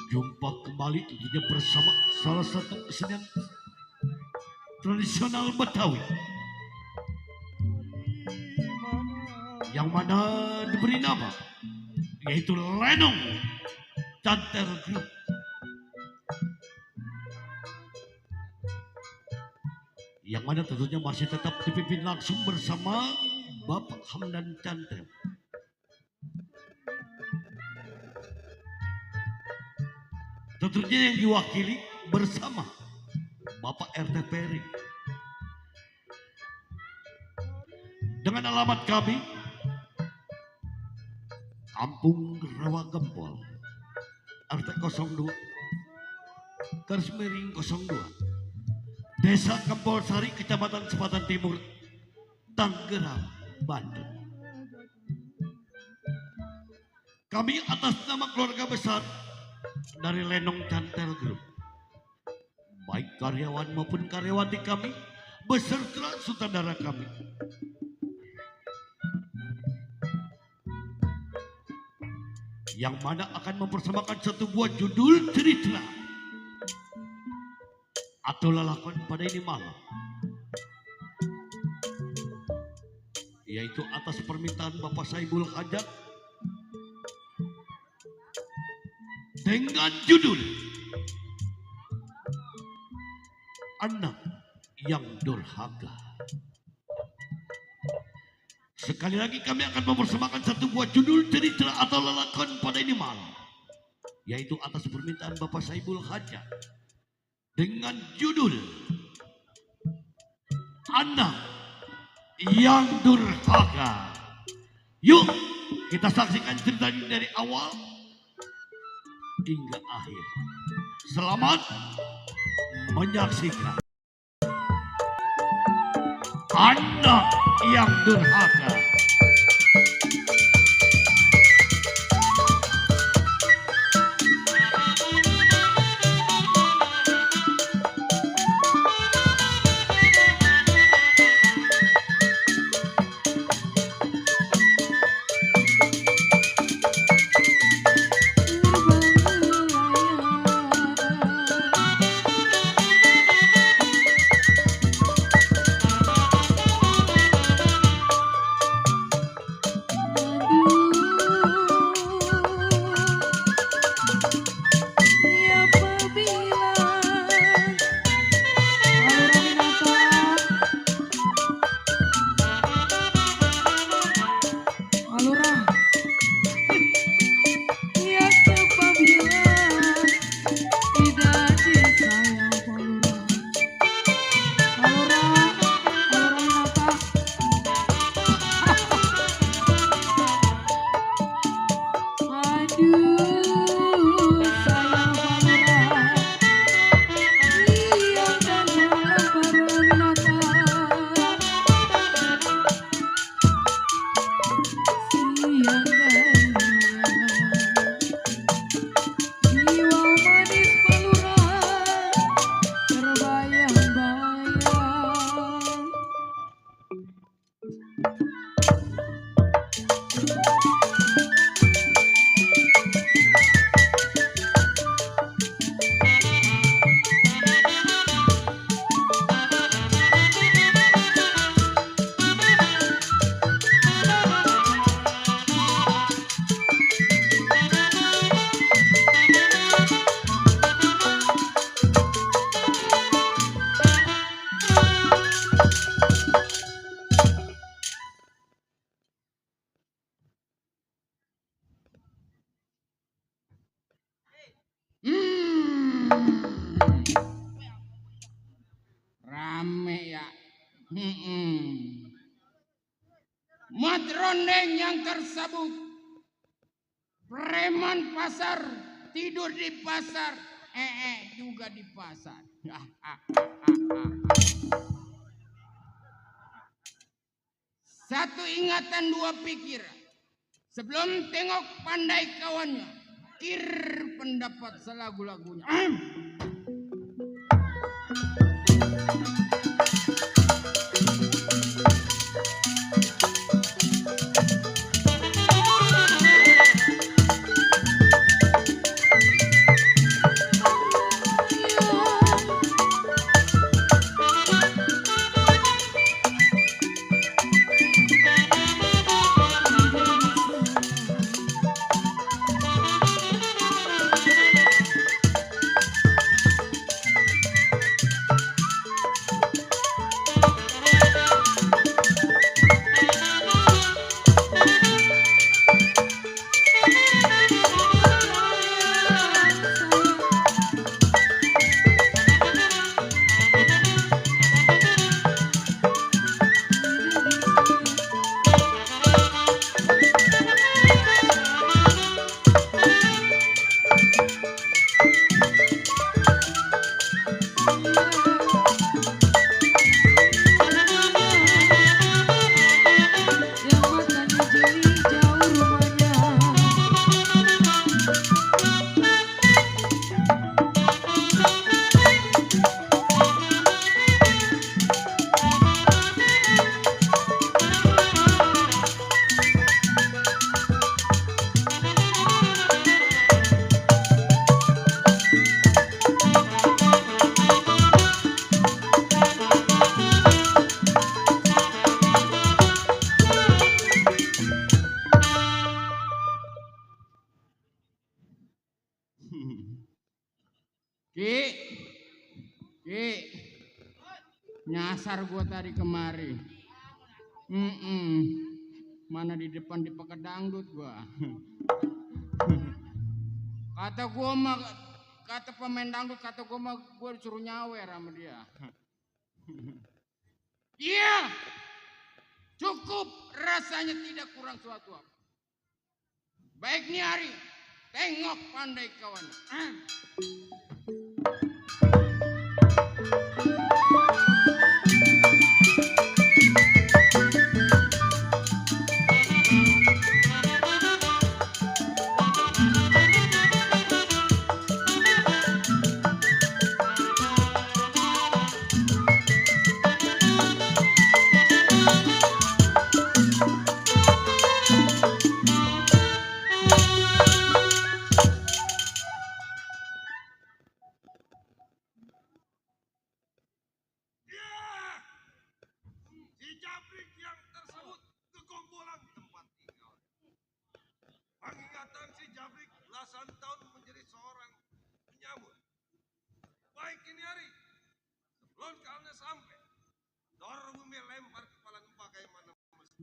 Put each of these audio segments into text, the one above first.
Jumpa kembali tentunya bersama salah satu kesenian tradisional Betawi yang mana diberi nama yaitu Lenong Cantel Group. Yang mana tentunya masih tetap dipimpin langsung bersama Bapak Hamdan Cantel. Tentunya yang diwakili bersama Bapak RT Peri. Dengan alamat kami, Kampung Rawa Gempol, RT 02, garis miring 02, Desa Gempol Sari, Kecamatan Sepatan Timur, Tangerang, Banten. Kami atas nama keluarga besar dari Lenong Cantel Group, baik karyawan maupun karyawati kami, beserta sutradara kami, yang mana akan mempersembahkan satu buah judul cerita atau lelakon pada ini malam, yaitu atas permintaan Bapak Saibul Hajat dengan judul Anak yang Durhaka. Sekali lagi kami akan mempersembahkan satu buah judul cerita atau lelakon pada ini malam, yaitu atas permintaan Bapak Saibul Hajat dengan judul Anak yang Durhaka. Yuk kita saksikan cerita ini dari awal hingga akhir. Selamat menyaksikan Anak yang Durhaka. Rame ya. Madrondeng yang tersabut, preman pasar tidur di pasar, juga di pasar. Satu ingatan dua pikiran, sebelum tengok pandai kawannya, kir pendapat selagu-lagunya. Ki, Ki, nyasar gua tadi kemari. Mana di depan dipakai dangdut gua. Kata pemain dangdut, kata gua mah gua disuruh nyawer sama dia. Iya, cukup, rasanya tidak kurang suatu apa. Baik nih Hari, tengok pandai kawan. Si Jabrik yang tersebut kegombolan tempat tinggal. Pengingatan si Jabrik belasan tahun menjadi seorang penyamun. Baik ini Hari, sebelum kalian sampai, dor bumi lempar kepala pakai mana mesti.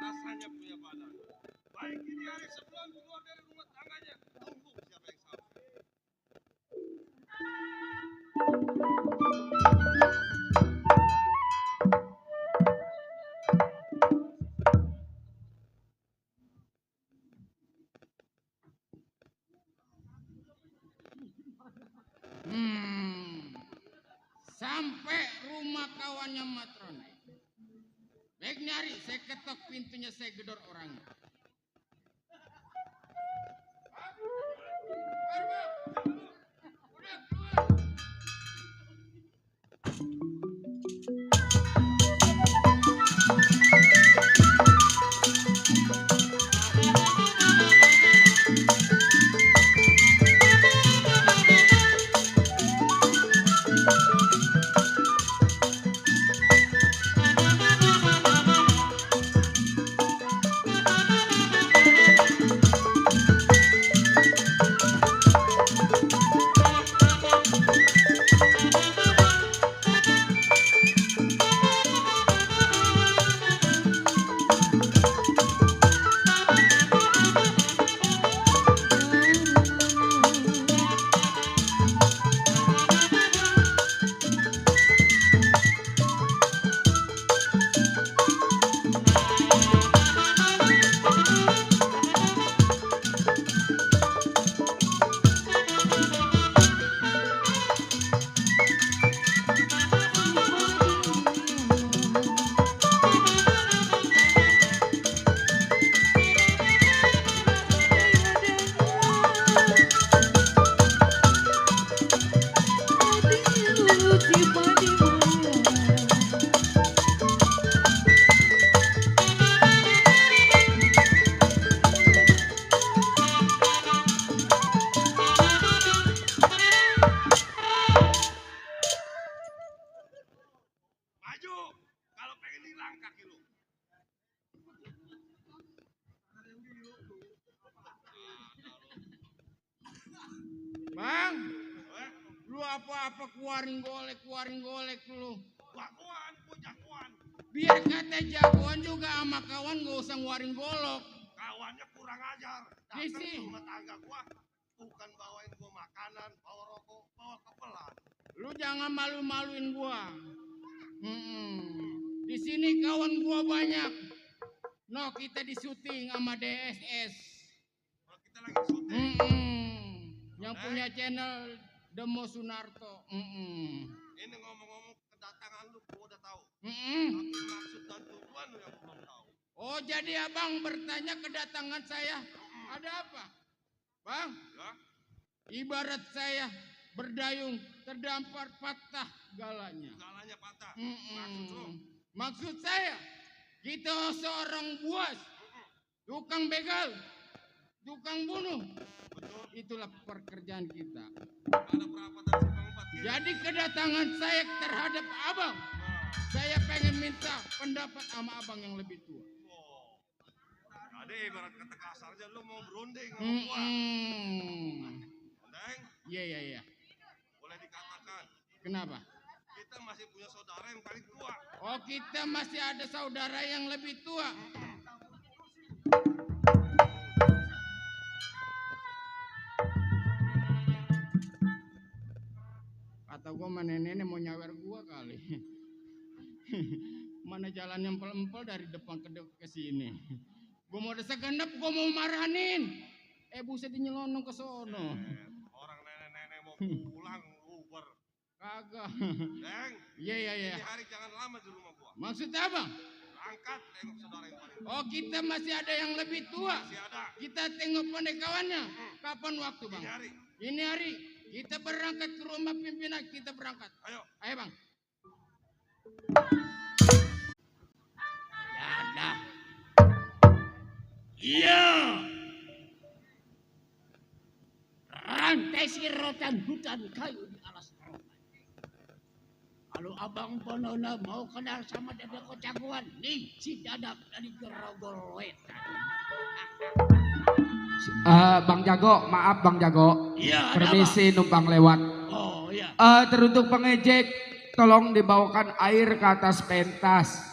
Rasanya punya badan. Baik ini Hari sebelum keluar dari rumah tangganya, tumbuk siapa yang sampai. Sampai rumah kawannya Matrona. Baik nih Hari, saya ketok pintunya, saya gedor orangnya. apa-apa kuaring golek lu. Jagoan, gua jagoan. Biar kata jagoan juga sama kawan gak usah nguaring golok. Kawannya kurang ajar. Di Datang sini. ke rumah tangga gua, bukan bawain gua makanan, bawa rokok, bawa kepelan. Lu jangan malu-maluin gua. Di sini kawan gua banyak. No, kita di syuting sama DSS. Kalau kita lagi syuting, Yang punya channel Demo Sunarto. ini ngomong-ngomong kedatangan lu, gua udah tahu. Tapi maksud dan tujuan lu yang gua belum tahu. Oh, jadi abang bertanya kedatangan saya. Ada apa? Bang, Ya, ibarat saya berdayung terdampar patah galanya. galanya patah. Mm-mm. Maksud lu? Maksud saya, kita seorang buas, tukang begal, tukang bunuh. Betul. Itulah pekerjaan kita. Ada perapatan simpang 4 kiri. Jadi kedatangan saya terhadap abang, saya pengen minta pendapat sama abang yang lebih tua. Wow. Jadi ibarat kata kasarnya lu mau berunding sama gua. Neng, Iya. boleh dikatakan Kenapa? kita masih punya saudara yang paling tua. Oh, kita masih ada saudara yang lebih tua. Kata gua mana nenek mau nyawer gua kali. Mana jalannya empel-empel dari depan ke sini. Gua mau segenap, gua mau marahin. Buset nyelonong ke sono. Orang nenek-nenek mau pulang Uber. Kagak. Neng, Iya. ini hari jangan lama di rumah gua. Maksud apa? Angkat tengok saudara yang paling tua. Oh, kita masih ada yang lebih tua. Masih ada. Kita tengok pendekawannya. Kapan waktu, Bang? Ini hari. Ini hari. Kita berangkat ke rumah pimpinan. Kita berangkat. Ayo. Ayo, Bang. Ya dah. Iya. Rantai sirotan hutan kayu di alas rokan. Kalau abang Ponona mau kenal sama Dadap Jagoan, nih si Dadap dari Grogol Wetan. Bang Jago, maaf Bang Jago. Iya, ada Permisi numpang lewat. apa? Oh, iya. Teruntuk pengejek, tolong dibawakan air ke atas pentas.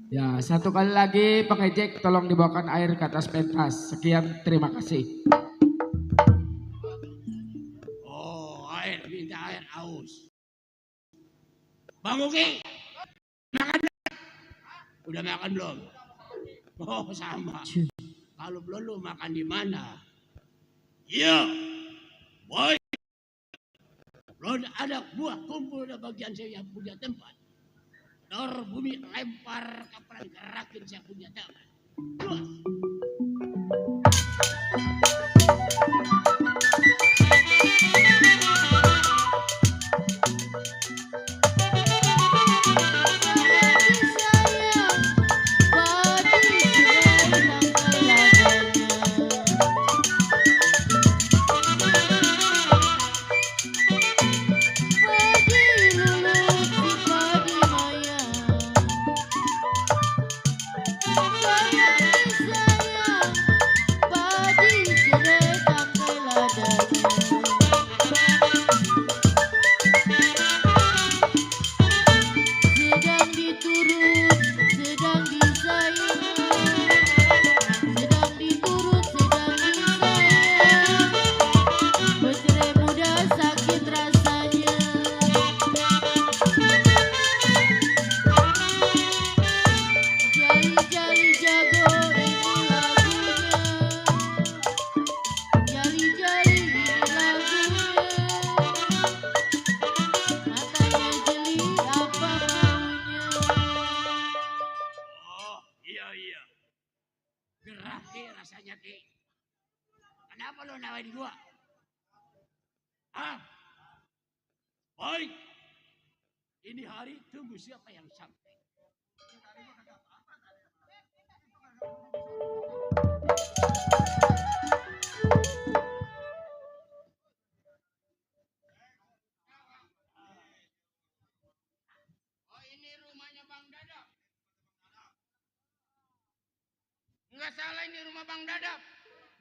Ya, satu kali lagi pengejek, tolong dibawakan air ke atas pentas. Sekian, terima kasih. Oh, air, minta air aus. Bang Uki, makan. Udah makan belum? Oh, sama. Kalau belum lu makan di mana? Iya. Boy. Belum ada buah kumpul di bagian saya yang punya tempat. Dor bumi lempar kapalan gerakin saya punya tangan. Luas. Gerah Ki rasanya Ki. Kenapa lo nawain gua? Ah, boy, ini hari tunggu siapa yang sampai. Oh, ini rumahnya Bang Dadap. Enggak salah, ini rumah Bang Dadap.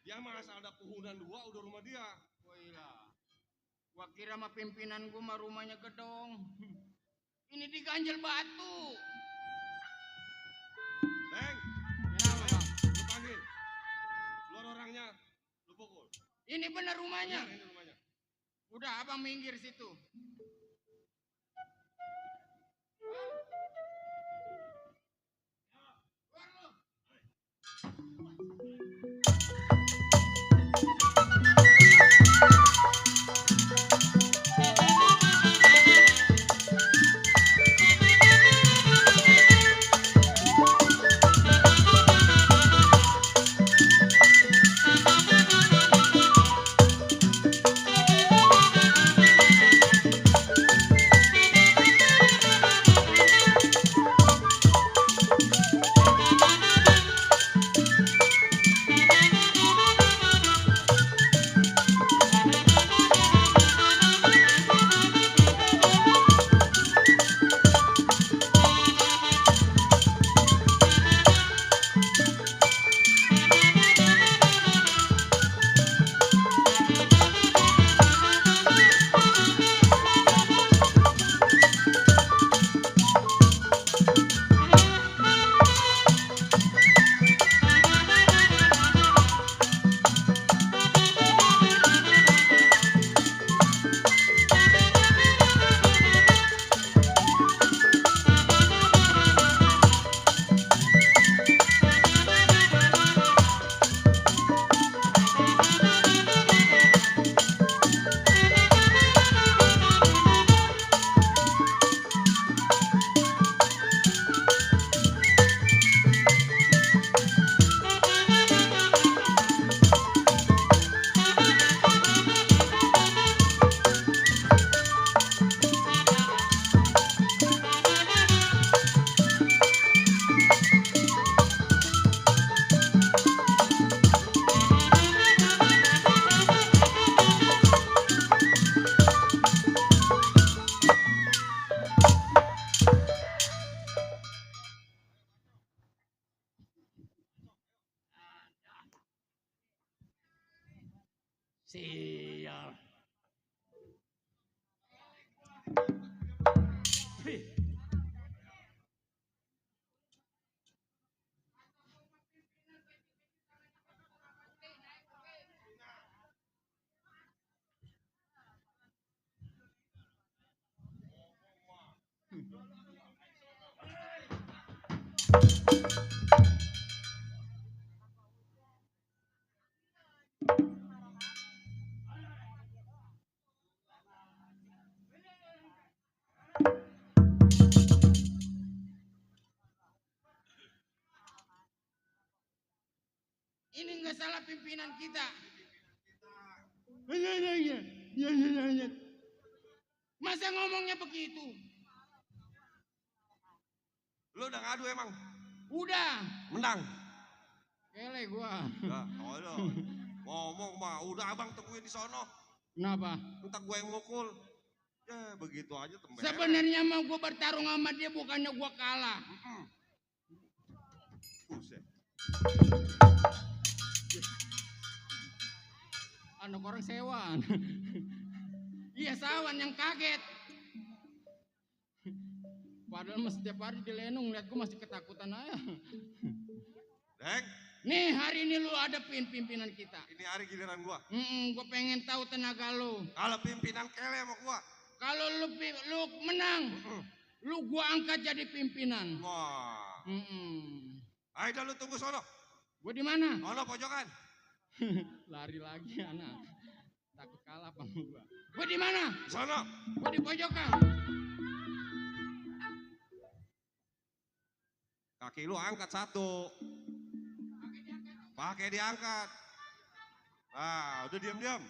Dia mah asal ada puhunan 2 udah rumah dia. Wailah. Gua kira mah pimpinan gua mah rumahnya gedong. Ini diganjel batu. Leng, Kenapa bang? lu panggil. Keluar orangnya, lu pukul. Ini benar rumahnya. Benar, ini rumahnya. Udah abang minggir situ. Sial. Wih. Ini nggak salah pimpinan kita. Masa ngomongnya begitu? Lu udah ngadu emang? Udah. Menang. Kele gua. Ya, ayo. Ngomong mah, udah abang tungguin di sono. Kenapa? Entar gue yang mukul. Ya begitu aja tembe. Sebenarnya mau gua bertarung sama dia bukannya gua kalah. Buset. Anak orang sewan. Iya sawan yang kaget. Padahal mas setiap hari di Lenung lihat gua masih ketakutan aja. Deng, Nih hari ini lu hadapin pimpinan kita. ini hari giliran gua. Gua pengen tahu tenaga lu. Kalau pimpinan kele sama gua. Kalau lu menang, lu gua angkat jadi pimpinan. Wah. Ayo dah lu tunggu sono. Gua di mana? Sono pojokan. Lari lagi anak. Takut kalah sama gua. Gua di mana? Sono. Gua di pojokan. Kaki lu angkat satu. Pakai diangkat. Ah, udah diam-diam.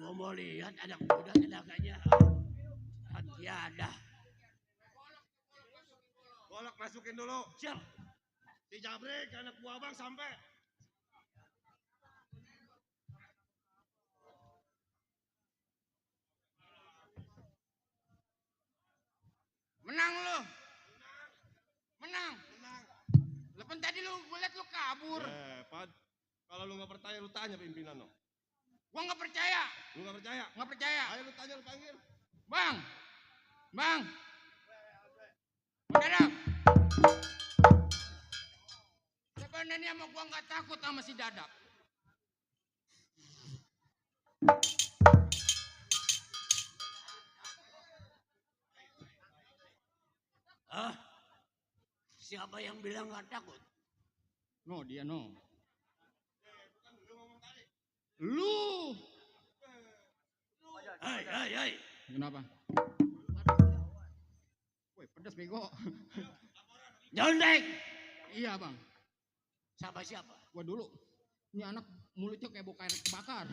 Gua mau lihat anak muda tenaganya. Tiada. Golok masukin dulu. Siap. Si Jabrik, anak buah abang sampai. Menang lu. Menang. Menang. Lepas tadi lu gue liat lu kabur. Pad. Kalau lu nggak percaya, lu tanya pimpinan lo. Gua nggak percaya. Lu nggak percaya? Nggak percaya. Ayo lu tanya, lu panggil. Bang. Bang. Dadap. Sebenarnya mah gua nggak takut sama si Dadap. Ah, siapa yang bilang nggak takut? No, dia no. Lu. Hei. Kenapa? Woi, pedas bego. Nyondek. Iya, Bang. Siapa? Gua dulu. Ini anak mulutnya kayak bau air kebakar.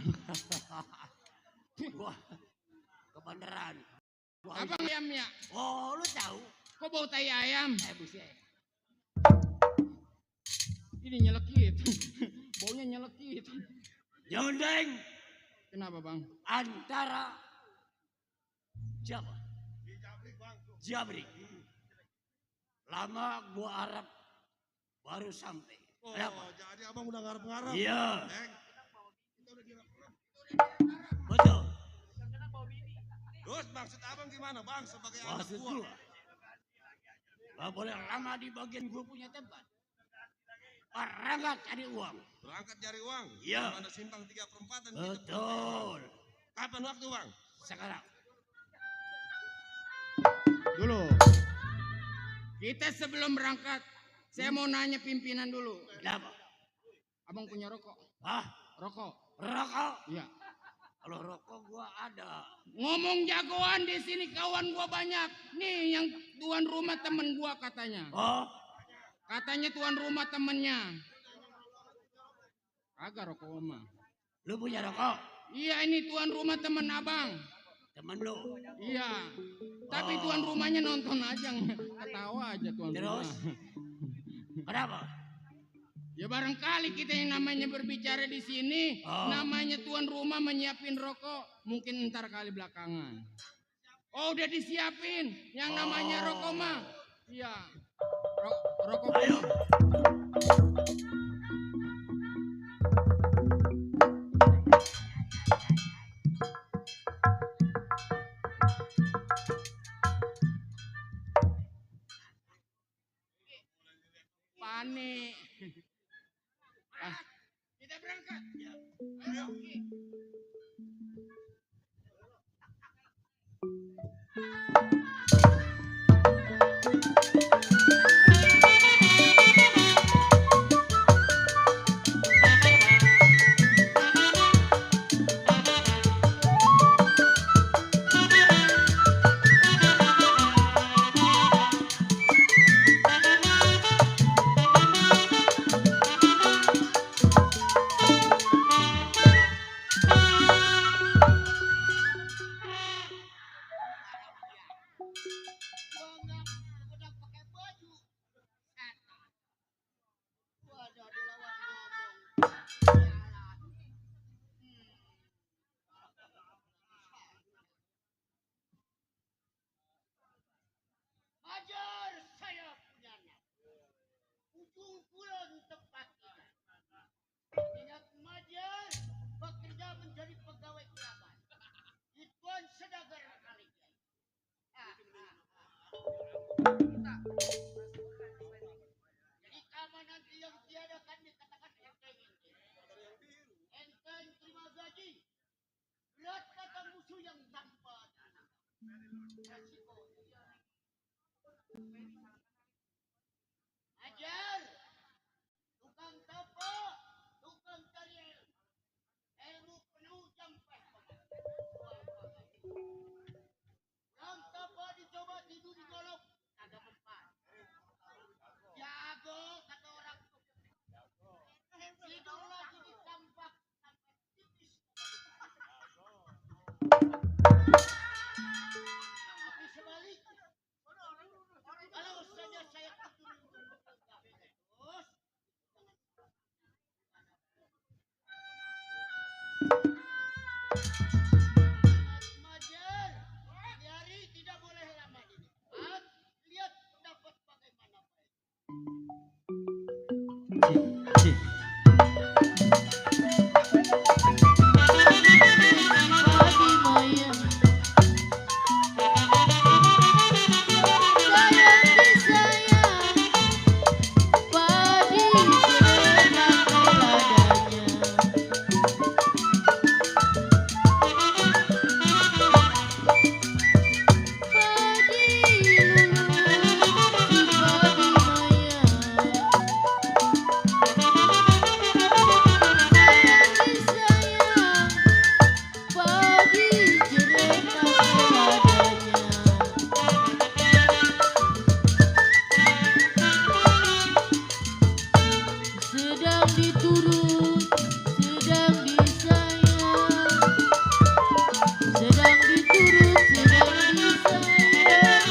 Wah, kebenaran. Abang ayamnya. Oh, lu tahu? Kok bau tai ayam? Buset. Ini nyelekit. Baunya nyelekit. Nyondeng Kenapa, Bang? antara siapa? Si Jabrik bang. Jabrik. Lama gua harap baru sampai. Oh, Kenapa? jadi abang udah ngarep-ngarep. Iya, Kita udah dirap-rap. betul. Terus maksud abang gimana bang sebagai anak Maksud buah? gua, gak boleh lama di bagian gua punya tempat. Berangkat cari uang. Berangkat cari uang. Iya. Mana simpang 3 perempatan. Betul. Kapan waktu bang? Sekarang. Dulu. Kita sebelum berangkat, saya mau nanya pimpinan dulu. Kenapa? Abang punya rokok? Ah, Rokok? rokok. Iya. Kalau rokok gua ada. Ngomong jagoan di sini kawan gua banyak. Nih yang tuan rumah temen gua katanya. Oh, Katanya tuan rumah temennya. Kagak rokok mah. lu punya rokok? Iya ini tuan rumah temen abang. Temen lu. Iya. Tapi Oh. tuan rumahnya nonton aja, ketawa aja tuan Terus? rumah. Kenapa? Ya barangkali kita yang namanya berbicara di sini, Oh. namanya tuan rumah menyiapin rokok, mungkin ntar kali belakangan. Oh udah disiapin, yang namanya Oh. rokok mah. Iya. Rokok. Ayo. Panik. Ah, kita berangkat. Ayo. Ajar saya punya anak. Ujung kulon tempat ini. Ingat Majar bekerja menjadi pegawai kerabat. Ituan sedagar kali. Jadi kapan nanti yang tiadakan dikatakan enteng. Enteng terima gaji. Berat kata musuh yang tanpa resiko. Ajar, tukang tapa, tukang karya, ilmu penuh sampai tukang tapa dicoba tidur di golok, kagak mempan. Jago kata orang tuh. Tidur lagi di tampak sampai tipis. Majer, Nyari tidak boleh lama di depan. Lihat dapat bagaimana. Cik. Pagi Maya, sayang disayang, padi berenang ladanya. Padi lulu, padi Maya. Sayang disayang, padi jeretak ladanya. Sedang diturut, sedang disayang, sedang diturut, sedang disayang.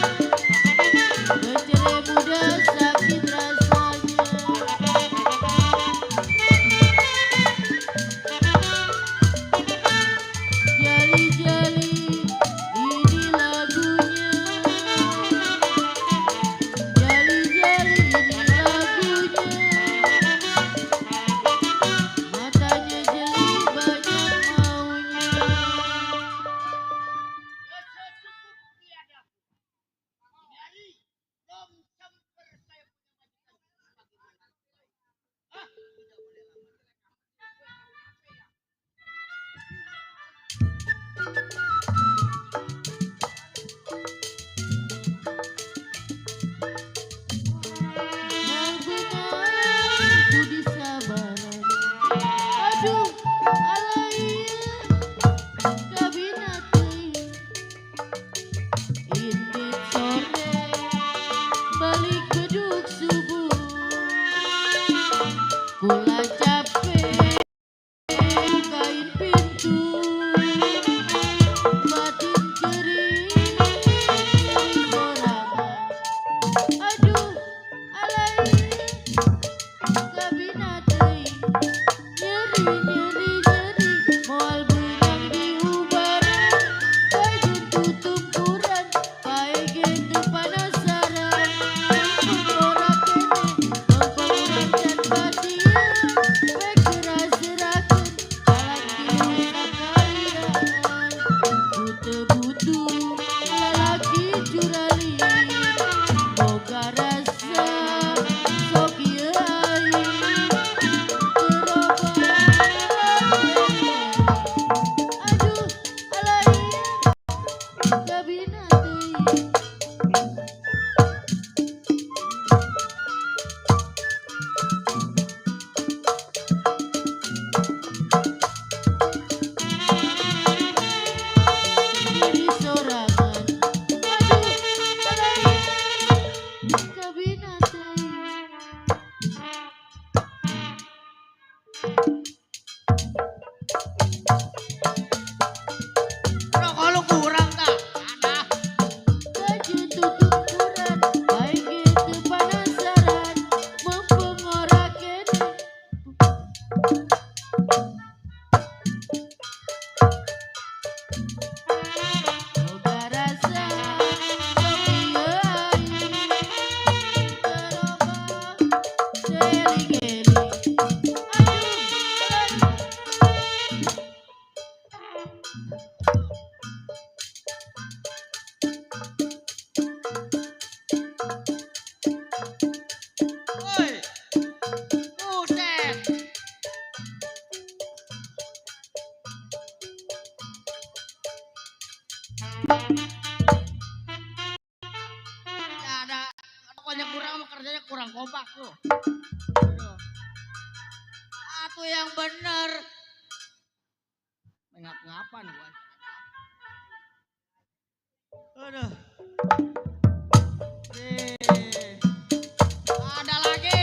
Bercerai muda sakit rasanya. Jali-jali ini lagunya. Jali-jali ini lagunya. Matanya jeli banyak maunya. Yang benar budi sabaran. Aduh, alaiya, kabina teuing. Intip sore, balik beduk subuh. Kula capek, bukain pintu. Batin kering, nyeri sorangan. Aduh, alaiya, kabina teuing. Nyeri, moal beunang diubaran. Kajun tutup kuran, kae ge teu panasaran. Mumpung ora kene, mumpung can batia. Rek geura-geurakeun, lalaki sakalian. Butuh-butuh, lalaki curalin. Boga rasa, sok ieu aing. Aduh, alaiya, kabina teuing. Nyeri sorangan. Aduh, alaiya, kabina teuing. Rokok lu kurang tak? Ada. Kajun tutup kuran, kae ge teu panasaran. Mumpung ora kene. Boga rasa, sok ieu aing. Gerobak, seling-eling. Aduh, Woi. Buset. Ya ada rokoknya kurang sama kerjanya kurang kompak lu. Aduh. Atuh yang bener. Ngap-ngapan gua. Aduh. Ada lagi.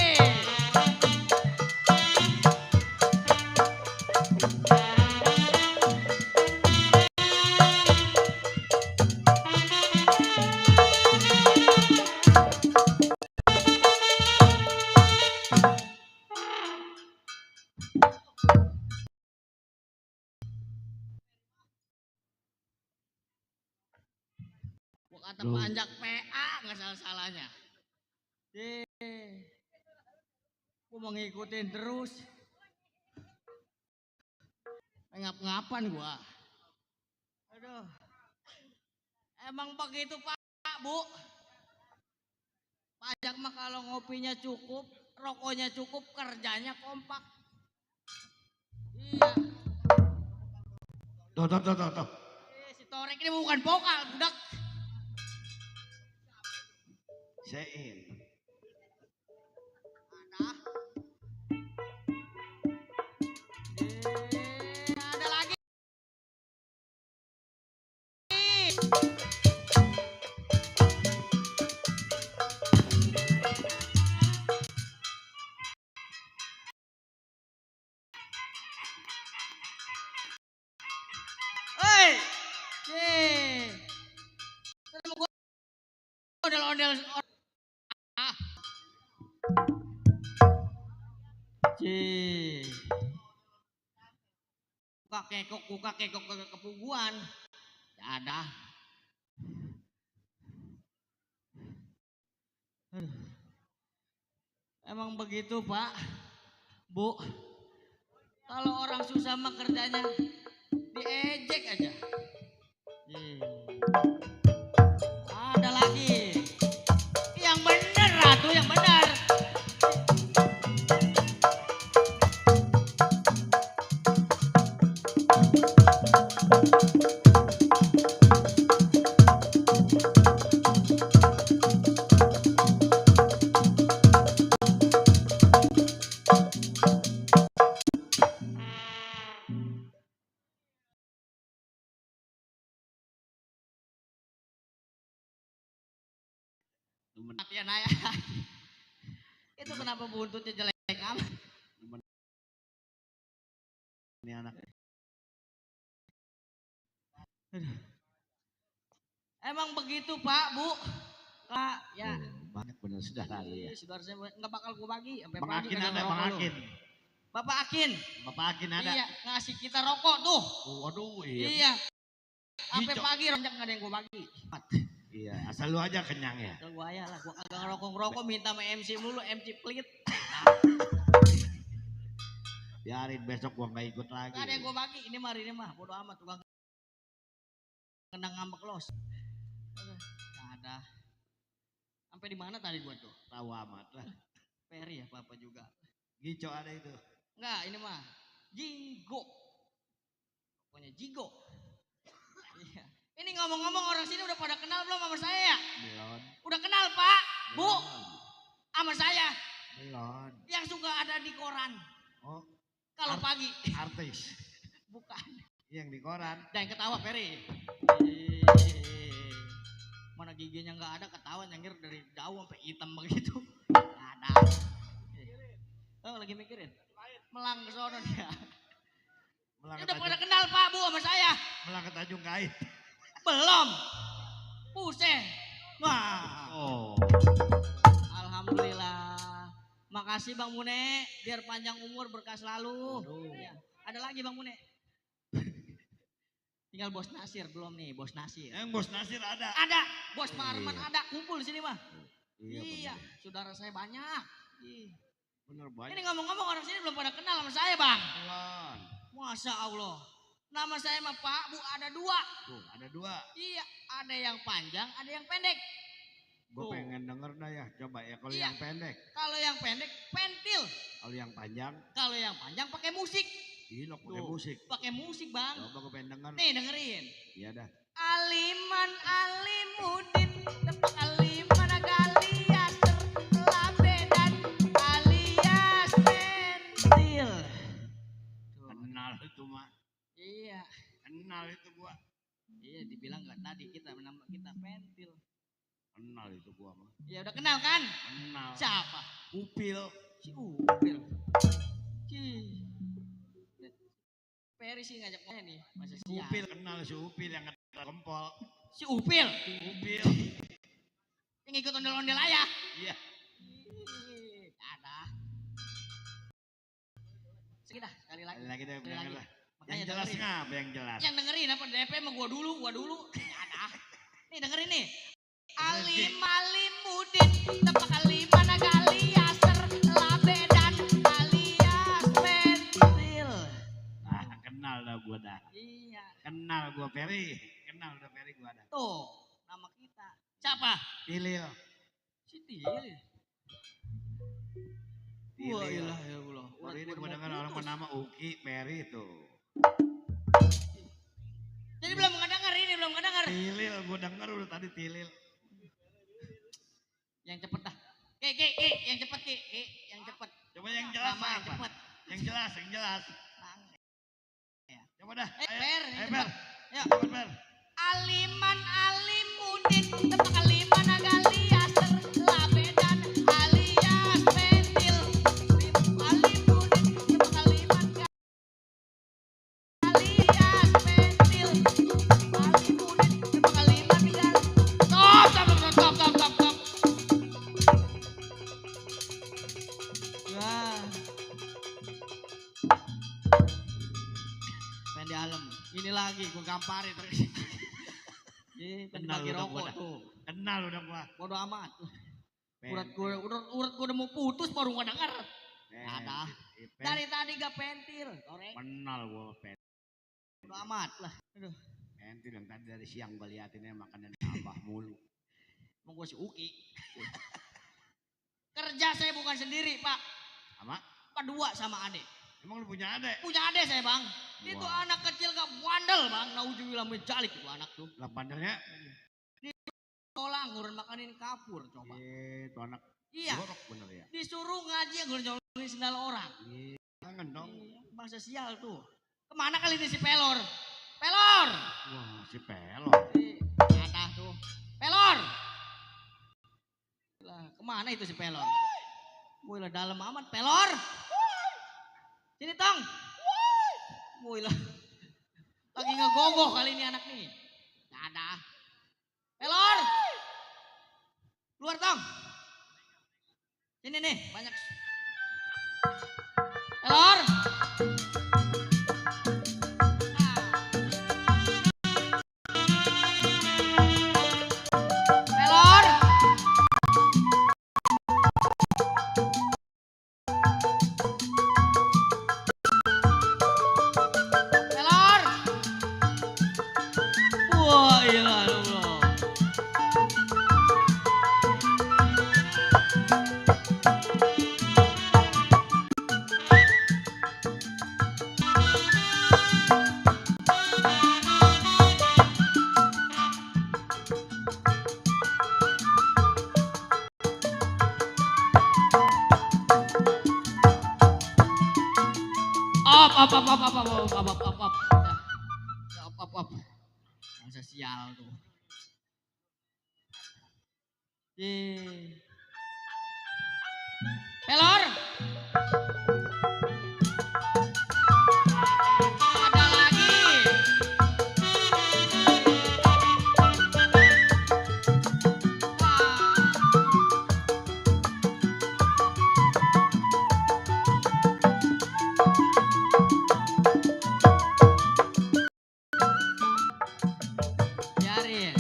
kata Loh. panjak PA nggak salah-salahnya. Gua mau ngikutin terus. Ngap-ngapan gua. Aduh. Emang begitu Pak, Bu. Pajak mah kalau ngopinya cukup, rokoknya cukup, kerjanya kompak. Iya. Tuh. Si Torek ini bukan vokal, budak. Sein. Ada. Ada lagi. Hei. Gua ondel-ondel. Ah. Buka kekok ke kepuguan. Ya ada. Emang begitu Pak, Bu. Kalau orang susah mah kerjanya diejek aja. Ada lagi. Yang bener Ratu, yang bener. Latihan aja. Itu kenapa buntutnya jelek amat? Ini anak. Emang begitu Pak, Bu. Kak, ya. Banyak bener sudah lali ya. Saudara saya nggak bakal gua bagi sampai Bang pagi Akin kagak ada, ngerokok Bang lu. Akin. Bapak Akin. Bapak Akin ada. Iya, ngasih kita rokok tuh. Waduh, iya. Iya. Sampai Hijau. pagi ronjak nggak ada yang gua bagi. Iya, asal lu aja kenyang ya. Kalau gua ya lah, gua kagak ngerokok minta sama MC mulu, MC pelit. Biarin besok gua nggak ikut lagi. Gak ada yang gua bagi. Ini mah bodo amat tukang kena ngambek los. Gak ada. Sampai di mana tadi gua tuh? Tahu amat lah. Peri ya Papa juga. Gico ada itu. Enggak, ini mah Jigo. Pokoknya Jigo. Iya. Ini ngomong-ngomong orang sini udah pada kenal belum sama saya ya? Belon. Udah kenal Pak, Bu, sama saya. Belon. Yang suka ada di koran. Oh, Kalau pagi. artis. Bukan. Yang di koran. Jangan ketawa Peri. Mana giginya nggak ada, ketawa nyengir dari jauh sampai hitam begitu. Nggak ada. Oh, lagi mikirin. Melang ke sono dia. Melang ke Udah pada Tanjung, kenal Pak, Bu sama saya. Melang ke Tanjung Kait. Belum. Pusing. Wah. Oh. Alhamdulillah. Makasih Bang Mune, biar panjang umur berkah selalu. Ya. Ada lagi Bang Mune. Tinggal Bos Nasir belum nih, Bos Nasir. Yang Bos Nasir ada. Ada, Bos Parman Iya. ada, kumpul di sini mah. Iya, Iya, bener. saudara saya banyak. Bener Ini banyak. ngomong-ngomong orang sini belum pada kenal sama saya Bang. Belon. Masya Allah. Nama saya mah Pak, Bu ada dua. Tuh, ada dua. Iya, ada yang panjang, ada yang pendek. Gue Tuh. pengen denger dah ya. Coba ya kalau Iya. yang pendek. Kalau yang pendek pentil. Kalau yang panjang, Kalau yang panjang pakai musik. gila pakai Tuh. musik. Pakai musik Bang. Coba gue pengen denger. Nih dengerin. Iya dah. Aliman Alimudin tepuk Aliman alias terlabedan alias pentil. Kenal itu mah. Iya. Kenal itu gua. Iya dibilang nggak tadi kita menambah kita pentil. Kenal itu gua mah. Ya udah kenal kan? Kenal. Siapa? Upil. Si Upil. Peri sih ngajak saya nih, masa siang. Upil kenal si Upil yang kata kempol. Si Upil. Upil. Yang ikut ondel-ondel ayah. Iya. Ada. Sekitar sekali lagi. Lagi deh, Sekali lagi. lah. Makanya Yang jelas dengerin. ngapa yang jelas? Yang dengerin apa DP sama gua dulu. Ada. Nih dengerin nih. Alim alim mudin tepak lima nagali aser labedan alias pensil. Ah, kenal dah gua dah. Iya. Kenal gua Peri. Kenal udah Peri gua dah. Tuh nama kita. Siapa? Tilil. Si Tilil. Wah Tilil. ilah ya Allah. Hari ini gua dengar orang bernama Uki Peri tuh. Jadi belum ngedengar ini, belum ngedengar. Tilil, gua denger udah tadi Tilil. Yang cepet dah. Ki, yang cepet Ki, yang cepet. Coba yang jelas Nama yang apa? cepet. Yang jelas. Coba dah. Per, yang Per. cepet. Yuk. Cepet, Per. Aliman alimudin tepak lima nagali aser labedan alias pentil. Alimudin tepak liman alias pentil. Alimudin tepak liman gal. Stop. Wah. Main di alam. Ini lagi gue gamparin terus. Kenal Bagi udah rokok gua dah. tuh. Kenal udah gua. Bodo amat. Urat Pentil. gue udah mau putus baru nggak denger. Pentil. Ada. Pentil. Dari tadi gak pentil. Korek. Kenal gua Pentil. Bodo amat lah. Aduh. Pentil yang tadi dari siang gua liatinnya makanan tambah mulu. Mau gue si Uki. Kerja saya bukan sendiri pak. Sama? Kedua sama adik. Emang lu punya adek? Punya adik saya bang. Itu Wah. anak kecil gak bandel bang. Nauzubillah menjalik itu anak tuh. Lah bandelnya? Sekolah ngurun makanin kapur coba. Itu anak Iya. jorok bener ya. Disuruh ngaji yang ngurun sendal orang. Kangen dong. Iya, bangsa sial tuh. Kemana kali ini si Pelor? Pelor! Wah si Pelor. Ada tuh. Pelor! Lah, kemana itu si Pelor? Wih lah dalam amat. Pelor! Sini tong. Wih lah. Lagi ngegogoh kali ini anak nih. Gak ada. Pelor! Keluar tong. Sini nih banyak. Pelor! Pelor! Pelor! Wah iya Allah. Op. Masa sial tuh. Pelor. Ada lagi. Biarin.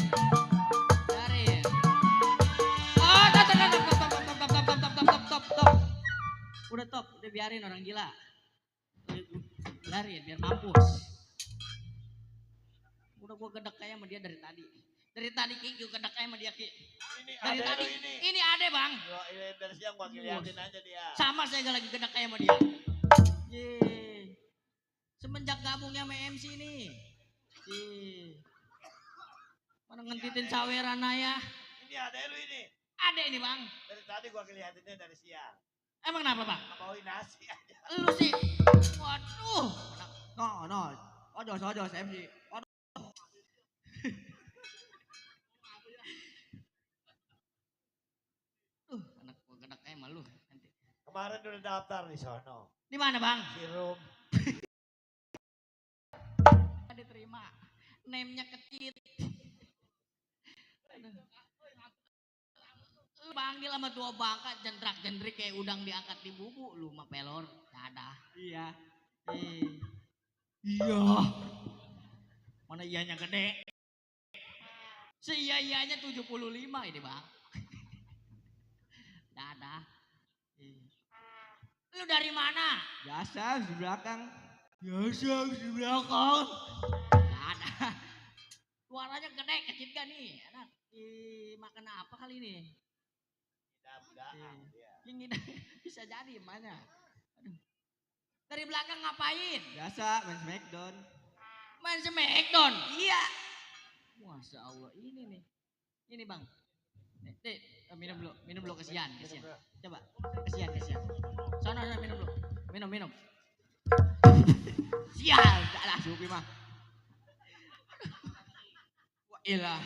Oh, top. Udah top, udah biarin orang gila. Biarin, biar mampus. Udah gua gedek kayak sama dia dari tadi. Dari tadi Ki, gua gedek kayak sama dia Ki. Ini Dari ada tadi. lu ini. Ini ade bang. Ini dari siang gua ngeliatin aja dia. Sama saya gak lagi gedek kayak sama dia. Yeay. Semenjak gabungnya sama MC nih. Mana ngentitin saweran ya. Ini ada lu ini. Ade ini bang. Dari tadi gua ngeliatinnya dari siang. Emang kenapa bang? Bawain nasi aja. Lu sih. Waduh. No. Ojos MC. Anak gua gedek kayak sama lu. Nanti. Kemarin udah daftar di sono. Di mana bang? Sirum. Diterima. Name-nya kecil. Lu panggil sama tua bangka jendrak-jendrik kayak udang diangkat di bubu lu mah Pelor. Gak ada. Iya. Iya. Mana ianya gede? Seiyanya 75 ini bang. Dadah. Lu dari mana? Biasa di belakang. Biasa di belakang. Dadah. Suaranya gede, kecil gak nih? Anak, makan apa kali ini? Ini bisa jadi mana? Aduh. Dari belakang ngapain? Biasa main Smackdown. Main Smackdown? Iya. Masya Allah, ini nih. Ini bang. Nih, minum dulu, kesian. Coba, kesian. Sana, minum dulu. Minum. Sial, gak lah, Supi mah. Wah, ilah.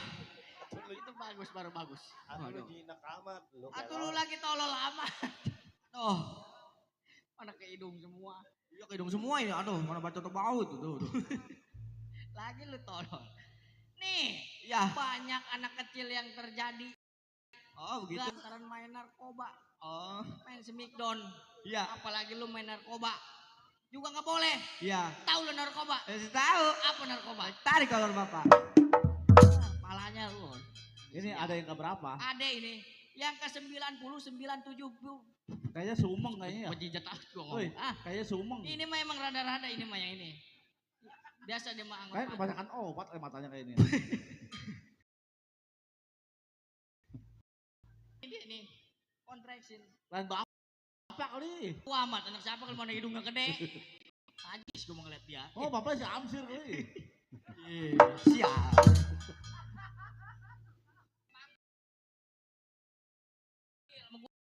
Itu baru bagus. Aduh, jinak amat. Atuh lu lagi tolol amat. Oh, Mana ke hidung semua. iya ke hidung semua ini. Aduh, mana baca bau tuh. Lagi lu tolol. Nih, Ya. banyak anak kecil yang terjadi Oh, begitu. lantaran main narkoba, Oh, main Smackdown. iya. Apalagi lu main narkoba. Juga nggak boleh. Iya. Tahu lu narkoba? Saya tahu. Apa narkoba? Tarik kolor Bapak. Palanya lu. Ini ada yang keberapa? Ada ini. Yang ke 90, 97. Kayaknya sumeng kayaknya ya. Pejijat aku Woi, ngomong. Ah, kayaknya sumeng. ini mah emang rada-rada ini mah yang ini. Biasa dia mah Kayak anggap. kebanyakan obat matanya kayak ini. Ini nih. Contraction. Lain bapak kali. Wah amat anak siapa kalau mana hidungnya gede. Ajis gue mau ngeliat dia. Oh, bapak si Amsir kali. Siap.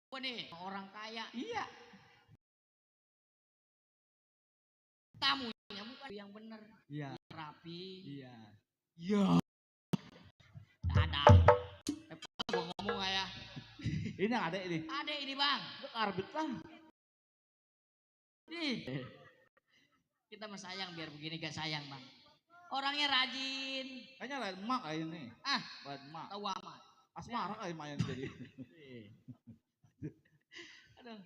Gue nih orang kaya. Iya. Tamunya bukan yang bener. Iya. Rapi. Iya. Dadah. Gue ngomong ya. Ini yang ada ini. Ada ini bang. Itu karbit lah. Nih. Kita mah sayang biar begini gak sayang bang. Orangnya rajin. Kayaknya lain emak kayak ini. Ah. Lain emak. Tahu amat. Asmara kayak main jadi. Aduh.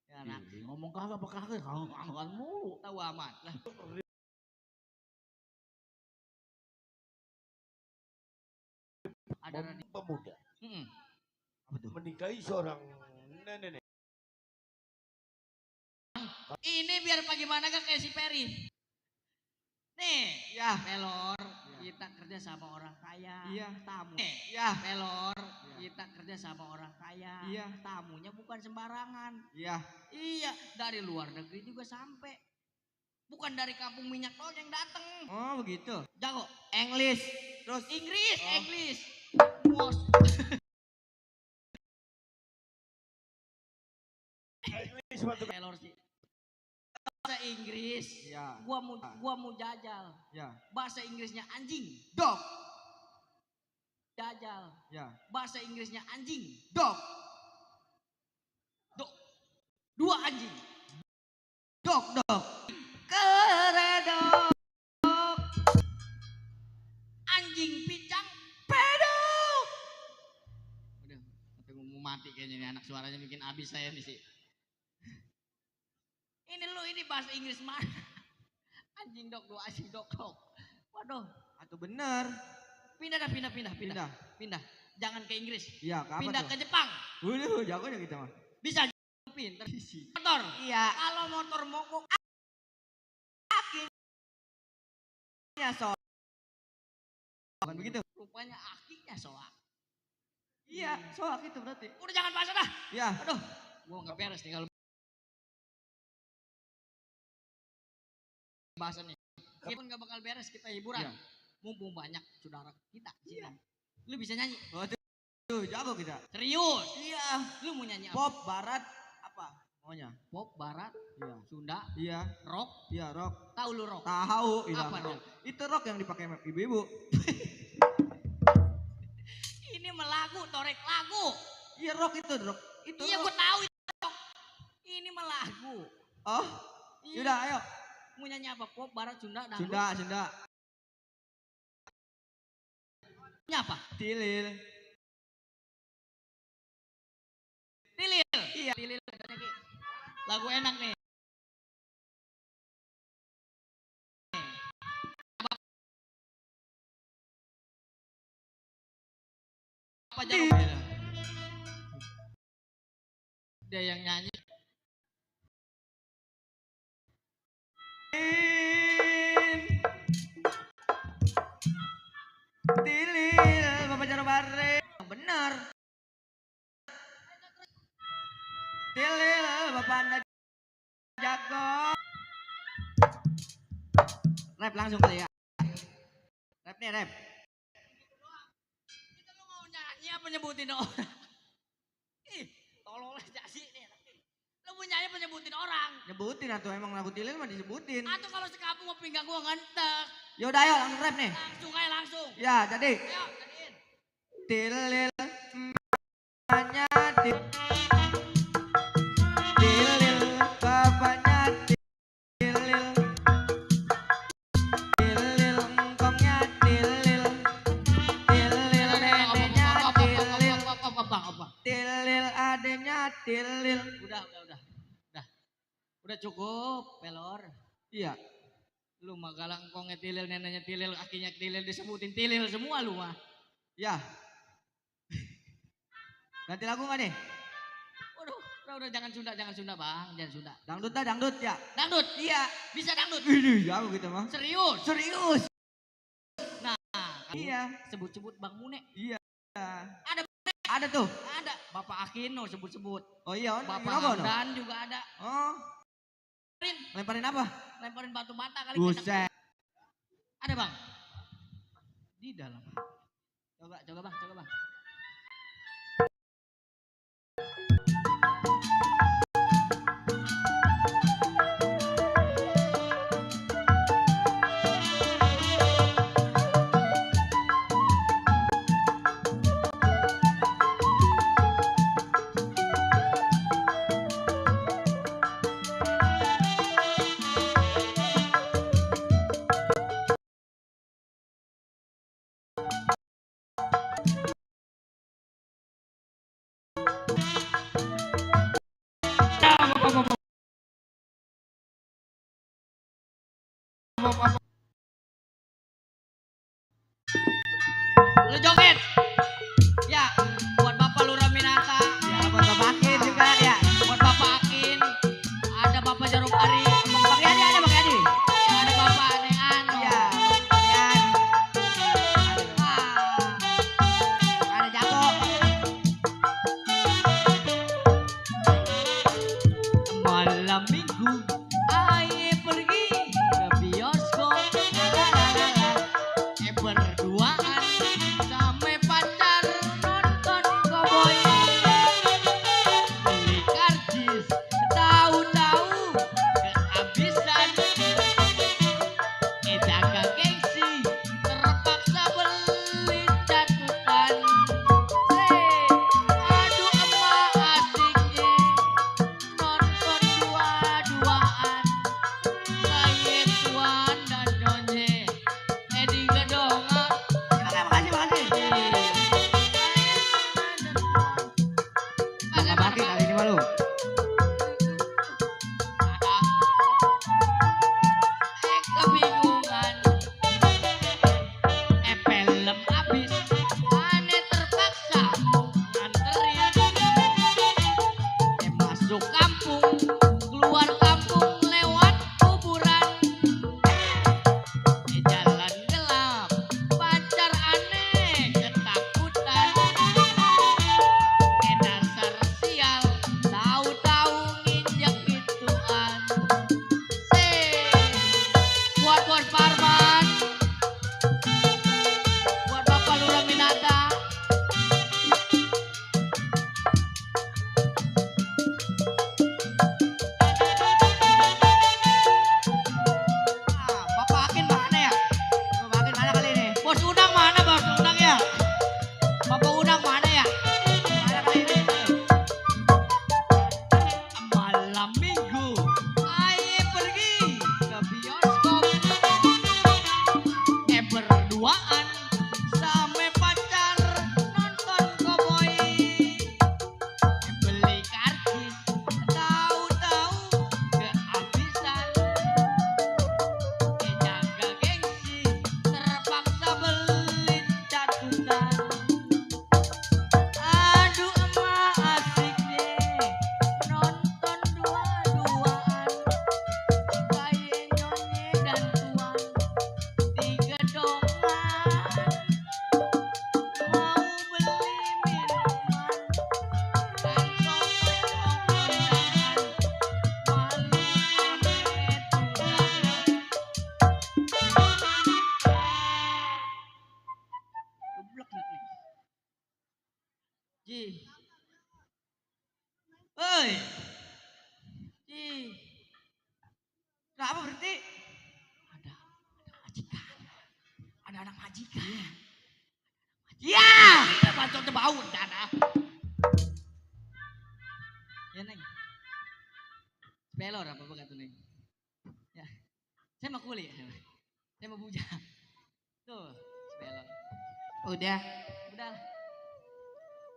Ya anak. Ngomong kagak apa kagak kangen mulu. Tahu amat lah. Ada radi. Pemuda Apa tuh? menikahi seorang nenek. Ini biar bagaimana gak kayak si Peri. Nih, Ya. pelor, kita kerja sama orang kaya. Iya. Tamu. Ya. Pelor, kita kerja sama orang kaya. Iya. Tamunya bukan sembarangan. Iya. Iya, dari luar negeri juga sampai. Bukan dari kampung minyak doang yang dateng. Oh, begitu. Jago. English. Terus Inggris, Oh. Inggris. Mos. Ini suatu Pelor sih. Bahasa Inggris. ya. Gua mau jajal. Ya. Bahasa Inggrisnya anjing. Dog. Jajal. Ya. Bahasa Inggrisnya anjing. Dog. Dua anjing. Dog. Keredok. Anjing pincang pedok. Udah, sampai mau mati kayaknya nih anak suaranya bikin abis saya nih sih. Ini bahasa Inggris mana? Anjing dok, dua anjing dok. Waduh, Atau bener. pindah. Pindah. Jangan ke Inggris. Iya, ke apa Pindah tuh? ke Jepang. Waduh, jagonya kita mah. Bisa pinter. Motor. Iya. Kalau motor mogok Ya, so. Bukan begitu? rupanya akinya soak. Iya, soak itu berarti. Udah jangan bahasa dah. Ya. Aduh, gua nggak beres nih kalau bahasa nih. Kita nggak bakal beres kita hiburan. Iya. Mumpung banyak saudara kita di sini. Lu bisa nyanyi? Tuh, jago kita. Serius? Iya. Lu mau nyanyi apa? Pop barat apa? Maunya? Pop, barat, Iya. Sunda, Iya. rock. Iya, rock. Tahu lu rock? Tahu, iya. Apa rock. dong? Itu rock yang dipakai ibu-ibu. Ini melagu, torek lagu. Iya, rock itu, rock. Itu Iya, rock. gua tahu itu rock. Ini melagu. Oh, Iya. yaudah ayo. Mau nyanyi apa? Pop, barat, Sunda, dangdut. Sunda. Nyanyi apa? Tilil. Tilil. Iya. Tilil katanya Ki. Lagu enak nih. Apa jarum dia? Dia yang nyanyi. Tilil, Bapak Jarum Bare. Benar. Tilil, Bapak Anda jago. Rap langsung kali ya. Rap nih, rap. Kita lu mau nyanyi apa nyebutin orang? Ih, tolol aja sih nih. Lu mau nyanyi apa nyebutin orang? Nyebutin atau emang lagu Tilil mah disebutin. Atau kalau sekampung mau pinggang gua ngentek. Yaudah ayo langsung rap nih. Langsung aja langsung. Ya, jadi Ayo, jadiin. Tilil mamanya Tilil bapaknya Tilil Tilil engkongnya Tilil Tilil neneknya Tilil Apa? Tilil adenya Tilil. Udah. Udah cukup, pelor. Iya. Lu mah galang kongnya tilil, neneknya tilil, kakinya tilil, disebutin tilil semua lu mah. Ya. Ganti lagu nggak nih? Waduh, udah jangan Sunda bang, jangan Sunda. Dangdut dah, dangdut ya. Dangdut, iya, bisa dangdut. Ini jago gitu mah. Serius. Serius. Nah, Iya. sebut-sebut Bang Mune. Iya. Ada tuh. Ada, Bapak Akino sebut-sebut. Oh iya, Bapak Ngerokok, no? Hamdan juga ada. Oh, lemparin apa? Lemparin batu bata kali. Buset. Ada bang. Di dalam. Coba bang. Lu joget. Ya, buat Bapak Lurah Minata. Ya, buat Bapak Akin juga ya. Buat Bapak Akin. Ada Bapak Jarum Ari. Bang Yadi ada Bang Yadi. Ada Bapak Nean. Iya, Bang Yan. Ah, Ada Jago. malam minggu aye pergi ke bioskop. Berduaan sampai pacar nonton cowboy. Beli karcis tahu-tahu kehabisan. Jaga gengsi terpaksa beli catutan. Aduh emak asiknya nonton dua-duaan. Saya tuan dan nyonya Edi Gedonga. Makasih. Nggak baki kali ini malu. Kebingungan. Film habis. Aneh terpaksa nganterin. Masuk kampung, keluar kampung lewat kuburan. Jalan gelap, pacar aneh ketakutan. Dasar sial, tahu-tahu nginjek gituan. Buat Bos Parman, buat Bapak Lurah Minata. Bapak Akin mana ya? Bapak Akin mana kali ini? Bos Udang mana Bos Udang ya? Bapak Udang mana ya? Mana kali ini? Malam minggu aye pergi ke bioskop. Berduaan sampai pacar nonton cowboy. Beli karcis tahu-tahu kehabisan. Jaga gengsi terpaksa beli catutan. Ci. Oi. Ci. Kenapa berhenti? Ada majikan. Ada anak majikan. Iya. Iya, bacot bau dana. Ya, Neng. Pelor apa begitu, Neng? Ya. Saya mau kuliah. Saya mau bujang. Tuh, pelor. Udah. Udah lah.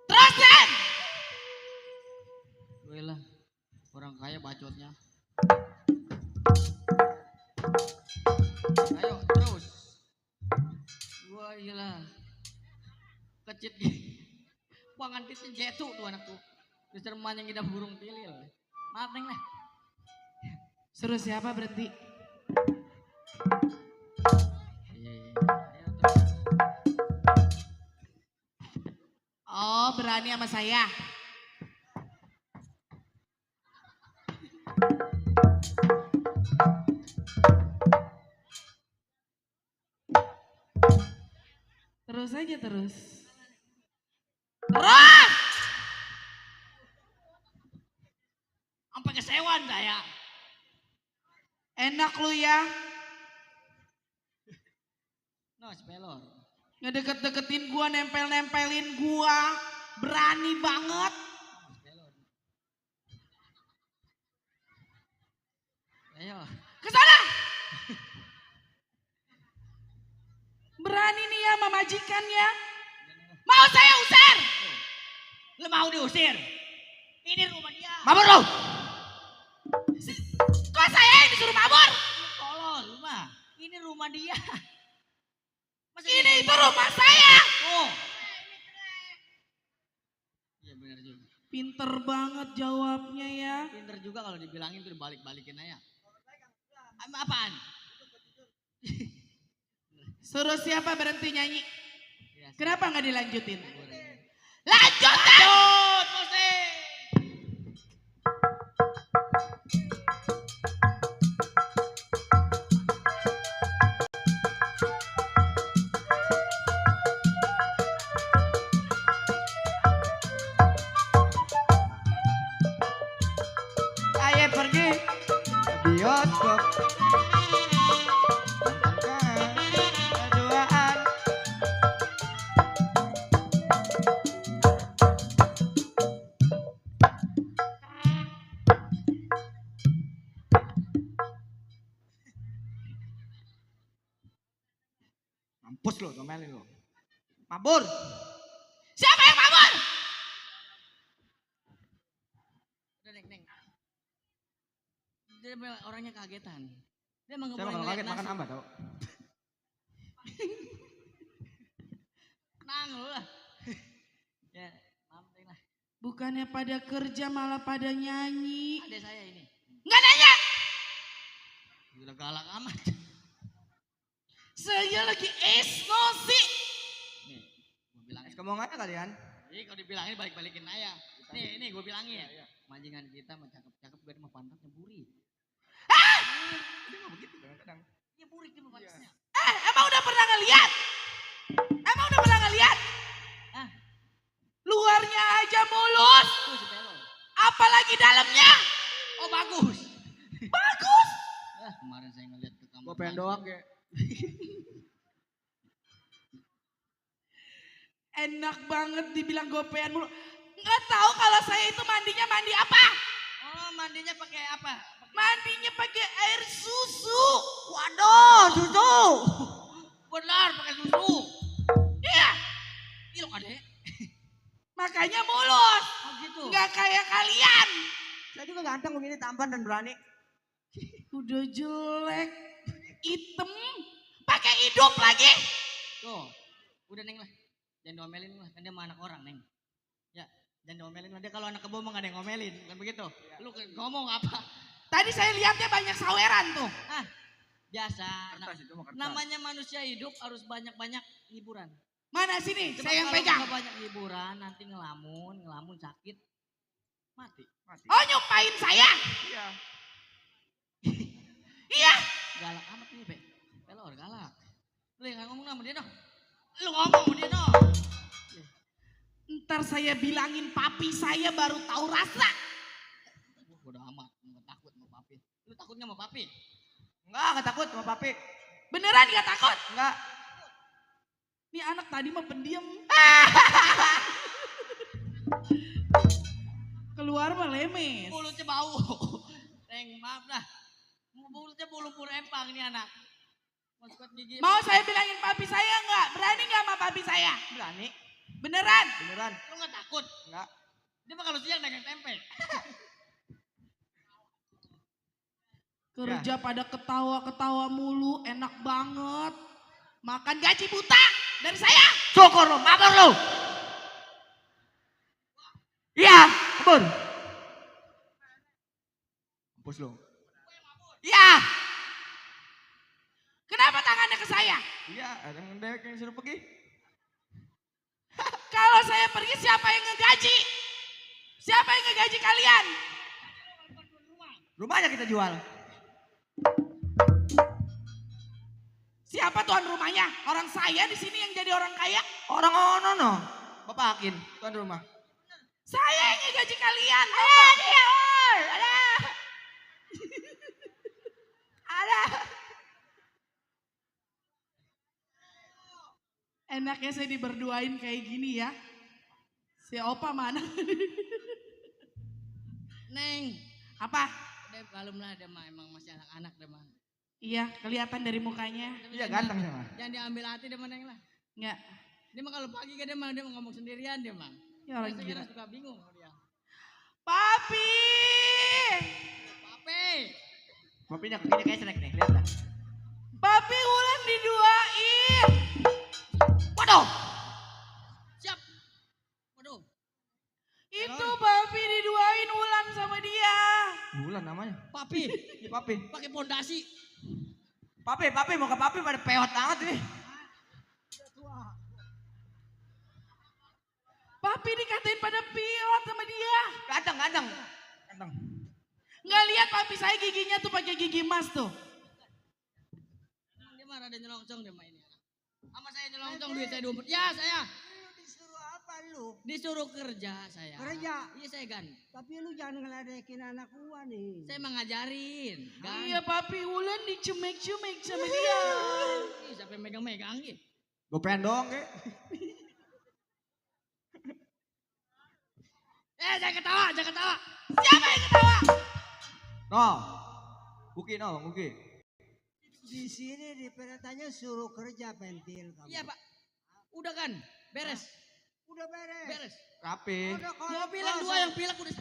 Terusin. Gue lah. Orang kaya bacotnya. Ayo, terus. Wah, iyalah. Kecit gini. Buangan titin jetu tuh anak tuh. Mister Man yang ngidap burung tilil. Maaf, Neng lah. Suruh siapa berhenti? Iya. Ayo, terus. Oh, berani sama saya. Terus aja terus. Terus! Sampai kesewan saya. Enak lu ya. No, pelor. Ngedeket-deketin gua, nempel-nempelin gua. Berani banget. Pelor. Ayo. Kesana. Berani nih ya sama majikannya. Mau saya usir. Lu mau diusir? Ini rumah dia. Mabur lu. Kok saya yang disuruh mabur? Lu tolol lu mah. Ini rumah dia. Masa Ini itu rumah saya. Oh. Iya benar juga. Pinter banget jawabnya ya. Pinter juga kalau dibilangin tuh dibalik-balikin aja. Apaan? Suruh siapa berhenti nyanyi? Ya, Kenapa nggak dilanjutin? goreng. Lanjutin. Lanjut musik. Ayo pergi ke bioskop. Nontonkan keduaan. Mampus lo, domelin lo. Mabur. Siapa yang mabur? Udah Neng. Dia orangnya kagetan. Dia emang Saya bakal kaget makan hamba tau. Tenang lu lah. Ya, maaf Neng lah. Bukannya pada kerja malah pada nyanyi. Ada saya ini. Nggak nanya. Gila galak amat. Saya lagi esnosi. Nih, gue bilangin. Kemongannya kalian. Nih kalau dibilangin balik-balikin aja. Nih gue bilangin. Majikan kita mah cakep-cakep gue mah pantatnya buri. Dia mah begitu kadang-kadang. Iya buri dia mah pantatnya. Emang udah pernah ngeliat? Emang udah pernah ngeliat? Ah, Luarnya aja mulus. tuh si pelor. Apalagi dalamnya. Oh bagus. Bagus. Kemarin saya ngeliat ke kamar. Gua pengen doang kayak. Enak banget dibilang gopean mulu. Nggak tahu kalau saya itu mandinya mandi apa? Oh mandinya pakai apa? Mandinya pakai air susu. Waduh, susu. Benar pakai susu. Iya, Ilok adek. makanya mulus. Oh gitu. Nggak kayak kalian. Saya juga ganteng begini, tampan dan berani. Udah jelek, hitam, pakai hidup lagi. Tuh, udah Neng lah. Jangan diomelin lah, kan dia mah anak orang Neng. Ya, jangan diomelin lah. Dia kalau anak kebo mah gak ada yang ngomelin, bukan begitu? Lu ngomong apa? Tadi saya lihatnya banyak saweran tuh. Ah, biasa. Kertas itu mah kertas. Namanya manusia hidup harus banyak-banyak hiburan. Mana sini? Sebab Saya yang kalau pegang. nggak banyak hiburan, nanti ngelamun sakit, mati. Oh nyumpain saya? Iya. Iya. Galak amat nih, pelor galak. Lu yang ngomong sama dia noh. Lu ngomong sama dia noh. Ntar saya bilangin papi saya baru tahu rasa. Bodoh amat, nggak takut sama papi. Lu takutnya sama papi? Enggak takut sama papi. Beneran gak takut? Enggak. Nih anak tadi mah pendiam. Keluar mah lemes. Mulutnya bau. Neng, maaf dah. Mulutnya bulu pur empang ini anak. Masukkan gigi. Mau saya bilangin papi saya nggak? Berani nggak sama papi saya? Berani. Beneran? Beneran. Lu nggak takut? Enggak. Dia mah kalau siang dagang tempe. Kerja pada ketawa-ketawa mulu, enak banget. Makan gaji buta dari saya. Syukur lu, mabar lu. Iya, kabur. Mampus lu. Ya. Kenapa tangannya ke saya? Iya, ada yang dewek yang suruh pergi. Kalau saya pergi siapa yang ngegaji? Siapa yang ngegaji kalian? Rumahnya kita jual. Siapa tuan rumahnya? Orang saya di sini yang jadi orang kaya. Orang ono no. Bapak Akin, tuan rumah. Saya yang ngegaji kalian. Ada. Enaknya saya diberduain kayak gini ya. Si Opa mana? Neng, Apa? udah kalem lah dia mah emang masih anak-anak dia mah. Iya, kelihatan dari mukanya. Iya ganteng sama. Jangan diambil hati dia mah Neng lah. Enggak. Dia mah kalau pagi kan dia mah ngomong sendirian dia mah. Ya orang Biasanya gila. suka bingung sama dia. Papi! Pape. Papinya kakinya kayak snack nih, lihat dah. Papi Wulan diduain. Waduh. Siap. Waduh. Itu papi diduain Wulan sama dia. Bulan namanya. Papi. Iya papi. Pakai pondasi. Papi mau ke papi pada peot banget nih. Papi dikatain pada piot sama dia. Ganteng. Nggak lihat papi saya giginya tuh pakai gigi emas tuh. Dia mah rada nyelongcong dia mah ini. Sama saya nyelongcong duit saya 20. Ya saya. Disuruh apa lu? Disuruh kerja saya. Kerja? Iya saya gan. Tapi lu jangan ngeledekin anak gua nih. Saya mah ngajarin. Gan. Iya papi Wulan dicumek-cumek sama dia. Ih, siapa yang megang-megang gitu. Gue pengen dong ke. Jangan ketawa, jangan ketawa. Siapa yang ketawa? No. Buki. Di sini di peretanya suruh kerja pentil kamu. Iya pak. Udah kan, beres, Udah beres. beres. Rapi. Udah kolom Mobil yang dua kosong. yang pilek udah.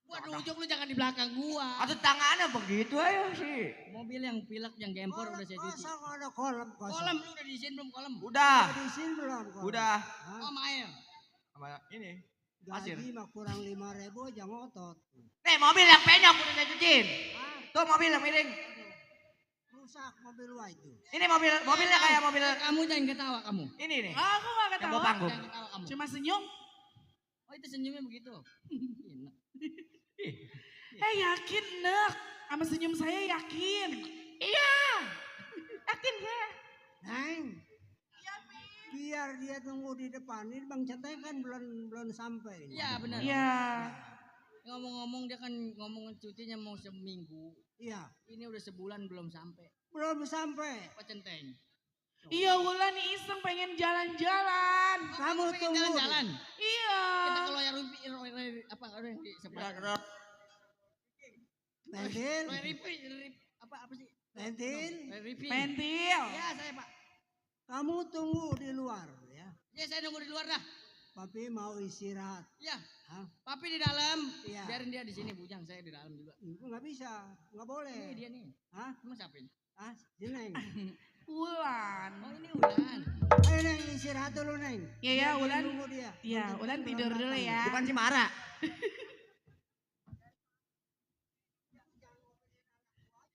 Gua nunjuk lu jangan di belakang gua. Atau tangannya begitu aja sih. Mobil yang pilek yang gempor Kolom udah saya cuci. kosong, ada kolom kosong. Kolam lu udah diisiin belum kolam? Udah. Di sini belum kolom. Udah. Hah? Oh sama air. Sama ini. Pasir. Gaji mah kurang 5.000 aja ngotot. Nih mobil yang penyok udah saya cuciin. Hah? Tuh mobil yang miring. Rusak mobil lu itu. Ini mobilnya kayak mobil Kamu jangan ketawa kamu. ini nih. Aku nggak Yang ketawa. bawa panggung. Jangan ketawa kamu. Cuma senyum. Oh itu senyumnya begitu. Enak. Yakin Nek. Sama senyum saya yakin. Iya. Yakin saya. Neng. Biar dia tunggu di depan. Ini Bang Ceteng kan belum sampai. ini. Iya benar. Iya. Ngomong-ngomong dia kan ngomong cutinya mau seminggu. Iya. Ini udah sebulan belum sampai. Belum sampai. Apa centeng? Iya Wulan iseng pengen jalan-jalan. Kamu pengen tunggu. jalan-jalan. Iya. Kita kalau yang apa yang di sebelah. Pentil. Apa sih? Pentil. Pentil. Ya saya pak. Kamu tunggu di luar ya. Ya saya nunggu di luar dah. Papi mau istirahat. Ya. Hah? Papi di dalam. Iya. Biarin dia di sini bujang. Saya di dalam juga. Itu nggak bisa, nggak boleh. Ini dia nih. Hah? Emang siapa ini? Ah, si Neng. Wulan. Oh ini Ulan. Ayo Neng istirahat dulu Neng. Iya ya Biar dia Wulan. nunggu dia. Iya Bang Wulan Ceteng tidur belum dulu datang. ya. Bukan si Mara.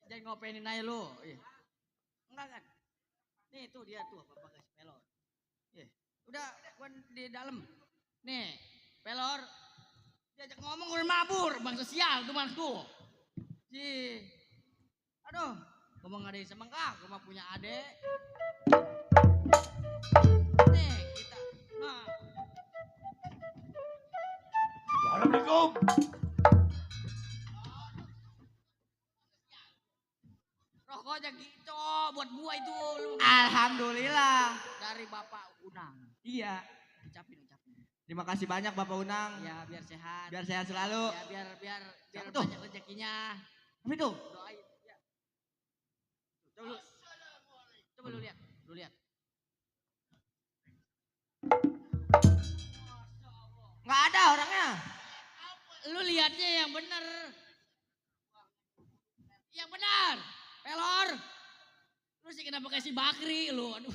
Jangan ngopenin aja lu. Iya. Enggak kan? Nih tuh dia tuh bapak kasih pelor. Iya. Udah gua di dalam. Nih, pelor. Diajak ngomong udah mabur, bang sosial tuh mantu. Aduh, ngomong ada yang semangka, gua mah punya adek. Nih, kita dua itu lu. Alhamdulillah. Dari Bapak Unang. Iya. Ucapin. Terima kasih banyak Bapak Unang. Ya biar sehat. Biar sehat selalu. Ya biar Siapa tuh? banyak rezekinya. Apa itu? Doain. Ya. Coba lu lihat. Nggak ada orangnya. Lu lihatnya yang bener. Yang benar. Pelor. Lu sih kenapa kasih Bakri lu? Aduh.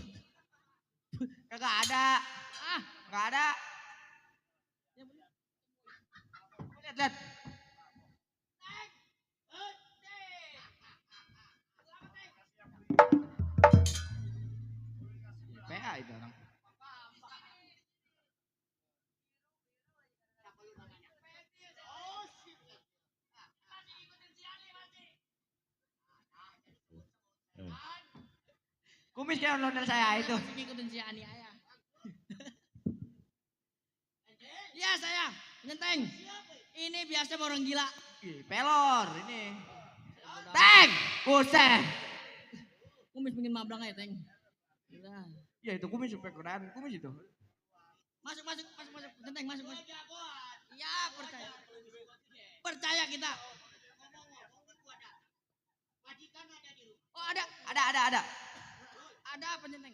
Kagak ada. Ah, Nggak ada. Lihat. PA itu orang. Kumis kayak ondel saya itu. masih ngikutin si Ani ayah. Iya saya, Nyenteng. Ini biasa orang gila. Ih, pelor ini. Teng, buset. Kumis bikin mablang aja, Teng. Udah. Ya itu kumis supaya keren, kumis itu. Masuk. Nyenteng, masuk. Iya, percaya. Percaya kita. Oh, ada. Ada apa, Nyenteng?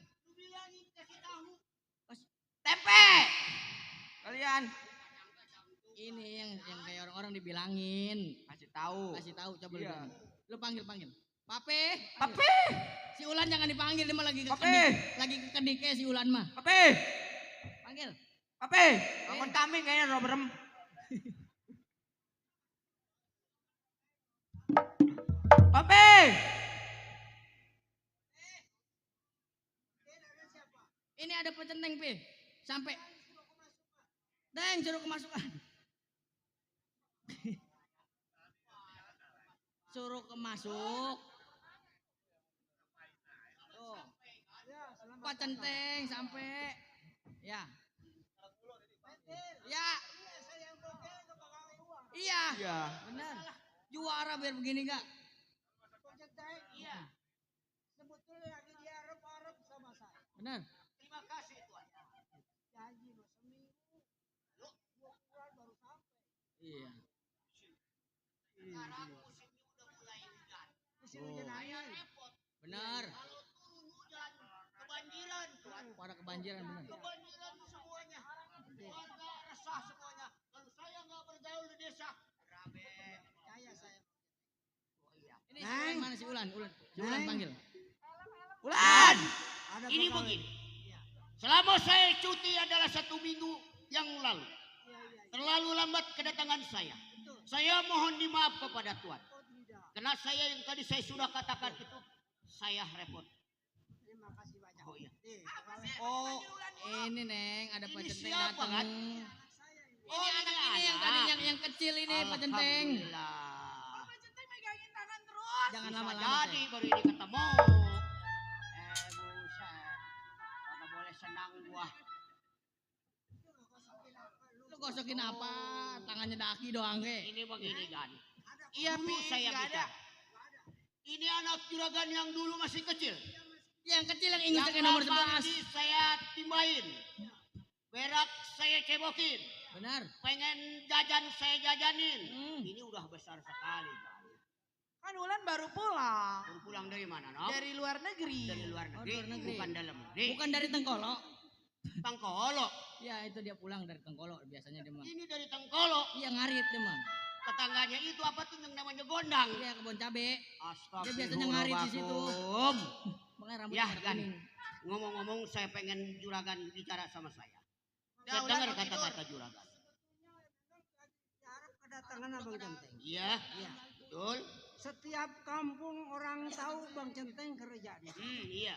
Tempe. Kalian Ini yang kayak orang-orang dibilangin. kasih tahu. Kasih tahu coba Iya. lu panggil. Pape. Papi, Si Ulan jangan dipanggil, dia mah lagi ke Pape. kedike si Ulan mah. papi, Panggil. papi. Bangun kami kayaknya Robrem. Papi. Ini ada pecenteng, Pi. Sampai. Deng, suruh kemasukan. Suruh kemasuk. Tuh. Pak Centeng sampai. Ya. Ya. Iya. Iya. Benar. Juara biar begini gak? Iya. Sebetulnya lagi diarep-arep sama saya. Benar. Terima kasih Tuhan. Janji mas seminggu. Loh, 2 bulan baru sampai. Iya. Sekarang musimnya udah mulai hujan. Musim hujan angin. Benar. Kalau turun hujan, kebanjiran Tuhan. Pada kebanjiran benar. Kebanjiran semuanya. Warga resah semuanya. Kalau saya nggak bergaul di desa, rabe. Percaya saya. Ini si Ulan mana si Ulan? Si Ulan panggil. Ulan. Ini begini. Selama saya cuti adalah 1 minggu yang lalu. Terlalu lambat kedatangan saya. Saya mohon dimaaf kepada Tuhan. Karena saya yang tadi saya sudah katakan itu, saya repot. Terima kasih banyak. Oh iya. Oh, Ini Neng, ada Ini Pak Centeng siapa, datang. kan? Ini anak ini yang tadi yang kecil ini Pak Centeng. Alhamdulillah. megangin tangan terus. Jangan Bisa lama-lama. jadi Teng. baru ini ketemu. Buset. Mana boleh senang gua. Lu gosokin apa? Tangannya daki doang ke. Ini begini kan. Iya dulu saya bicara. Ini anak juragan yang dulu masih kecil. Yang kecil yang ingus Yang ke nomor lambang 11. ini saya timbain. Berak saya cebokin. Benar. Pengen jajan saya jajanin. Hmm. Ini udah besar sekali. Kan Ulan baru pulang. Baru pulang dari mana, no? Dari luar negeri. Dari luar Oh, negeri, luar negeri. bukan dalam negeri. Bukan dari Tengkolo. Tengkolo. Ya itu dia pulang dari Tengkolo biasanya dia mah. Ini dari Tengkolo. Iya ngarit dia mah. Tetangganya itu apa tuh yang namanya gondang? Iya kebun cabe. Astagfirullahaladzim. Dia biasanya ngarit di situ. Makanya rambutnya Ya pada kan. kuning. Ngomong-ngomong saya pengen juragan bicara sama saya. Ya, Saya udah dengar mau tidur. kata-kata juragan. Harap kedatangan Abang Centeng. Iya, betul. Setiap kampung orang tahu Bang Centeng kerja di sini. Iya.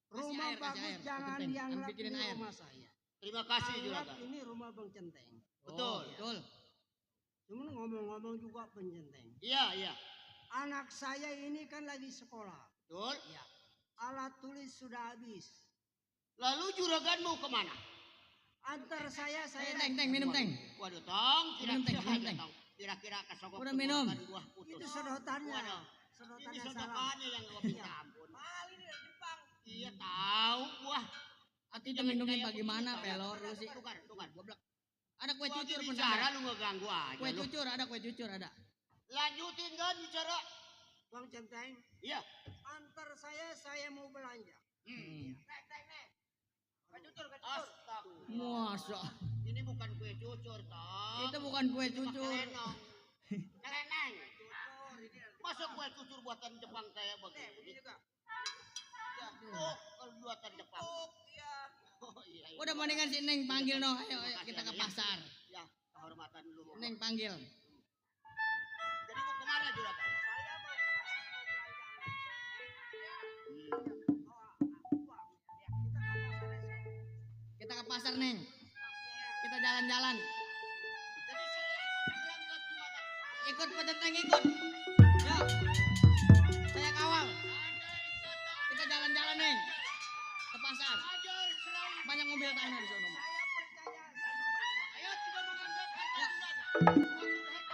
Rumah air, kasih bagus air, jangan Centeng. dianggap Bikinin ini air. rumah saya. Terima kasih Anggap juragan. ini rumah Bang Centeng. Betul. Betul. Cuman ngomong-ngomong juga Bang Centeng. Iya. Anak saya ini kan lagi sekolah. Betul. Alat tulis sudah habis. Lalu juragan mau kemana? Antar saya Teng, minum Teng. Waduh, Tong. Minum, Teng, Kira-kira minum, Teng. aja, Tong. Kira-kira kesogok Udah minum. buah putus. itu sedotannya. Waduh. Ini Sedotannya salah. sodokannya yang gak minta ampun. Itu minumnya bagaimana, pelor lu sih? Tukar. Goblok. Ada kue Gua cucur lagi pun bicara ada. lu ngeganggu aja Kue lu. cucur ada, kue cucur ada. Lanjutin kan bicara. Bang Centeng, Iya. antar saya mau belanja. Hmm. Kacucur. Astagfirullah. Masa. Ini bukan kue cucur, toh. Itu bukan kue Ini mah cucur. kelenong. Keleneng. Masa kue cucur buatan Jepang kayak begini? Ini juga. Oh, kalau buatan Jepang. Iya. Oh iya. Udah mendingan si Neng panggil no. Ayo kita ke pasar. Ya, kehormatan dulu. Neng panggil. Jadi mau kemana Juragan? Saya mau ke pasar mau belanja. Kita ke pasar, Neng. Kita jalan-jalan. Jadi saya mau berangkat kemana? Ikut Pak Centeng, ikut. Ya. Saya kawal. Kita jalan-jalan, Neng. Ke pasar. Ajar selain. Banyak mobil tanah di sana, Mak. Saya percaya sama Bang. Ayo tidak menganggap kata Ya. Juragan.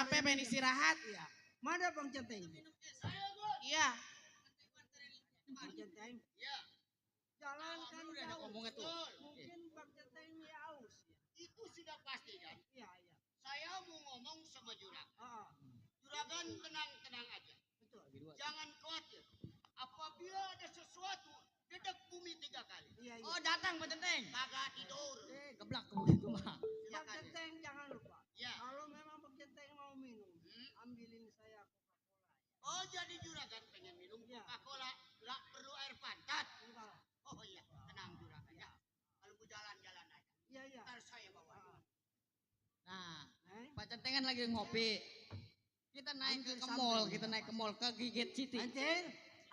capek pengen istirahat. Iya. Mana Bang Centeng? Iya. Bang Centeng. Iya. Jalan kan jauh. Ngomongnya tuh. Mungkin Bang Centeng ini aus. Itu sudah pasti kan. Iya, iya. Saya mau ngomong sama Juragan. Ah, Juragan tenang-tenang aja. betul. Jangan khawatir. Apabila ada sesuatu, dedek bumi 3 kali. Iya, iya. Oh datang Pak Centeng. Kagak tidur. Geblak begitu mah. Bang Centeng jangan lupa. Ya. Kalau memang Bang Centeng mau minum, ambilin saya Coca-Cola. Oh jadi Juragan pengen minum Ya. Coca-Cola. Nggak perlu air pantat. Enggak. Oh iya, tenang Juragan ya. Kalau mau jalan-jalan aja. Iya, iya. Ntar saya bawa. Nah, Eh? Pak Centeng kan lagi ngopi. Kita naik ke Ambil mall, sambal. kita naik ke mall ke Gigit City. Anjir,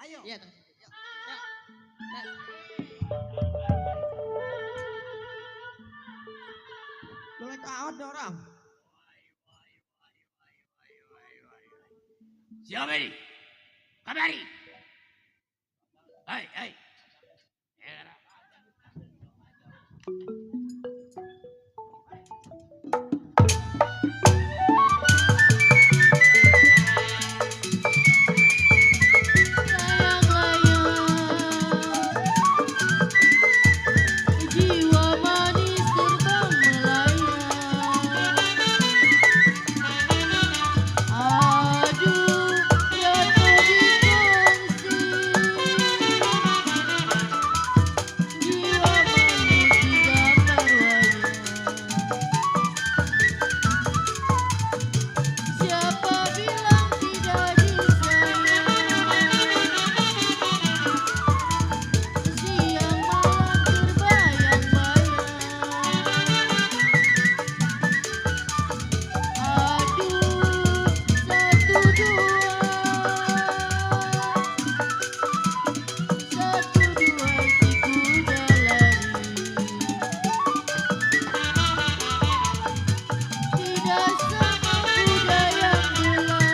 ayo. Iya, Tong. Yuk. Yuk. Nah, Boleh kaot deh orang. Siapa ini? Kamari. Hai. Jiwa manis terbang melayang. Aduh, jatuh di kongsi. Jiwa manis digambar wayang. Siapa bilang tidak disayang? Siang malam terbayang-bayang. Aduh, satu dua si kuda lari. Tidak sama kuda yang belah.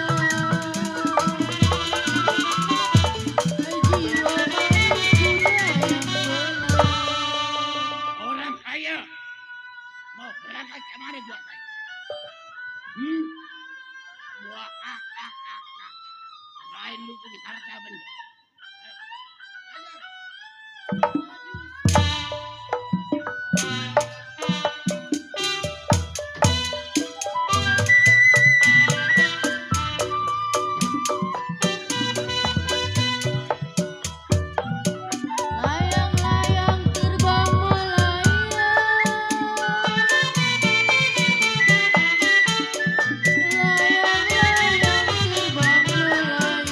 Jiwa manis kuda yang belah. Orang kaya. Mau berangkat kemana buat saya? Buat Selain lu punya harta benda. Layang-layang terbang melayang. Layang-layang terbang melayang.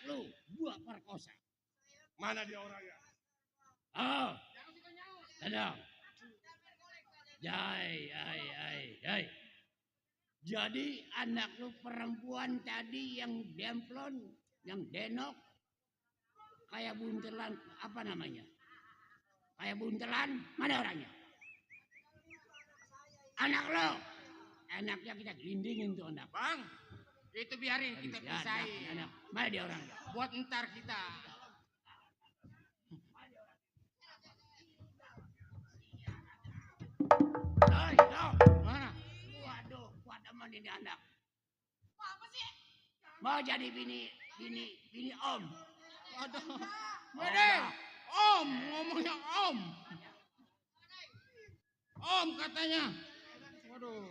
lu gua perkosa. Mana dia orangnya? Oh, tenang. Jai. Jadi anak lu perempuan tadi yang demplon, yang denok, kayak buntelan, apa namanya? Kayak buntelan, mana orangnya? Anak lo. Enaknya kita gelindingin tuh anak. Bang, itu biarin kita Ya, pisahin. anak. Mana dia orangnya? Buat ntar kita. Mana? Waduh, gua demen ini anak. Mau jadi bini om. Waduh. Wede, Om, ngomongnya Om. Om katanya. Waduh.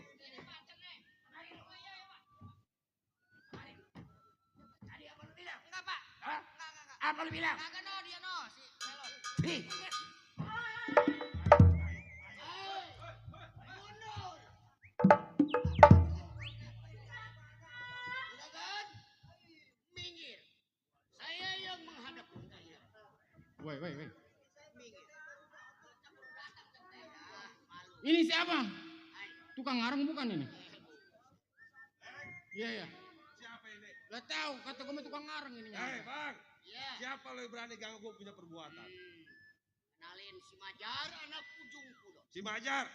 Tadi apa lu bilang? Enggak, Pak. Hah? Enggak. Apa lu bilang? Kagak no, dia no, si Melon. Nih. Juragan, minggir. Saya yang menghadap saya. Woi. Minggir. Ini siapa? Tukang ngarang bukan ini? Iya. Siapa ini? Gak tahu, kata gue tukang ngarang ini. Bang, Iya. siapa lo yang berani ganggu gue punya perbuatan? Kenalin si Majar, anak ujung kudo. Si Majar,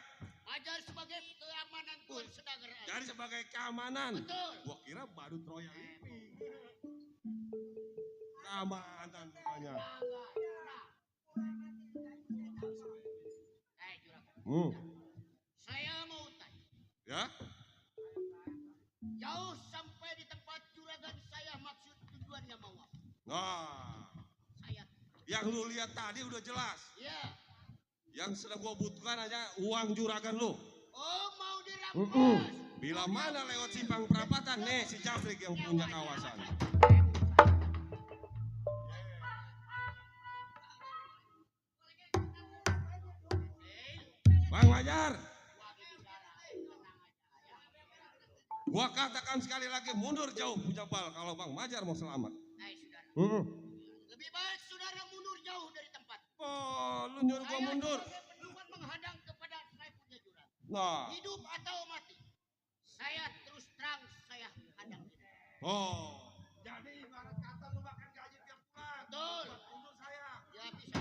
Majar sebagai keamanan Tuan Sedager. jadi sebagai keamanan. Betul. Gua kira badut royal ini. Keamanan rupanya. Juragan. Saya mau tanya. Ya? Jauh sampai di tempat juragan saya maksud tujuannya mau apa? Nah, Saya. yang lu lihat tadi udah jelas. Iya. Yang sedang gua butuhkan hanya uang juragan lu. Oh mau dirampas. Bila mana lewat simpang perapatan, nih si Jafrik yang punya kawasan. Bang Majar, gua katakan sekali lagi mundur jauh punya bal kalau Bang Majar mau selamat. Saudara. Lebih baik saudara mundur jauh dari tempat. Oh, lu nyuruh gua mundur. Saya berpedoman menghadang kepada saya punya juragan. Nah, Hidup atau mati. Saya terus terang saya hadang. oh, jadi ibarat kata lu makan gaji tiap bulan. Betul. Mundur saya. Ya bisa.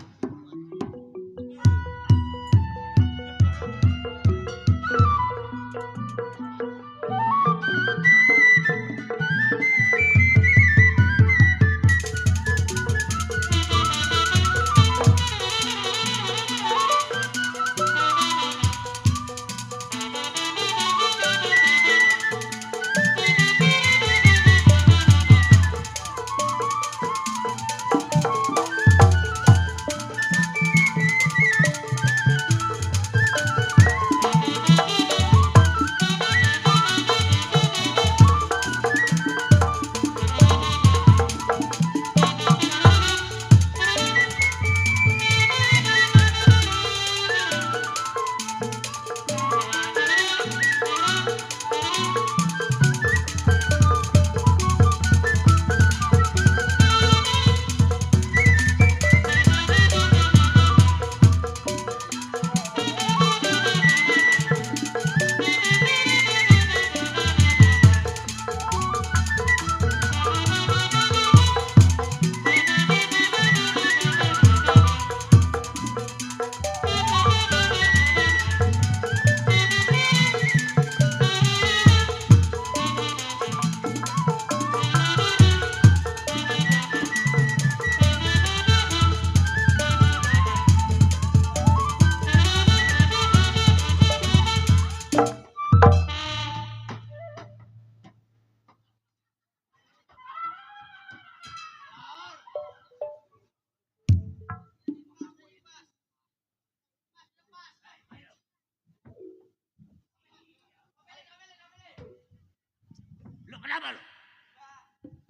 Lu kenapa lu?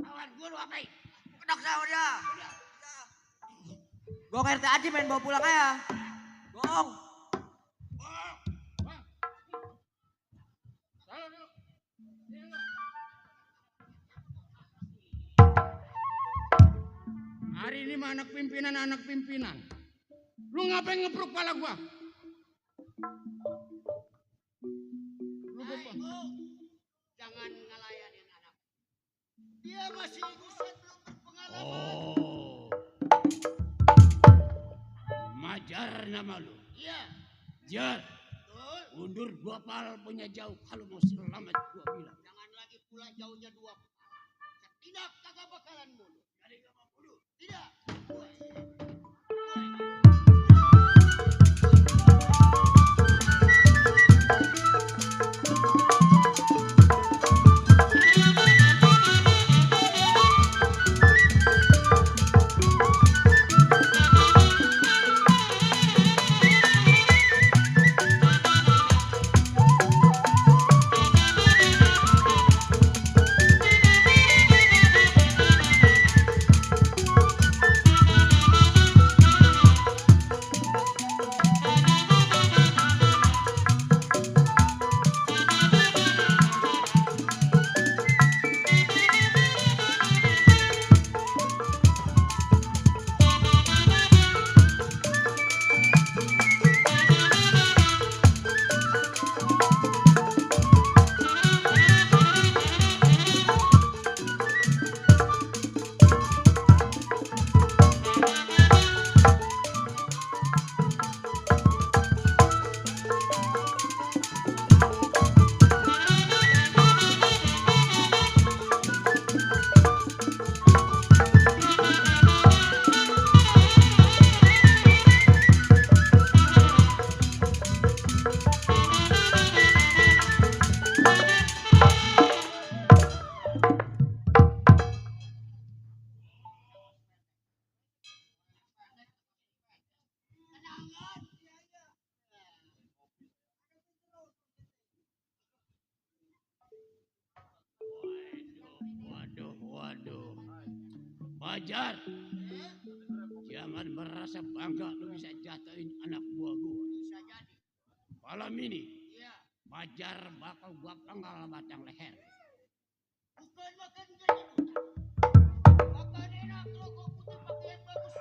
Kawan gua lu apain? Kedok sama dia. Gua ke RT aja main bawa pulang aja. Gong. Hari ini mah anak pimpinan. Lu ngapain ngepruk pala gua? Lu bapak. Jangan ngelayanin anak. Dia masih usia belum berpengalaman. Oh. Majar nama lu. Iya, Jar, betul. undur 2 pal punya jauh kalau mau selamat gua bilang. Jangan lagi pula jauhnya 2 pal. Tidak kagak bakalan mulu. Jadi gak mau mulu. Tidak. Waduh. Majar, jangan merasa bangga lu bisa jatuhin anak buah gua. Bisa jadi. Malam ini, Iya. Majar bakal gua penggal batang leher. Bukan makan gaji buta. Makan enak lo kok putih pakai yang bagus.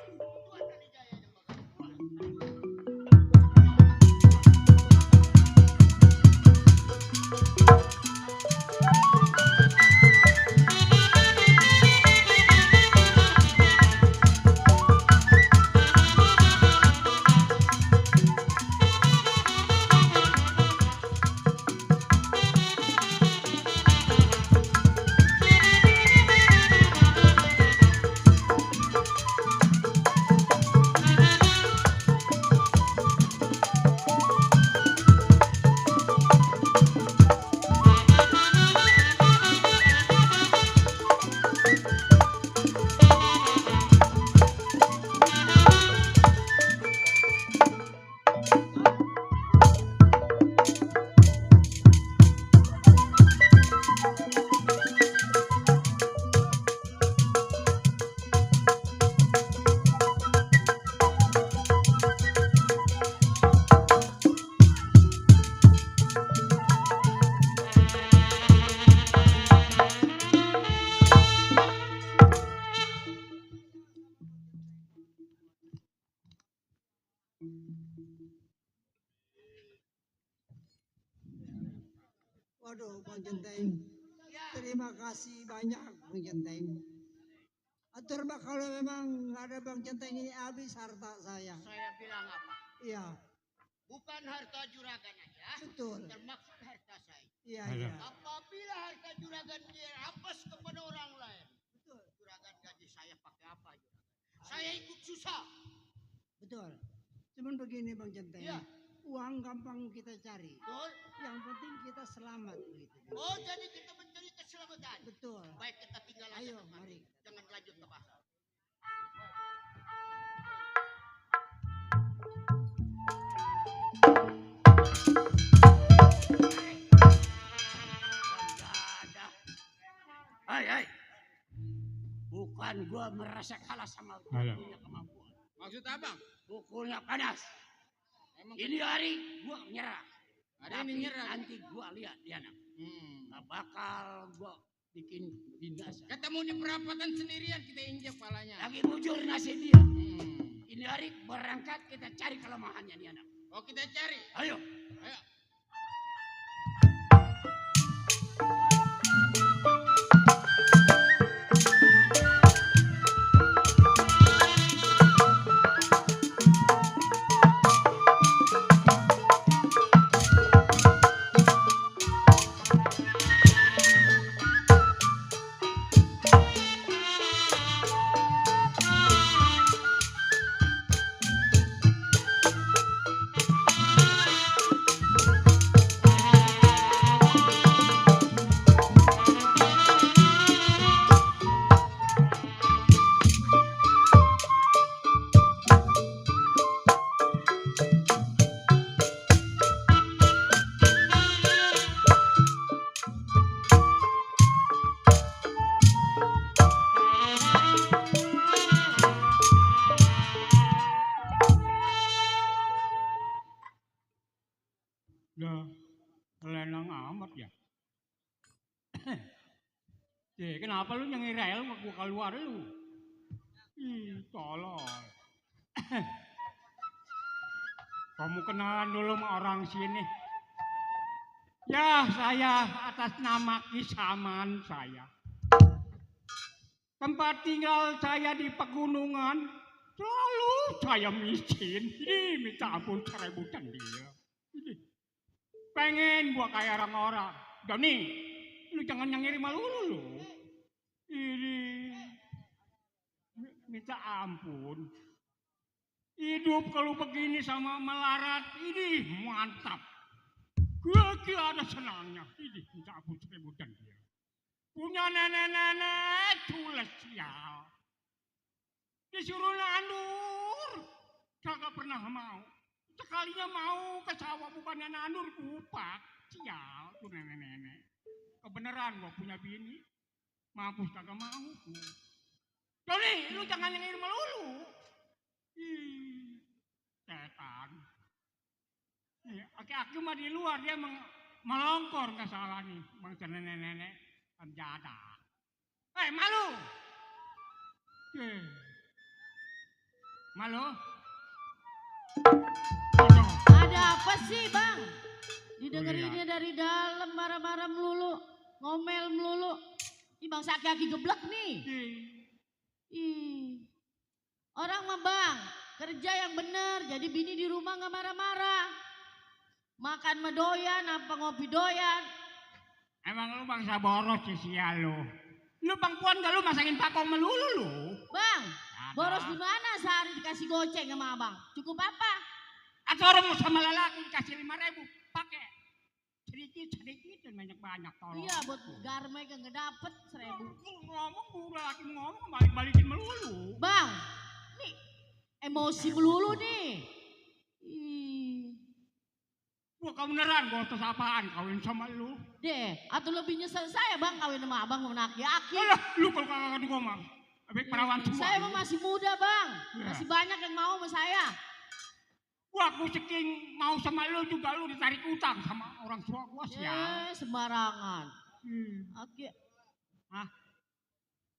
Tuan dari Jaya yang makan. Waduh, Bang Genteng. Terima kasih banyak, Bang Genteng. Atur Bang, kalau memang nggak ada Bang Genteng ini habis harta saya. Saya bilang apa? Iya, Bukan harta juragan aja. betul. Termaksud harta saya. Iya. Apabila harta juragan dia rampas kepada orang lain. Betul. Juragan gaji saya pakai apa juragan? Saya ikut susah. Betul. Cuman begini Bang Genteng. Iya. Uang gampang kita cari. Betul? Yang penting kita selamat begitu. Oh, jadi kita mencari keselamatan. Betul. Baik, kita tinggal aja. Ayo, tempat. mari. Jangan lanjut ke pasar. Pendadah. Hai. Bukan gua merasa kalah sama lu punya kemampuan. Maksud abang? Pukulnya panas. Emang Ini hari gua nyerah. Hari ini Tapi nyerah. nanti gua lihat dia anak. Nggak bakal gua bikin binasa. Ketemu di perapatan sendirian kita injak palanya. Lagi bujur nasi balik berangkat kita cari kelemahannya nih anak. Oh kita cari. Ayo. Ayo. Dah, kelenang amat ya. Kenapa lu nyengir rel gua keluar lu? Ih, tolol. Kamu kenalan dulu sama orang sini. Ya, saya atas nama Kisaman saya. Tempat tinggal saya di pegunungan, selalu saya miskin. Ini minta ampun serebutan dia. Ini. Pengen gua kayak orang-orang. Dan nih, lu jangan nyengir malu lu. Ini. Minta ampun. Hidup kalau begini sama melarat, ini mantap. Gak ada senangnya. Ini minta ampun serebutan dia. Punya nenek-nenek cules sial. Disuruh nandur. Kagak pernah mau. Sekalinya mau ke sawah bukannya nandur kupak. Sial tuh nenek-nenek. Kebeneran gua punya bini. Mampus kagak mau. Doni, lu jangan nyengir melulu. Ih, setan. Aki-aki mah di luar dia melongkor nggak salah nih. Bangsa nenek-nenek. Penjada. Malu. Malu. Ada apa sih bang? Didengerinnya dari dalam marah-marah melulu, ngomel melulu. Ih bang aki-aki geblek nih. Ih. Orang mah bang, kerja yang bener, jadi bini di rumah nggak marah-marah. Makan mah doyan, apa ngopi doyan. Emang lu bangsa boros sih sial lu. Lu bangkuan gak lu masangin pakong melulu lu? Bang, boros di mana sehari dikasih goceng sama abang? Cukup apa? Atau orang sama lelaki dikasih 5.000 pakai. Sedikit dan banyak-banyak tolong. Iya buat garme kan nggak dapet 1.000. Ngomong laki ngomong balik-balikin melulu. Bang, nih emosi melulu nih. Ih. Gua kau beneran gua atas apaan kawin sama lu? Deh, atau lebih nyesel saya bang kawin sama abang mau aki-aki. Alah, lu kalau kagak ngomong mah. Abek perawan semua. Saya mah masih muda bang, masih banyak yang mau sama saya. Gua aku saking mau sama lu juga lu ditarik utang sama orang tua gua sih ya. Sembarangan. Aki. Hah?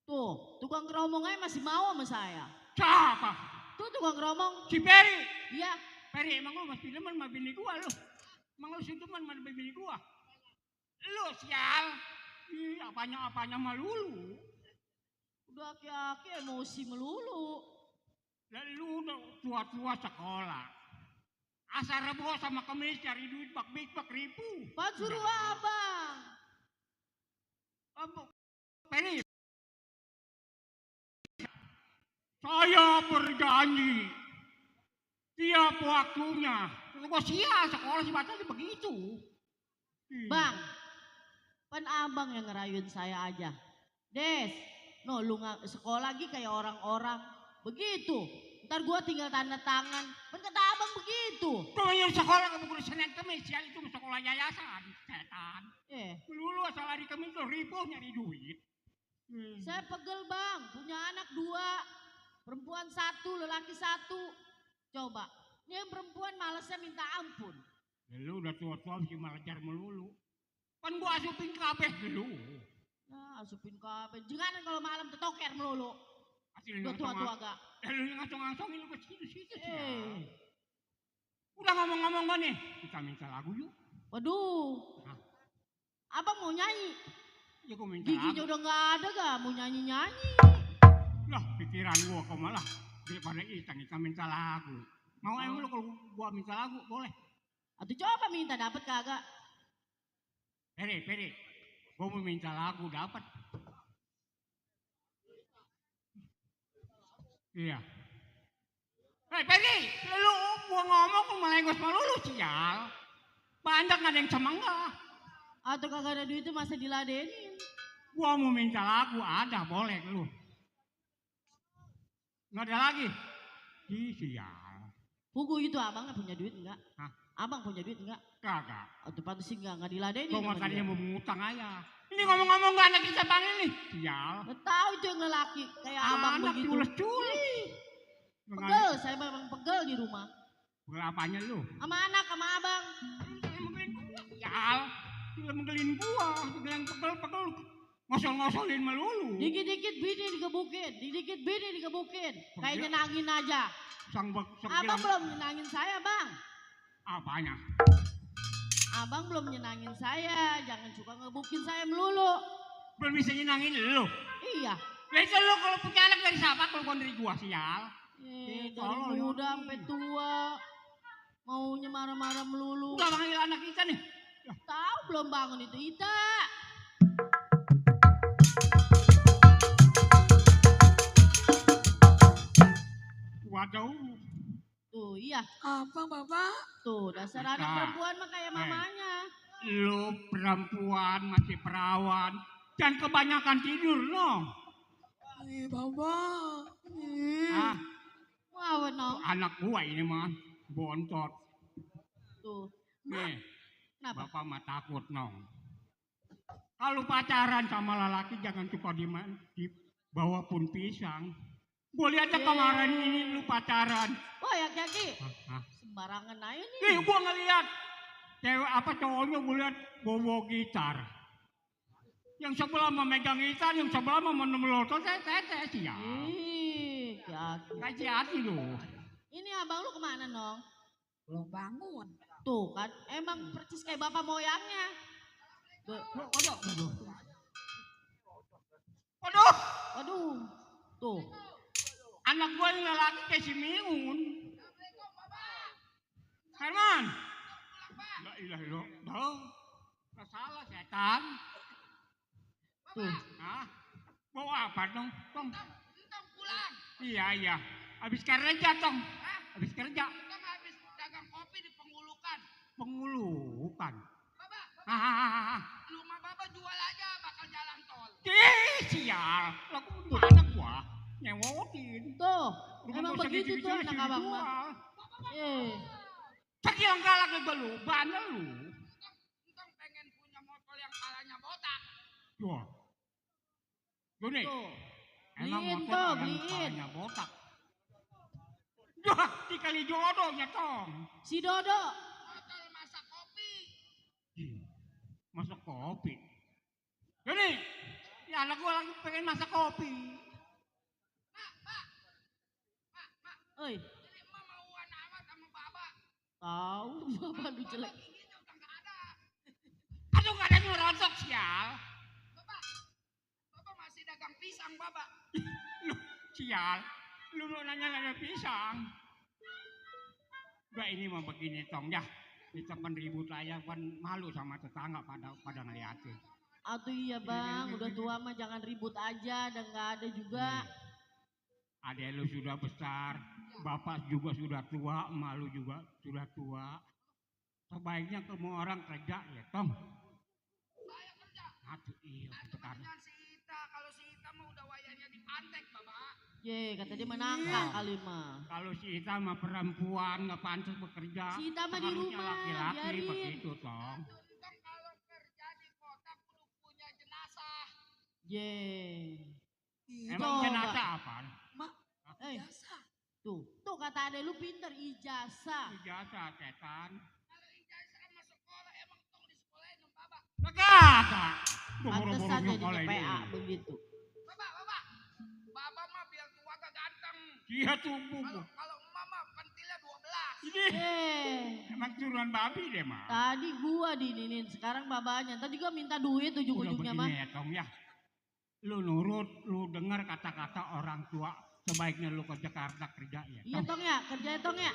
Tuh, tukang keromong aja masih mau sama saya. Siapa? Tuh tukang keromong. Si Peri. Iya. Peri emang lu masih demen sama bini gua lu. Emang lu sih demen sama bini gua. Lu sial. Ih, apanya melulu. Udah aki-aki emosi melulu. Lalu lu udah tua-tua sekolah. Asal rebo sama kemis cari duit bak-bik ribu. Pak suruh abang. Peri. Saya berjanji. Tiap waktunya. Gua sial sekolah si bacanya begitu. Bang. Pan abang yang ngerayun saya aja. Des. No lu sekolah lagi kayak orang-orang. Begitu. Ntar gua tinggal tanda tangan. Kan kata abang begitu. Tuh yang sekolah kamu kudu Senin Kemis. Ya itu sekolah yayasan. Setan. Melulu asal hari Kemis tuh ribu nyari duit. Saya pegel bang. Punya anak 2. Perempuan 1, lelaki 1. Coba. Ini yang perempuan malesnya minta ampun. Lu udah tua-tua sih malajar melulu. Kan gua asupin kabeh dulu. Nah asupin kabeh. Jangan kalau malam tetoker melulu. Udah tua-tua gak? Lu yang ngacong-ngacongin lu ke situ-situ sih. Eh, Udah ngomong-ngomong gak nih? Kita minta lagu yuk. waduh. Hah? Abang mau nyanyi? Ya gua minta Giginya lagu. udah gak ada gak? Mau nyanyi-nyanyi? Lah pikiran gua kok malah daripada kita minta lagu. Mau emang lu kalau gua minta lagu boleh? Atau coba minta dapat kagak? Pere. Gua mau minta lagu dapat. Iya. Hei Peri, lu gua ngomong lu melengos malu lu sial. Banyak gak ada yang cemengah. Atau kagak ada duitnya masa diladenin? Gua mau minta lagu ada boleh lu. Nggak ada lagi. Ih sial. Pugu itu abang punya duit enggak? Hah? Abang punya duit enggak? Kagak. Atau pantas sih enggak diladenin. Gua sama makanya dia. mau mengutang aja. Ini ngomong-ngomong gak anak kita panggil nih. Sial. Nggak tahu itu yang lelaki kayak abang Anak begitu. cules-cules. Pegel, saya memang pegel di rumah. Pegel apanya lu? Sama anak, sama abang. Sial. Lu menggelin gua. Bilang pegel-pegel. Ngosol-ngosolin melulu. Dikit-dikit bini digebukin, dikit bini digebukin. Kayak nyenangin aja. Abang belum nyenangin saya, Bang. Apanya? Abang belum nyenangin saya, jangan suka ngebukin saya melulu. Belum bisa nyenangin lu. Iya. Biasa lu kalau punya anak dari siapa kalau bukan dari gua sial. Dari tolong, muda sampai tua. Maunya marah-marah melulu. Udah panggil anak kita nih. Tahu belum bangun itu Ita. Waduh. Tuh iya. Apa Bapak? Tuh dasar anak Ita. perempuan mah kayak mamanya. Lu perempuan masih perawan. Jangan kebanyakan tidur no. Bapak. Ah, Wow, no. anak gua ini mah bontot. Tuh. Nih, Kenapa? bapak mah takut nong. Kalau pacaran sama lelaki jangan suka dibawa pun pisang. Boleh aja kemarin ini lu pacaran. Wah ya Kaki. Hah? Sembarangan aja nih. Nih gua ngeliat cewek apa cowoknya gua liat bawa gitar. Yang sebelah memegang gitar, yang sebelah memelotot tete sih ya. Ih, Kaki. Kasih hati lu. Ini abang lu kemana nong? Belum bangun. Tuh kan, emang persis kayak bapak moyangnya. Waduh, Waduh, tuh. anak gua yang lelaki kayak si Miun. Herman. La ilaha illallah. Gak salah setan. Tuh. Hah? Bawa apa dong? Tong. Entong pulang. Iya. Habis kerja tong. Habis kerja. Entong habis dagang kopi di Penghulukan. Pengulukan. Bapak, Hahaha. rumah Bapak jual aja bakal jalan tol. Sial. Lagu untuk anak gua nyewotin. Tuh, Rumah emang gua begitu segini-gini tuh anak sini abang jual. mah. Eh, Sekian galak ke lu, bandel lu. Entong pengen punya motor yang palanya botak. Wah. Gini, tuh. emang Beliin motor tuh, yang beliin. kepalanya botak. Wah, dikali jodohnya tong. Si Dodo. Motor masak kopi. Masak kopi. Gini, ya anak gua lagi pengen masak kopi. Oi, Jadi emak mauan amat sama Bapak. tahu bapak lu jelek. Giginya udah nggak ada. Aduh, gak ada ngerontok sial. Bapak masih dagang pisang Bapak. Lu, sial. Lu mau nanya ada pisang. Gak ini mah begini tong ya. Kita kan ribut aja kan malu sama tetangga pada ngeliatin. Atuh iya bang, udah tua mah jangan ribut aja dan nggak ada juga. Adek lu sudah besar, bapak juga sudah tua, emak lu juga sudah tua. Sebaiknya semua orang kerja ya tong. Saya kerja. Aduh iya Itu sekarang. kerjaan si Ita. Kalau si Ita mah udah wayanya dipantek Bapak. Ye, kata dia menangkap kali mah. Kalau si Ita mah perempuan nggak pantas bekerja. Si Ita mah di Seharusnya rumah, laki-laki biarin. begitu tong. Entong kalau kerja di kota kudu punya jenazah. Ye. Emang Coba. jenazah apa? Eh, tuh kata ade lu pinter ijazah. Ijazah setan. Kalau ijazah sama sekolah emang entong di sekolahin sama Bapak. Kagak. Pantesan jadi Sekolah PA ini. begitu. Bapak mah biar tua Dia tubuh. Kalau mama pentilnya 12. Ini emang turunan babi deh mah. Tadi gua dininin, sekarang babanya. Tadi gua minta duit Udah ujung-ujungnya mah. begini ya Tong ya. Lu nurut, lu dengar kata-kata orang tua. Sebaiknya lu ke Jakarta kerja ya. Iya Tong ya, kerja Tong ya.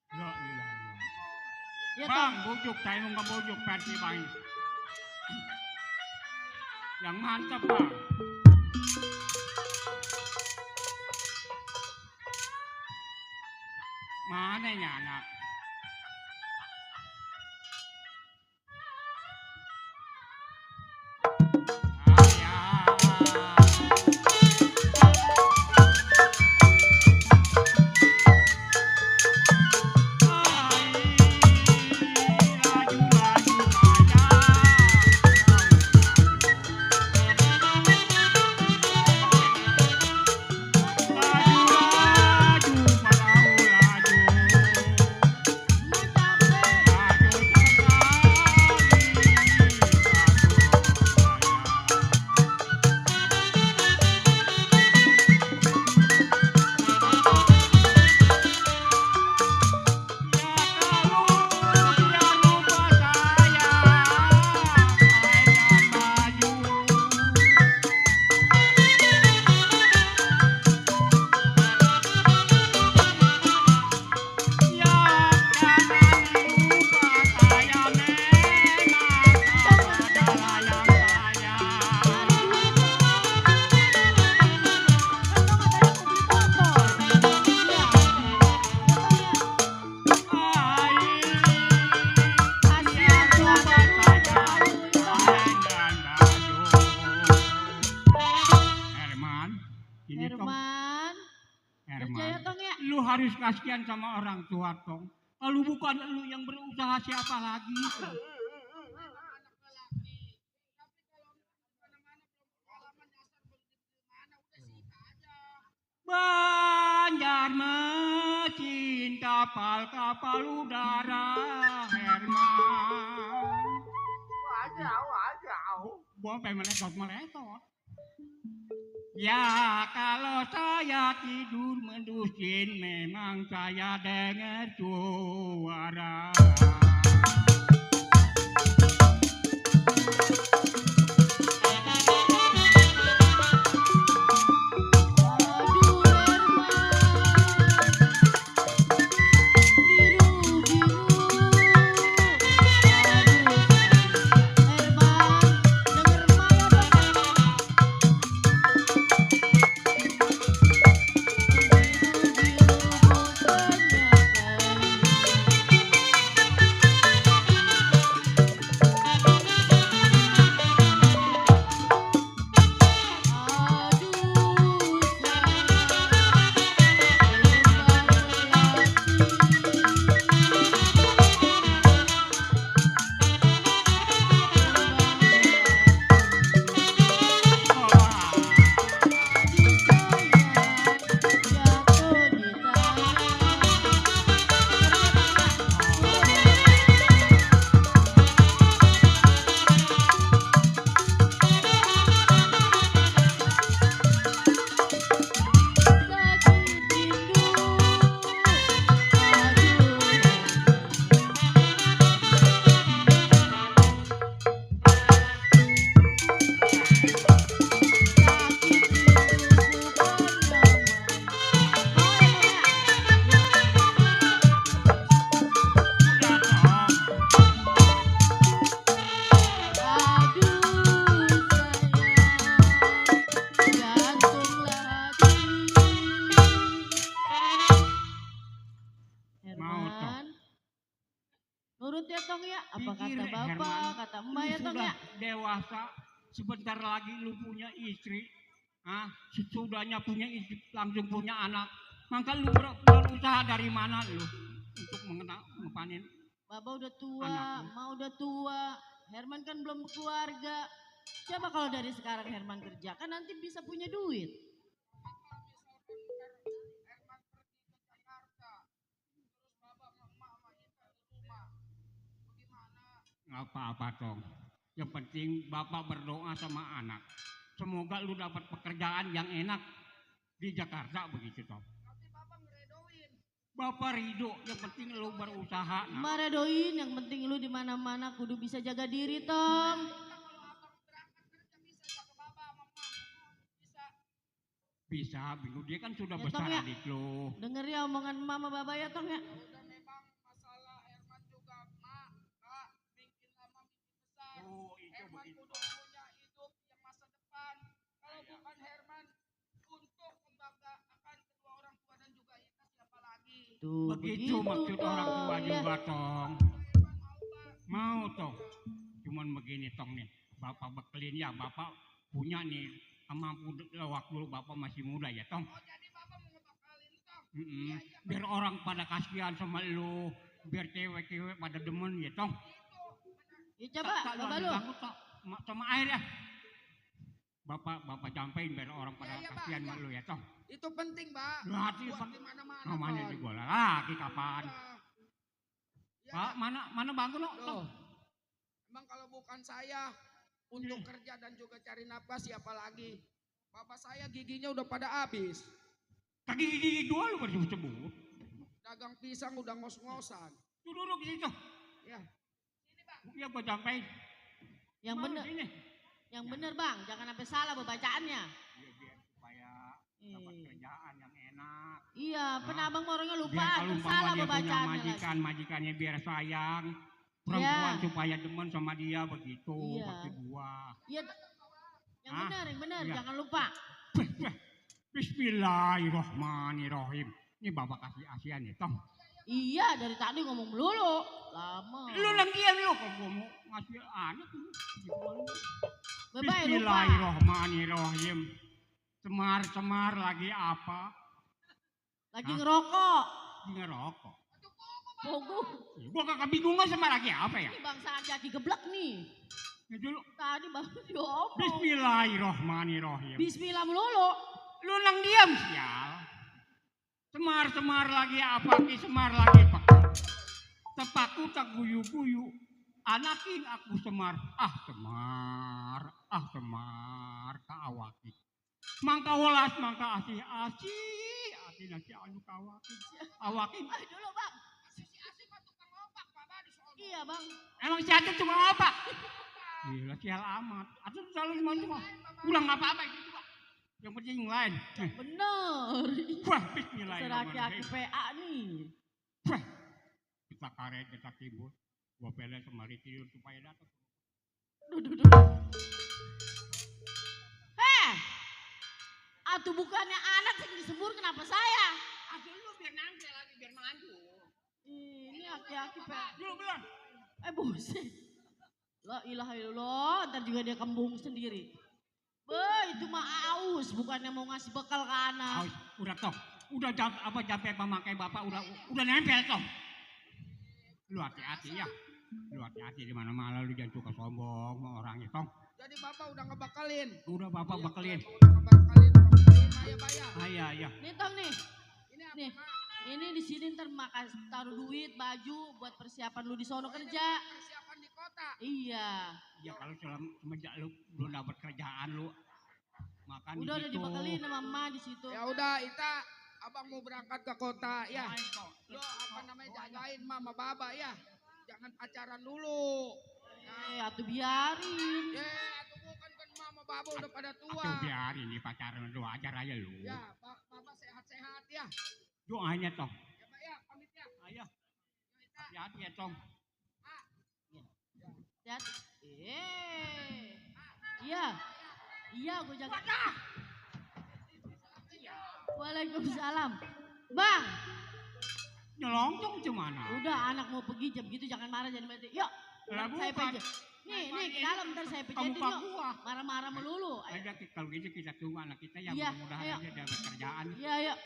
La ilaha illallah. Iya Bang, Tong. bujuk, saya mau ngebujuk versi bang. Yang mantap bang. Mana ya anak? Herman. Kerja ya Tong ya. Lu harus kasihan sama orang tua Tong. Kalau bukan lu yang berusaha siapa lagi? Tong? Banjar cinta kapal udara Herman. Gua pengen meletot. Ya kalau saya tidur mendusin memang saya dengar suara. Aduh Herman. Biru. Nurut ya Tong ya, apa kata Pikir, bapak, Herman, kata emak lu ya Tong sudah ya. dewasa, sebentar lagi lu punya istri, sesudahnya punya istri langsung punya anak. Maka lu berusaha dari mana lu untuk mengepanin? Bapak udah tua, Anaknya. emak udah tua, Herman kan belum berkeluarga. Coba kalau dari sekarang Herman kerja, kan nanti bisa punya duit. Nggak apa-apa Tong. Yang penting bapak berdoa sama anak. Semoga lu dapat pekerjaan yang enak. Di Jakarta begitu toh. Tapi Bapak ngeredoin. Bapak ridho, yang penting lu berusaha. Nah. Maredoin, yang penting lu di mana-mana kudu bisa jaga diri, Tong. Kalau Abang berangkat kerja bisa jaga Bapak sama Mak. Bisa. Bisa, Bingung dia kan sudah Ya, besar Tong, ya. adik lu. Denger ya omongan mama baba ya, Tong ya. Udah memang masalah Herman juga Mak. Kak, bikin lama bikin besar. Oh, itu Herman begitu. kudu punya hidup yang masa depan. Kalau bukan Herman untuk membanggakan kedua orang tua dan juga kita siapa lagi? Tuh, Begitu maksud orang tua Tong, ya. juga tong. Herman mau Bang. Mau tong. Cuman begini tong nih. Bapak bekelin ya, bapak punya nih mampu waktu bapak masih muda ya tong. Oh jadi Bapak mau ngebakalin Tong? Mm-mm. Biar orang pada kasihan sama lu, biar cewek-cewek pada demen ya tong. Ya coba, Tak baba ada lu. ganggu, tak. Sama air ya. Bapak sampein biar orang pada Iya, Pak, kasihan sama iya. lu ya tong. Itu penting, Pak. Berarti Buat Pak, di mana-mana. namanya Pak. juga laki kapan. Ya, Pak, mana bangun no? loh. Emang kalau bukan saya untuk kerja dan juga cari nafkah siapa lagi? Bapak saya giginya udah pada habis. Kaki gigi dua lu baru sebut. Dagang pisang udah ngos-ngosan. Tuh duduk di situ. Ya. Ya gua sampein. Yang Baru bener, sini. yang bener Bang, jangan sampai salah bacaannya. Iya, biar supaya dapat kerjaan yang enak. Iya, pernah Abang orangnya lupa, Biar kalau salah umpama dia punya bacaannya lagi. majikannya biar sayang. Perempuan Iya. supaya demen sama dia begitu. Iya. Maksud gua. Iya, yang Hah? bener, Iya. jangan lupa. Bismillahirrahmanirrahim. Ini bapak kasih asian ya, Tong. Iya, dari tadi ngomong melulu. Lama. Lu lengkian lu kok gua mau ngasih anak lu. Bye-bye, lupa. Bismillahirrahmanirrahim. Semar lagi apa? Lagi Hah? ngerokok. Lagi ngerokok. Pogo. Gua kagak bingung sama lagi apa ya? Ini bangsaan kaki geblek nih. Ya dulu. Tadi baru diomong. Bismillahirrahmanirrahim. Bismillah melulu. Lu nang diam sial. Semar lagi apa ki semar lagi pak. Tepaku tak guyu-guyu. Anakin aku semar. Semar kaawaki. Mangka welas mangka asih-asih. Ati nasi anu kaawaki. Awakin. Ayo dulu Bang. Si Asih mah tukang opak, Bapak di sono. Iya Bang. Emang si Ati cuma apa? Gila sial amat. Atu selalu cuma. Ulang apa-apa itu pak. Yang penting yang lain. Bener. Wah, Seraki bismillahirrahmanirrahim. PA nih. Wah, kita karet, kita timbul. Gua peles kemari tidur supaya datang. Duh. Atuh bukannya anak yang disebur kenapa saya? Asal lu biar nanti lagi, biar maju. Ini aki-aki PA. Dulu belum. Buset. La ilaha illallah, ntar juga dia kembung sendiri. Itu mah aus, bukannya mau ngasih bekal ke anak. Udah toh, udah jampe pemakai bapak udah nempel toh. Lu hati-hati ya. Lu hati-hati di mana-mana lu jangan suka sombong sama orangnya toh. Jadi Bapak udah ngebakalin. Udah bapak bekelin. Udah ngebakalin, bayar. Iya. Nih Tong nih, Ini apa, nih. Mak? Ini di sini ntar taruh duit, baju buat persiapan lu di sono kerja. Persiapan di kota. Iya. Ya kalau semenjak lu belum dapat kerjaan lu makan Udah di situ. dibekelin sama emak di situ. Ya udah, Ita, Abang mau berangkat ke kota ya. Main, toh. Lo apa namanya jagain mama baba ya. Jangan pacaran dulu. Atuh biarin. Atuh bukan kan mama baba udah pada tua. Atuh biarin di pacaran lu ajar aja lu. Ya, Bapak sehat-sehat ya. Doanya toh. Ya, Pak ya, pamit ya. Ayo. Hati-hati ya Tom. Lihat. Iya, gue jaga. Waalaikumsalam. Bang, Nyelonjong cemana? udah anak mau pergi jam gitu jangan marah jangan marah. Yuk, Lah, saya bukan. pijat. Nih ke dalam ntar saya Kamu pijetin pak yuk. gua. Marah-marah melulu. Ayo. Ada kalau gitu kita tunggu anak kita ya Iya, mudah-mudahan ayo. aja dapat kerjaan. Iya, yuk.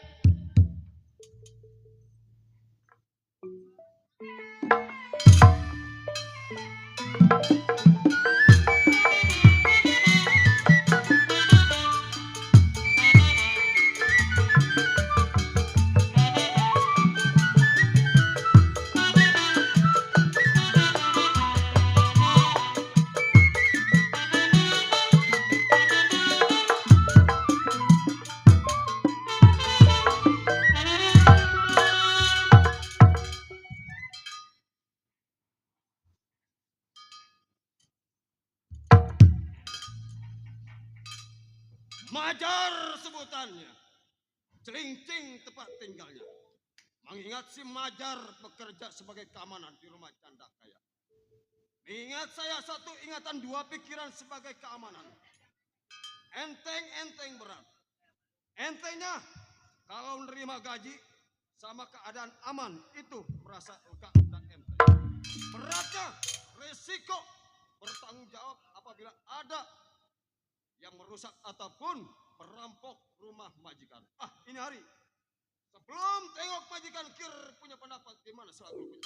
sebutannya. Celincing tempat tinggalnya. Mengingat si Majar bekerja sebagai keamanan di rumah Canda Kaya. Mengingat saya satu ingatan dua pikiran sebagai keamanan. Enteng berat. Entengnya kalau menerima gaji sama keadaan aman itu merasa keadaan enteng. Beratnya resiko bertanggung jawab apabila ada yang merusak ataupun merampok rumah majikan. Ini hari sebelum tengok majikan Kir punya pendapat gimana selalu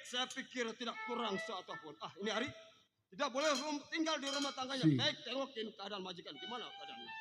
saya pikir tidak kurang seapapun. Ini hari tidak boleh tinggal di rumah tangganya. Baik, tengokin keadaan majikan. Gimana keadaannya?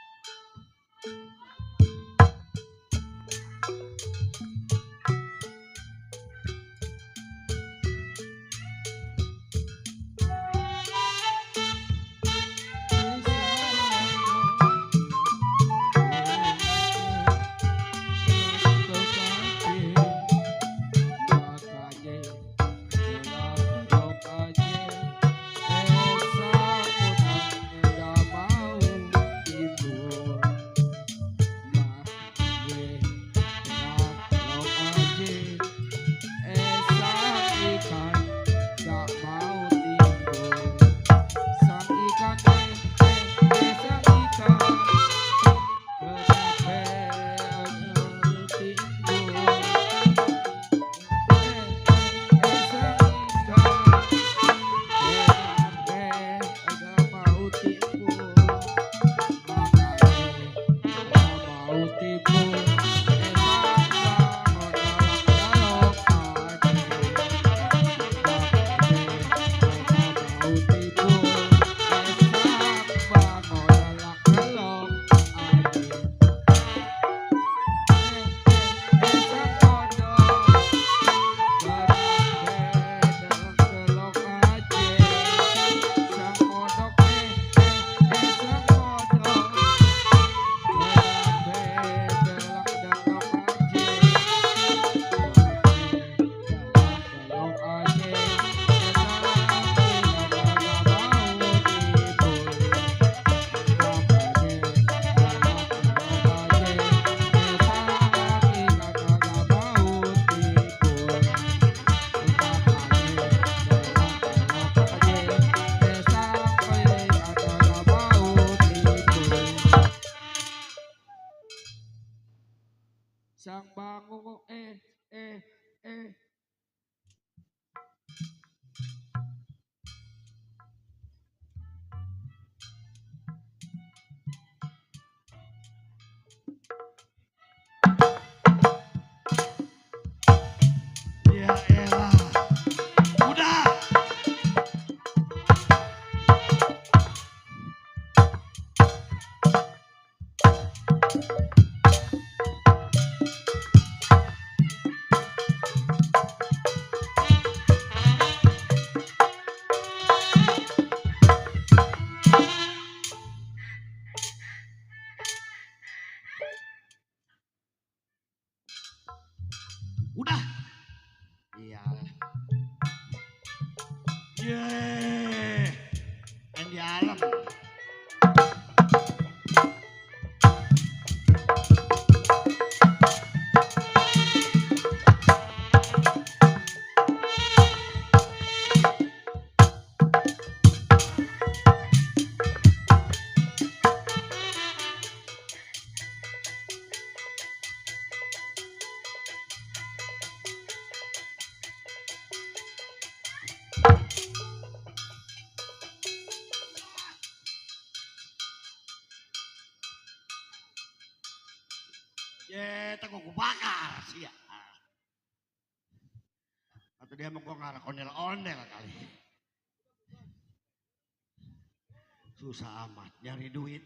Sang bango Ya elah. Udah. Udah. Iya. Yeay. Yang di alam. Ya, tak gua bakar sih ya. Atau dia mau gua ngarah ondel-ondel kali. Susah amat nyari duit.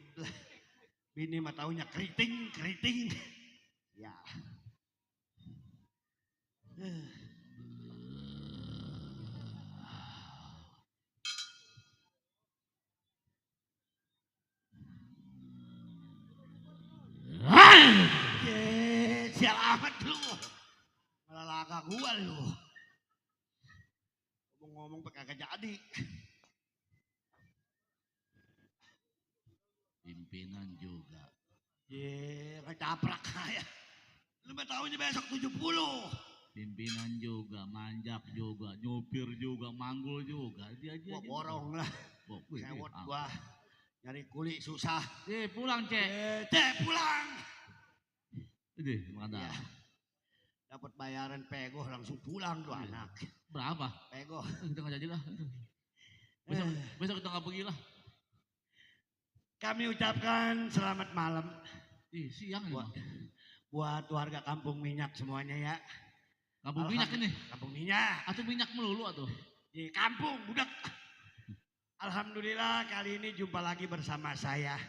Bini mah taunya keriting. Ya. Sial amat lu. Malah laga gua lu. Ngomong pakai kagak jadi. Pimpinan juga. Ngecaprak saya. Lu mah taunya besok 70. Pimpinan juga, manjak juga, nyupir juga, manggul juga. Dia Gua borong lah. Sewot gua. Nyari kuli susah. Pulang, Cek. Pulang. Ini mana? Ya. Dapat bayaran pegoh langsung pulang tuh anak. Berapa? Pegoh. Kita nggak jadi lah. Besok kita nggak pergi lah. Kami ucapkan selamat malam. Siang ini. Buat warga Kampung Minyak semuanya ya. Kampung Minyak ini? Kampung Minyak. Atau minyak melulu atau? Di kampung, budak. Alhamdulillah kali ini jumpa lagi bersama saya.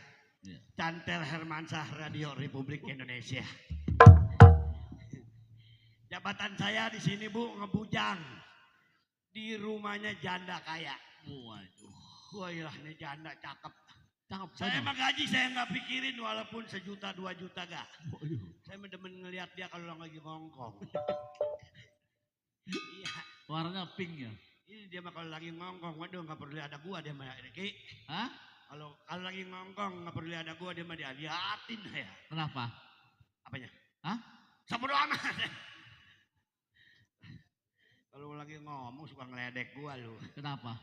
Ya. Cantel Hermansyah Radio Republik Indonesia. Jabatan saya di sini Bu ngebujang. Di rumahnya janda kaya. Waduh. Wah ilah ini janda cakep. Saya mah gaji saya nggak pikirin walaupun 1 juta 2 juta gak. Saya demen ngelihat dia kalau lagi ngongkong. Iya. Warnanya pink ya. Ini dia mah kalau lagi ngongkong, waduh nggak perlu ada gua dia mah Ki. Hah? Kalau lagi ngongkong nggak perlu ada gua dia mah diliatin ya. Kenapa? Apanya? Hah? Sabodo amat. Kalau lagi ngomong suka ngeledek gua lu. Kenapa?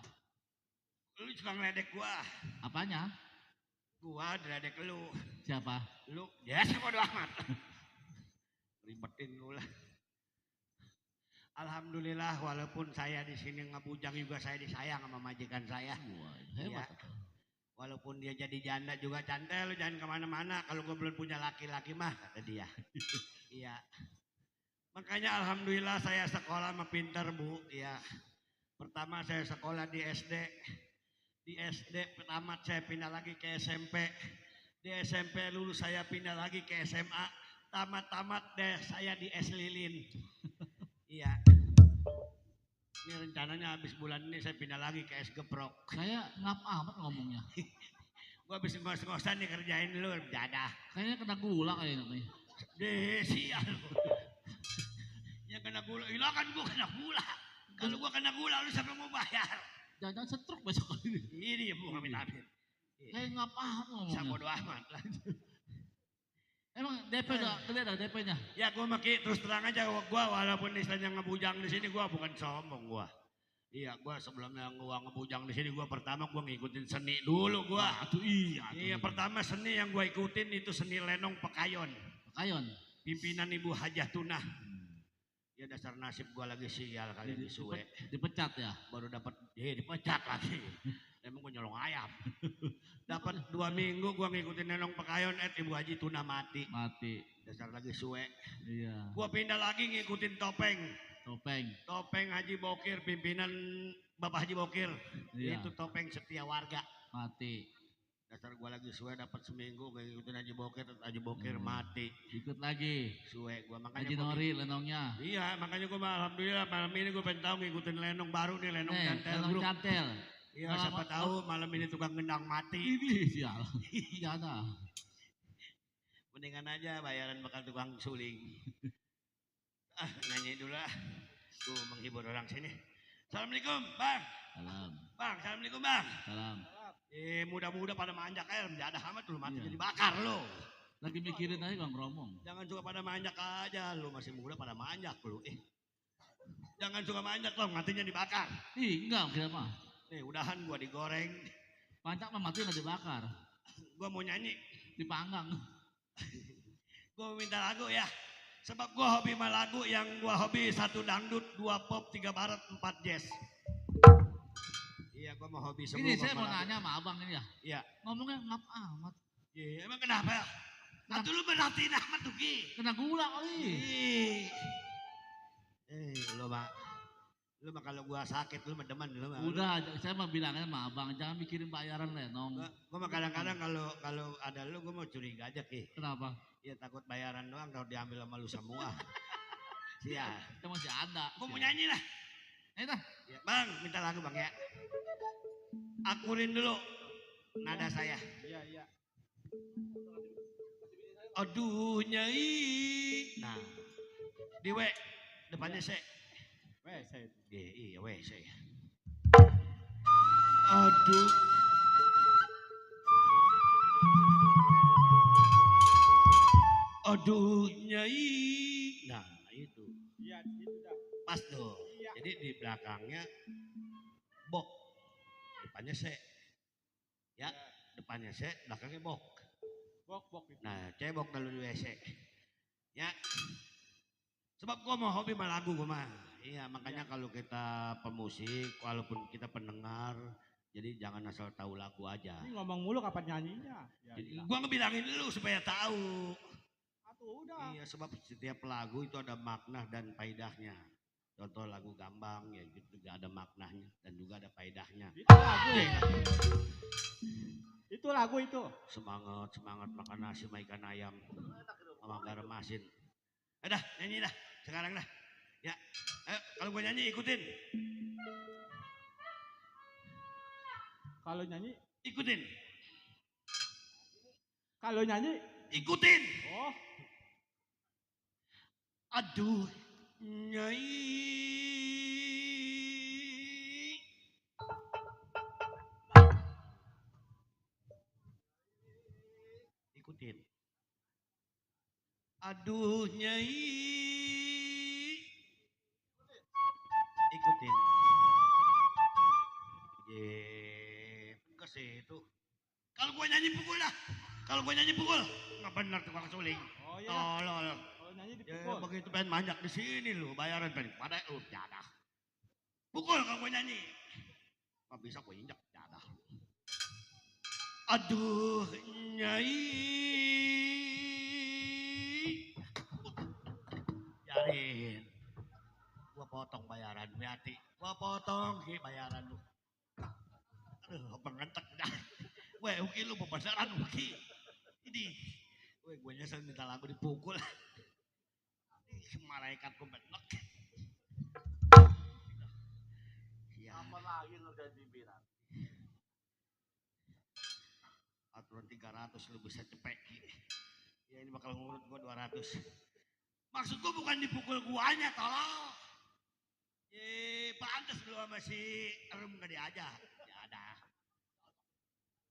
Lu suka ngeledek gua. Apanya? Gua ngeledek lu. Siapa? Lu. Ya sabodo amat. Ribetin lu lah. Alhamdulillah walaupun saya di sini ngebujang juga saya disayang sama majikan saya. Hebat. Ya. Walaupun dia jadi janda juga Cantel lu jangan kemana-mana kalau gue belum punya laki-laki mah kata dia. Iya. Makanya alhamdulillah saya sekolah mah pinter Bu. Ya. Pertama saya sekolah di SD. Di SD tamat saya pindah lagi ke SMP. Di SMP lulus saya pindah lagi ke SMA. Tamat-tamat deh saya di S Lilin. Iya. Ini rencananya habis bulan ini saya pindah lagi ke Es Geprok. Saya ngap amat ngomongnya. Gua habis ngos-ngosan nih kerjain dulu jadah. Kayaknya kena gula kayaknya nih. Sial. Yang kena gula, ilah kan gua kena gula. Kalau gua kena gula lu siapa mau bayar? Jangan stroke besok kali ini. Ini ya Bu amit-amit. Kayak ngap amat ngomongnya. Sabodo amat lah. Emang DP udah kelihatan DP-nya? Ya gua maki terus terang aja gua walaupun istilahnya ngebujang di sini gua bukan sombong gua. Iya gua sebelumnya gua ngebujang di sini gua pertama gua ngikutin seni dulu gua. Aduh iya. Iya pertama seni yang gua ikutin itu seni lenong pekayon. Pekayon? Pimpinan Ibu Hajah Tunah. Ya dasar nasib gua lagi sial kali di suwe. Dipecat ya? Baru dapat dipecat lagi. Emang gua nyolong ayam. Dapat 2 minggu gua ngikutin lenong pekayon Ibu Haji Tunah mati. Dasar lagi suwe. Iya. Gua pindah lagi ngikutin topeng. Topeng Haji Bokir pimpinan Bapak Haji Bokir. Iya. Itu topeng setia warga. Mati. Dasar gua lagi suwe dapat seminggu gua ngikutin Haji Bokir mati. Ikut lagi. Suwe gua makanya Haji Nori lenongnya. Iya, makanya gua alhamdulillah malam ini gua pengen tahu ngikutin lenong baru nih lenong cantel. Lenong cantel. Iya, siapa tahu malam ini tukang gendang mati. Ini sial. Jangan. Mendingan aja bayaran bakal tukang suling. Nyanyi dulu lah. Gua menghibur orang sini. Assalamualaikum, Bang. Salam. Bang, assalamualaikum, Bang. Salam. Muda-muda pada manjak aja, menjadah amat lu mati jadi bakar lu. Lagi mikirin aja Bang Romong. Jangan suka pada manjak aja, lu masih muda pada manjak lu. Jangan suka manjak dong, matinya dibakar. Enggak, kenapa? Nih, udahan gua digoreng. Pancak mah mati nggak dibakar. Gua mau nyanyi. Dipanggang. Gua minta lagu ya. Sebab gua hobi mah lagu yang gua hobi 1 dangdut, 2 pop, 3 barat, 4 jazz. Iya, gua mau hobi semua. Ini saya mau nanya sama abang ini ya. Iya. Ngomongnya ngap amat. Iya, emang kenapa? Atuh lu berartiin amat tuh Ki. Kena gula kali. Lu mah kalau gua sakit lu mah demen lu mah. Udah, saya mah bilangnya sama abang, jangan mikirin bayaran lenong. Gua mah kadang-kadang kalau ada lu gua mau curiga aja Ki. Kenapa? Ya takut bayaran doang kalau diambil sama lu semua. Sia. Kita masih ada. Gua mau nyanyi lah. Dah. Ya, Bang, minta lagu Bang ya. Akurin dulu nada saya. Iya. Aduh Nyai. Nah, di W depannya C. Iya, WC. Aduh. Aduh Nyai. Nah, itu. Iya, itu dah. Pas tuh. Iya. Jadi di belakangnya bok. Depannya C. Ya, depannya C, belakangnya bok. Bok itu. Nah, cebok lalu di WC. Ya. Sebab gua mau hobi sama lagu gua mah. Iya, makanya kalau kita pemusik, walaupun kita pendengar, jadi jangan asal tahu lagu aja. Ini ngomong mulu kapan nyanyinya? Ya, Jadi, gua ngebilangin dulu supaya tahu. Atuh udah. Iya, sebab setiap lagu itu ada makna dan faedahnya. Contoh lagu Gambang ya gitu juga ada maknanya dan juga ada faedahnya. Itu lagu. Itu lagu itu. Semangat makan nasi sama ikan ayam sama garam asin. Dah, nyanyi dah sekarang dah. Ya, ayo kalau gue nyanyi ikutin. Kalau nyanyi Ikutin. Kalau nyanyi Ikutin. oh Aduh, Nyai. Ikutin. Aduh, Nyai. Ikutin. Ke situ. Kalau gue nyanyi pukul dah. Kalau gue nyanyi pukul. Nggak benar tukang suling. oh iya. Tolol. Kalau nyanyi Ya, dipukul. begitu pengen manjak di sini lu, bayaran pengen pada lu jadah. Pukul kalau gue nyanyi. Nggak bisa gue injak jadah. Aduh, Nyai. Biarin. Gua potong bayaran, hati. Gua potong bayaran lu. Aduh, pengentek dah. Weh, Uki lu bebasaran Uki. Ini. Weh, gue nyesel minta lagu dipukul. Malaikat gue benek. Ya. Apa lagi ngerjain pimpinan? Aturan 300 lu bisa cepet. Ya ini bakal ngurut gue 200. Maksud gue bukan dipukul guanya, tolong. Pantes lu sama si Erum gak diajak. Ya ada.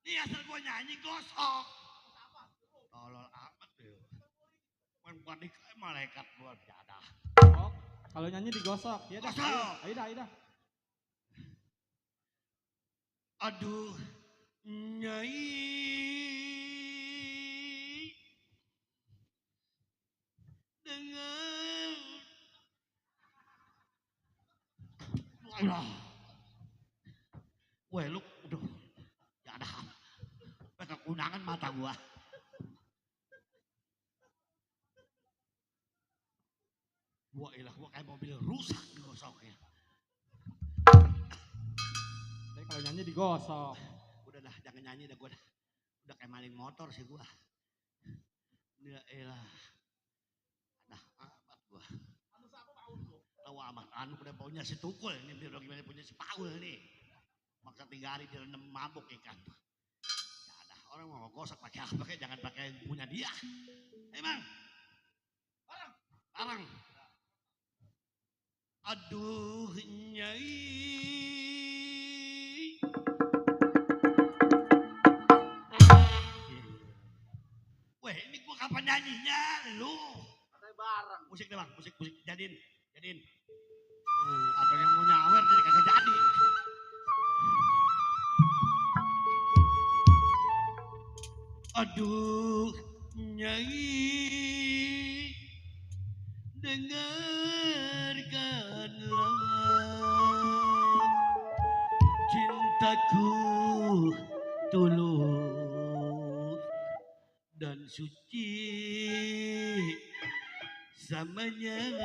Ini asal gue nyanyi gosok. Tolol amat tuh. Panik malaikat luar biasa. Oh, kalau nyanyi digosok. Ya dah. Gosok. Ayo dah. Aduh, Nyai. Dengan Allah. Weh lu, aduh. Ya ada. Kekunangan mata gua. Gua ilah, gua kayak mobil rusak digosoknya. Tapi kalau nyanyi digosok. Udah dah, jangan nyanyi dah gua dah. Udah kayak maling motor sih gua. Ya elah. Nah, amat gua. Tahu amat, anu udah punya si Tukul ini, biar gimana punya si Paul nih. Maksa 3 hari direndam mabuk ikan. Ya dah, orang mau gosok pakai apa, jangan pakai punya dia. Emang. Barang. Aduh, Nyai. Weh, ini gua kapan nyanyinya lu? Katanya bareng. Musik deh bang, musik jadiin. Atau yang mau nyawer jadi kagak jadi. Aduh, Nyai, dengarkanlah cintaku tulus dan suci. bersamanya.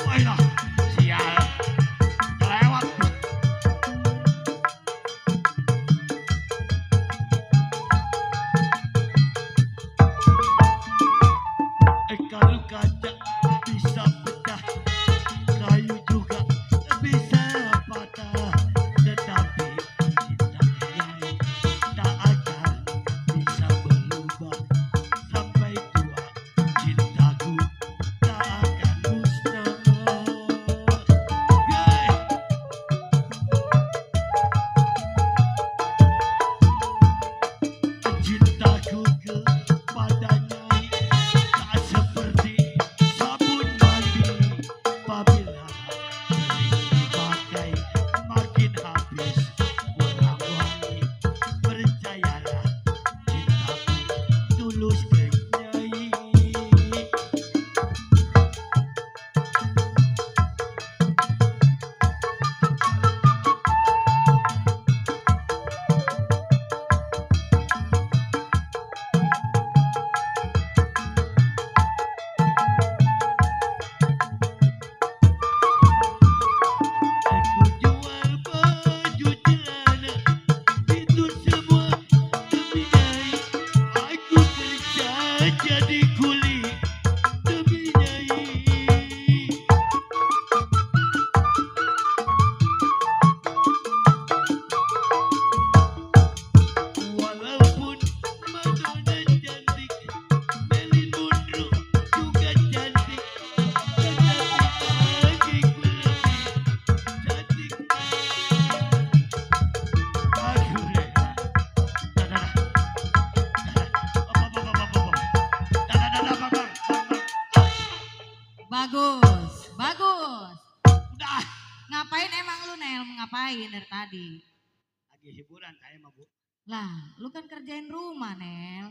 Wah, sial. Kelewat. Kalau kaca bisa pecah, kayu juga bisa patah, tetapi cintanya tak akan bisa berubah sampai tua. Cintaku tak akan musnah. Yeah. Cintaku kepadanya tak seperti sabun mandi, apabila sering dipakai makin habis kurang wangi. Percayalah, cintaku tulus ke Nyai. Aku jual baju celana itu semua demi Nyai. Aku kerja jadi kuli demi Nyai. Walaupun Madonna cantik, Marilyn Monroe juga cantik, tetapi bagiku lebih cantik. Aku rela. Bagus, bagus. Udah. Ngapain emang lu Nel? Ngapain dari tadi? Lagi hiburan saya mah Bu. Lah, lu kan kerjain rumah Nel.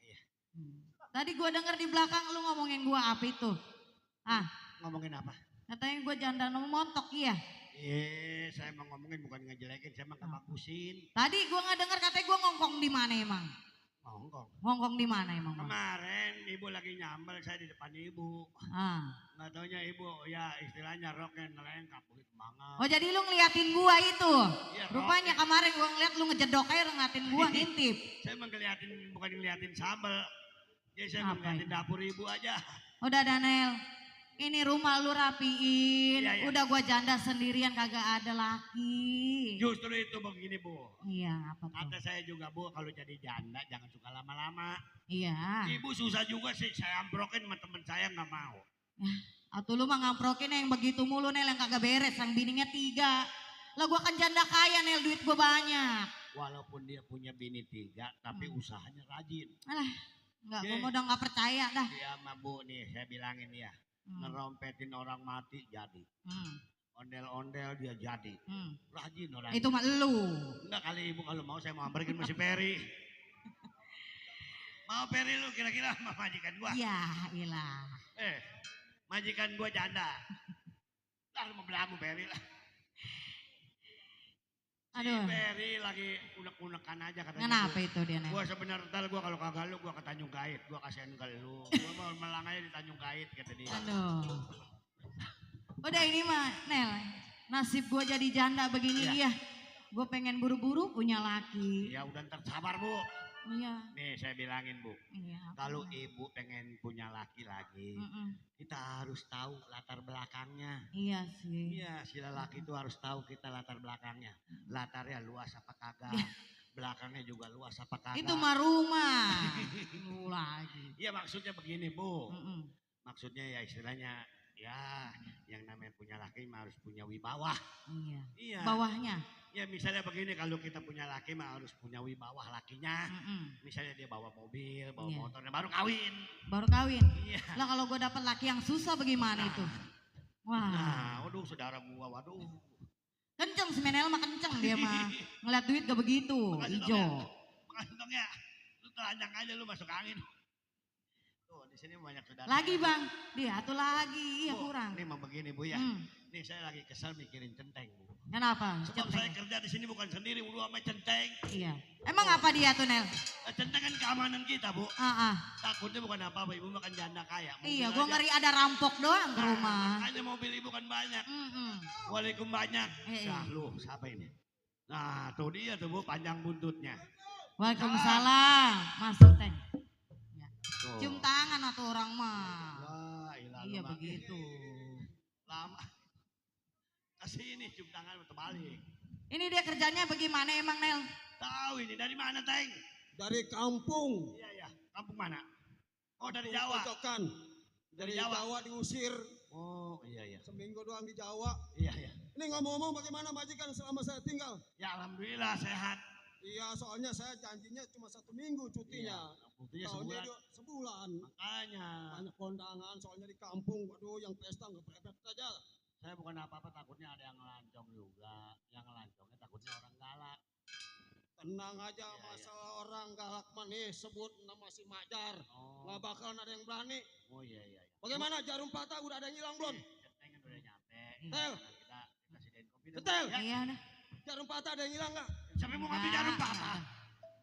Iya. Tadi gua denger di belakang lu ngomongin gua apa itu? Ah, Ngomongin apa? katanya gua janda montok iya. Saya mau ngomongin bukan ngejelekin, saya mah ngebagusin. Tadi gua nggak denger katanya gua ngongkong di mana emang? Ngongkong. Ngongkong di mana emang? Bang? Kemarin ibu lagi nyambel, saya di depan ibu. Ah. Nggak taunya ibu, ya istilahnya roknya ngelengkap begitu banget. Oh jadi lu ngeliatin gua itu? Iya, Rupanya kemarin gua ngeliat lu ngejedok aja lu ngeliatin gua ngintip. Saya mah ngeliatin, bukan ngeliatin sambel. Jadi saya Apa ngeliatin itu? dapur ibu aja. Udah Danel, ini rumah lu rapiin. Iya, iya. Udah gua janda sendirian kagak ada laki. Justru itu begini Bu. Iya apa tuh? Kata saya juga Bu, kalau jadi janda jangan suka lama-lama. Iya. Ibu susah juga sih, saya ambrokin sama temen saya nggak mau. Atau lu mah ngamprokin yang begitu mulu Nel yang kagak beres, yang bininya 3. Lah gua kan janda kaya Nel, duit gua banyak. Walaupun dia punya bini 3, tapi usahanya rajin. Alah, enggak, gua Ye. mau udah nggak percaya dah. Dia mah Bu nih, saya bilangin ya. Ngerompetin orang mati jadi. Ondel-ondel dia jadi. Rajin orang. Itu mah lu. Enggak kali ibu kalau mau saya mau ambrekin masih Peri. Mau Peri lu kira-kira sama majikan gua? Iya, ilah. Majikan gua janda. Lah lu mau belagu Peri lah. Aduh. Si Peri lagi unek-unekan aja katanya. Kenapa itu dia Nel? Gua sebenarnya ntar gua kalau kagak lu gua ke Tanjung Kait, gua kasihan ke lu. Gua mau melang aja di Tanjung Kait kata dia. Aduh. Udah ini mah Nel, nasib gua jadi janda begini iya. Gue pengen buru-buru punya laki. Ya udah ntar sabar Bu. Iya. Nih saya bilangin Bu. Iya. Kalau ibu pengen punya laki lagi, kita harus tahu latar belakangnya. Iya sih. Iya, si lelaki itu harus tahu kita latar belakangnya. Latarnya luas apa kagak. Belakangnya juga luas apa kagak. Itu mah rumah. Lu lagi. Iya maksudnya begini Bu. Maksudnya ya istilahnya ya yang namanya punya laki mah harus punya wibawa. Iya. Iya. Bawahnya. Ya misalnya begini kalau kita punya laki mah harus punya wibawa lakinya. Misalnya dia bawa mobil, bawa motor, baru kawin. Baru kawin. Iya. Lah kalau gue dapet laki yang susah bagaimana itu? Wah. Nah, waduh saudara gua, waduh. Kenceng si Menel mah kenceng dia mah. Ngeliat duit gak begitu. Ijo. Makasih dong ya. Lu telanjang aja lu masuk angin. Tuh di sini banyak saudara. Lagi bang. Dia tuh lagi. Iya kurang. Ini mau begini Bu ya. Nih saya lagi kesel mikirin centeng Bu. Kenapa? Sebab saya kerja di sini bukan sendiri, udah sama Centeng. Iya. Emang apa dia tuh Nel? Centeng kan keamanan kita, Bu. Ah, ah. Takutnya bukan apa-apa, ibu makan janda kaya. Iya, Mobil gue aja. ngeri ada rampok doang ke rumah. Makanya mobil ibu kan banyak. Mm-mm. Waalaikum banyak. Eh, Nah, lu siapa ini? Nah, tuh dia tuh, Bu, panjang buntutnya. Waalaikumsalam. Masuk Teng. Ya. Tuh. Cium tangan atau orang mah. Wah, ilah, Iya lu mah. begitu. Lama. Kasih ini cium tangan terbalik. Ini dia kerjanya bagaimana emang Nel? Tahu ini dari mana, Teng? Dari kampung. Iya, iya. Kampung mana? Oh, dari Kampung Jawa. Pojokan. Dari Jawa diusir. Oh, iya, iya. Seminggu doang di Jawa. Iya, iya. Ini ngomong-ngomong bagaimana majikan selama saya tinggal? Ya, alhamdulillah sehat. Iya, soalnya saya janjinya cuma 1 minggu cutinya. Iya, buktinya Taunya sebulan. sebulan. Makanya. Banyak kondangan soalnya di kampung. Waduh, yang pesta nggak berepet aja. Saya bukan apa-apa, takutnya ada yang ngelancong juga. Yang ngelancongnya takutnya orang galak. Tenang aja, Iya, masalah orang galak manis sebut nama si Majar. Oh, Nggak bakalan ada yang berani. oh iya, iya. Bagaimana jarum patah udah ada yang hilang belum? Centeng kan udah nyampe. Tel. Nah, kita sediain kopi. deh, Bu. Tel. Ya, Iya udah. Jarum patah ada yang hilang nggak? siapa yang mau ngambil jarum patah?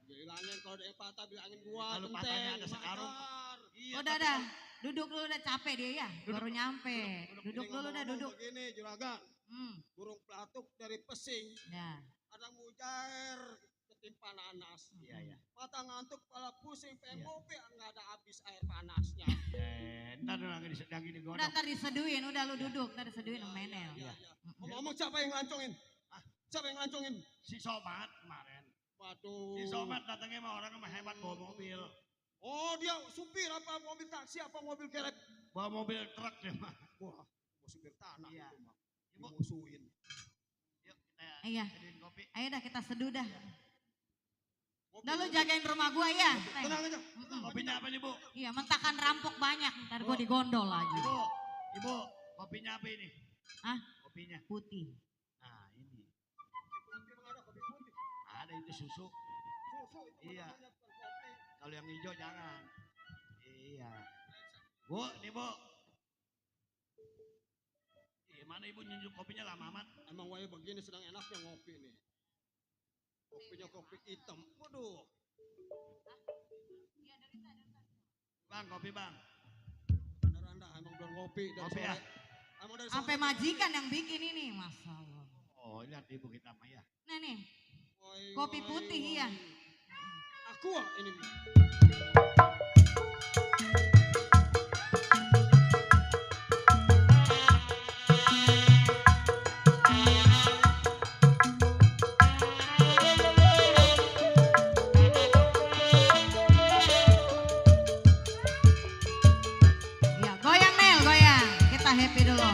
Bilangin kalau ada yang patah bilangin gua. Kalau Tenteng, patahnya ada sekarung. Majar. Iya, Udah tapi dah. kan- Duduk dulu udah capek dia ya. Baru nyampe. Duduk Ini dulu dah ngomong-ngomong duduk. Begini juragan, Hmm. burung pelatuk dari pesing, Ya. ada mujair ketimpa nanas. Iya, iya. Mata ngantuk, kepala pusing, pengen Iya. ngopi, nggak ada habis air panasnya. Ntar lagi digodok. Udah ntar diseduhin. Udah lu duduk. Ntar diseduhin sama Nel. Iya, iya. Ngomong siapa yang ngelancongin? Ah, siapa yang ngelancongin? Si Somat kemarin. Waduh. Si Somat datangnya sama orang sama hebat bawa mobil. Oh, dia supir apa mobil taksi apa mobil kerek? Bawa mobil truk dia mah. Wah, mau supir tanah Iya. itu mah. Ibu. Dimusuhin. Yuk kita Iya. sediain kopi. Ayo dah kita seduh dah. Mobil Udah lu itu- jagain rumah gua ya. Teng. Tenang aja. Kopinya apa nih, Bu? Iya mentakan rampok banyak. Ntar gua digondol lagi. Ibu, kopinya apa ini? Hah? Kopinya. Putih. Nah, ini. Emang ada kopi putih? Ada itu susu. Susu itu Iya. namanya bukan kopi. Kalau yang hijau jangan. Iya. Bu, nih Bu. Mana ibu nyunjuk kopinya lama amat? Emang wae begini sedang enaknya ngopi nih. Kopinya kopi hitam. Waduh. Bang, kopi bang. Anda emang belum ngopi dari Kopi sore. ya? Emang dari Sampai sore. majikan yang bikin ini. Masya Allah. Oh, lihat ibu kita mah ya. Nah nih. Woi, Kopi woi, putih, woi. iya. Aku ini. Ya, goyang Nel, goyang. Kita happy dulu.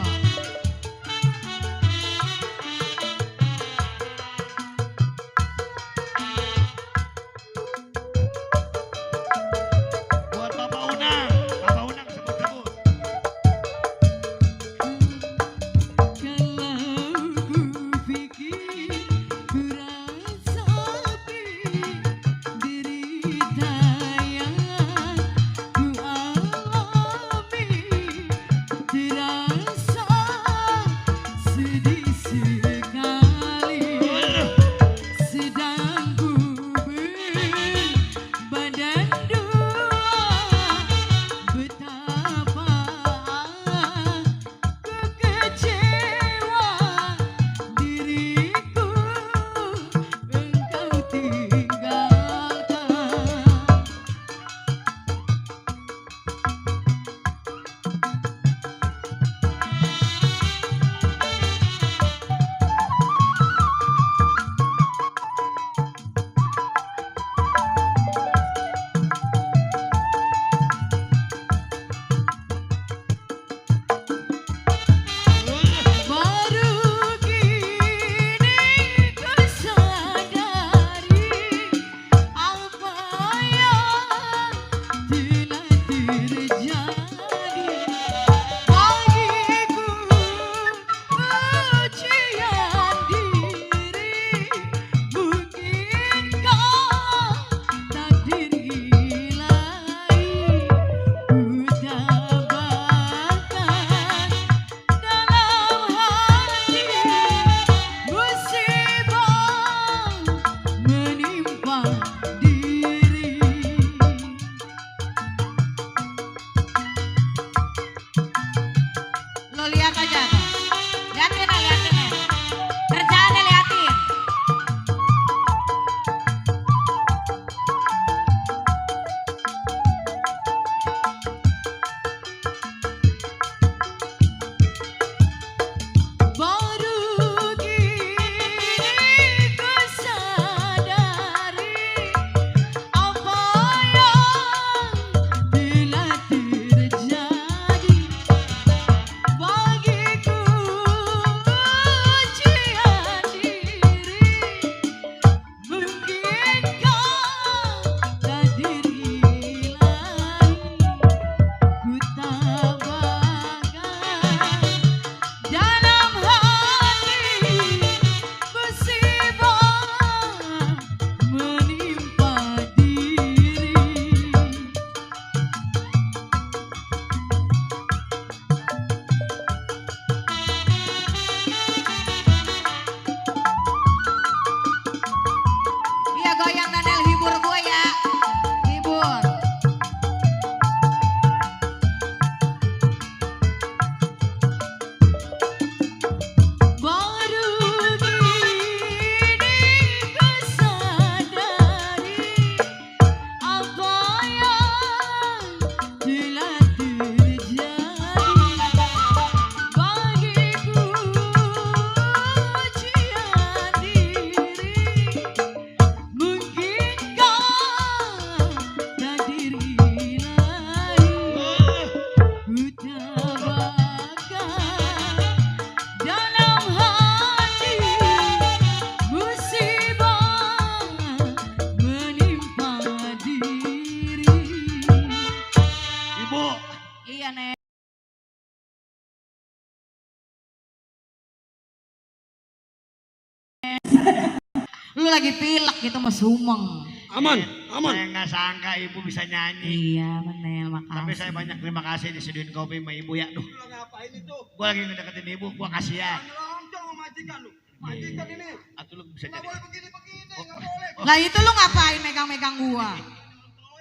lagi pilek gitu mah sumeng. Aman, aman. Saya nggak sangka ibu bisa nyanyi. Iya bener, makasih. Tapi saya banyak terima kasih disediain kopi sama ibu ya. Duh, Lu ngapain itu? gua lagi ngedeketin ibu, gua kasihan. Loncong sama majikan lu. Majikan ini. Atuh lu bisa Nggak jadi. boleh begini-begini, nggak boleh. Lah itu lu ngapain megang-megang gua?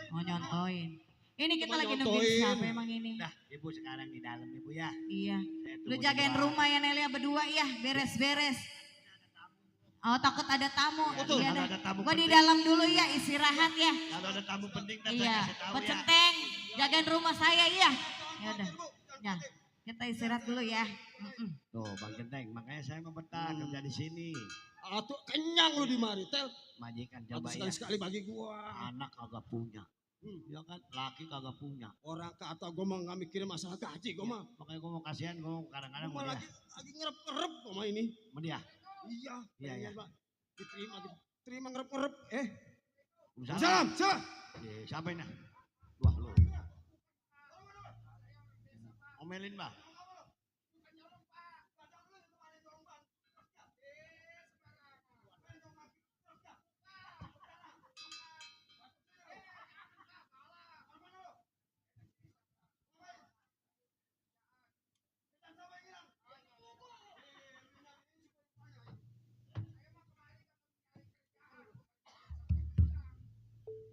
Mau nyontoin. Ini kita Cuma lagi nungguin nyontoin. siapa emang ini? Nah, ibu sekarang di dalam ibu ya. Iya. Saya Lu tunggu di jagain bawah. rumah ya Nelia berdua ya, beres-beres. Oh takut ada tamu. Betul, Iya kalau dah. ada tamu Gua di penting. dalam dulu ya, istirahat ya. Kalau ada tamu penting kan saya Iya, kasih tahu ya. pecenteng, jagain rumah saya iya. Ya udah. Ya, kita istirahat dulu ya. Tuh, Bang Centeng, makanya saya mau betah kerja di sini. Atuh kenyang lu di mari, Tel. Majikan Atuh coba ya. sekali-sekali bagi gua. Anak kagak punya. Ya kan, laki kagak punya. Orang kata gua mah nggak mikirin masalah gaji gua mah. Makanya gue mau kasihan, gue kadang-kadang Gua mau dia. lagi ngerep-ngerep sama ini. Sama dia. Iya, Iya, iya. Pak. Diterima gitu. Terima ngerep-ngerep. Salam. Salam, salam. Siapa ini? Wah lu. Omelin Bang.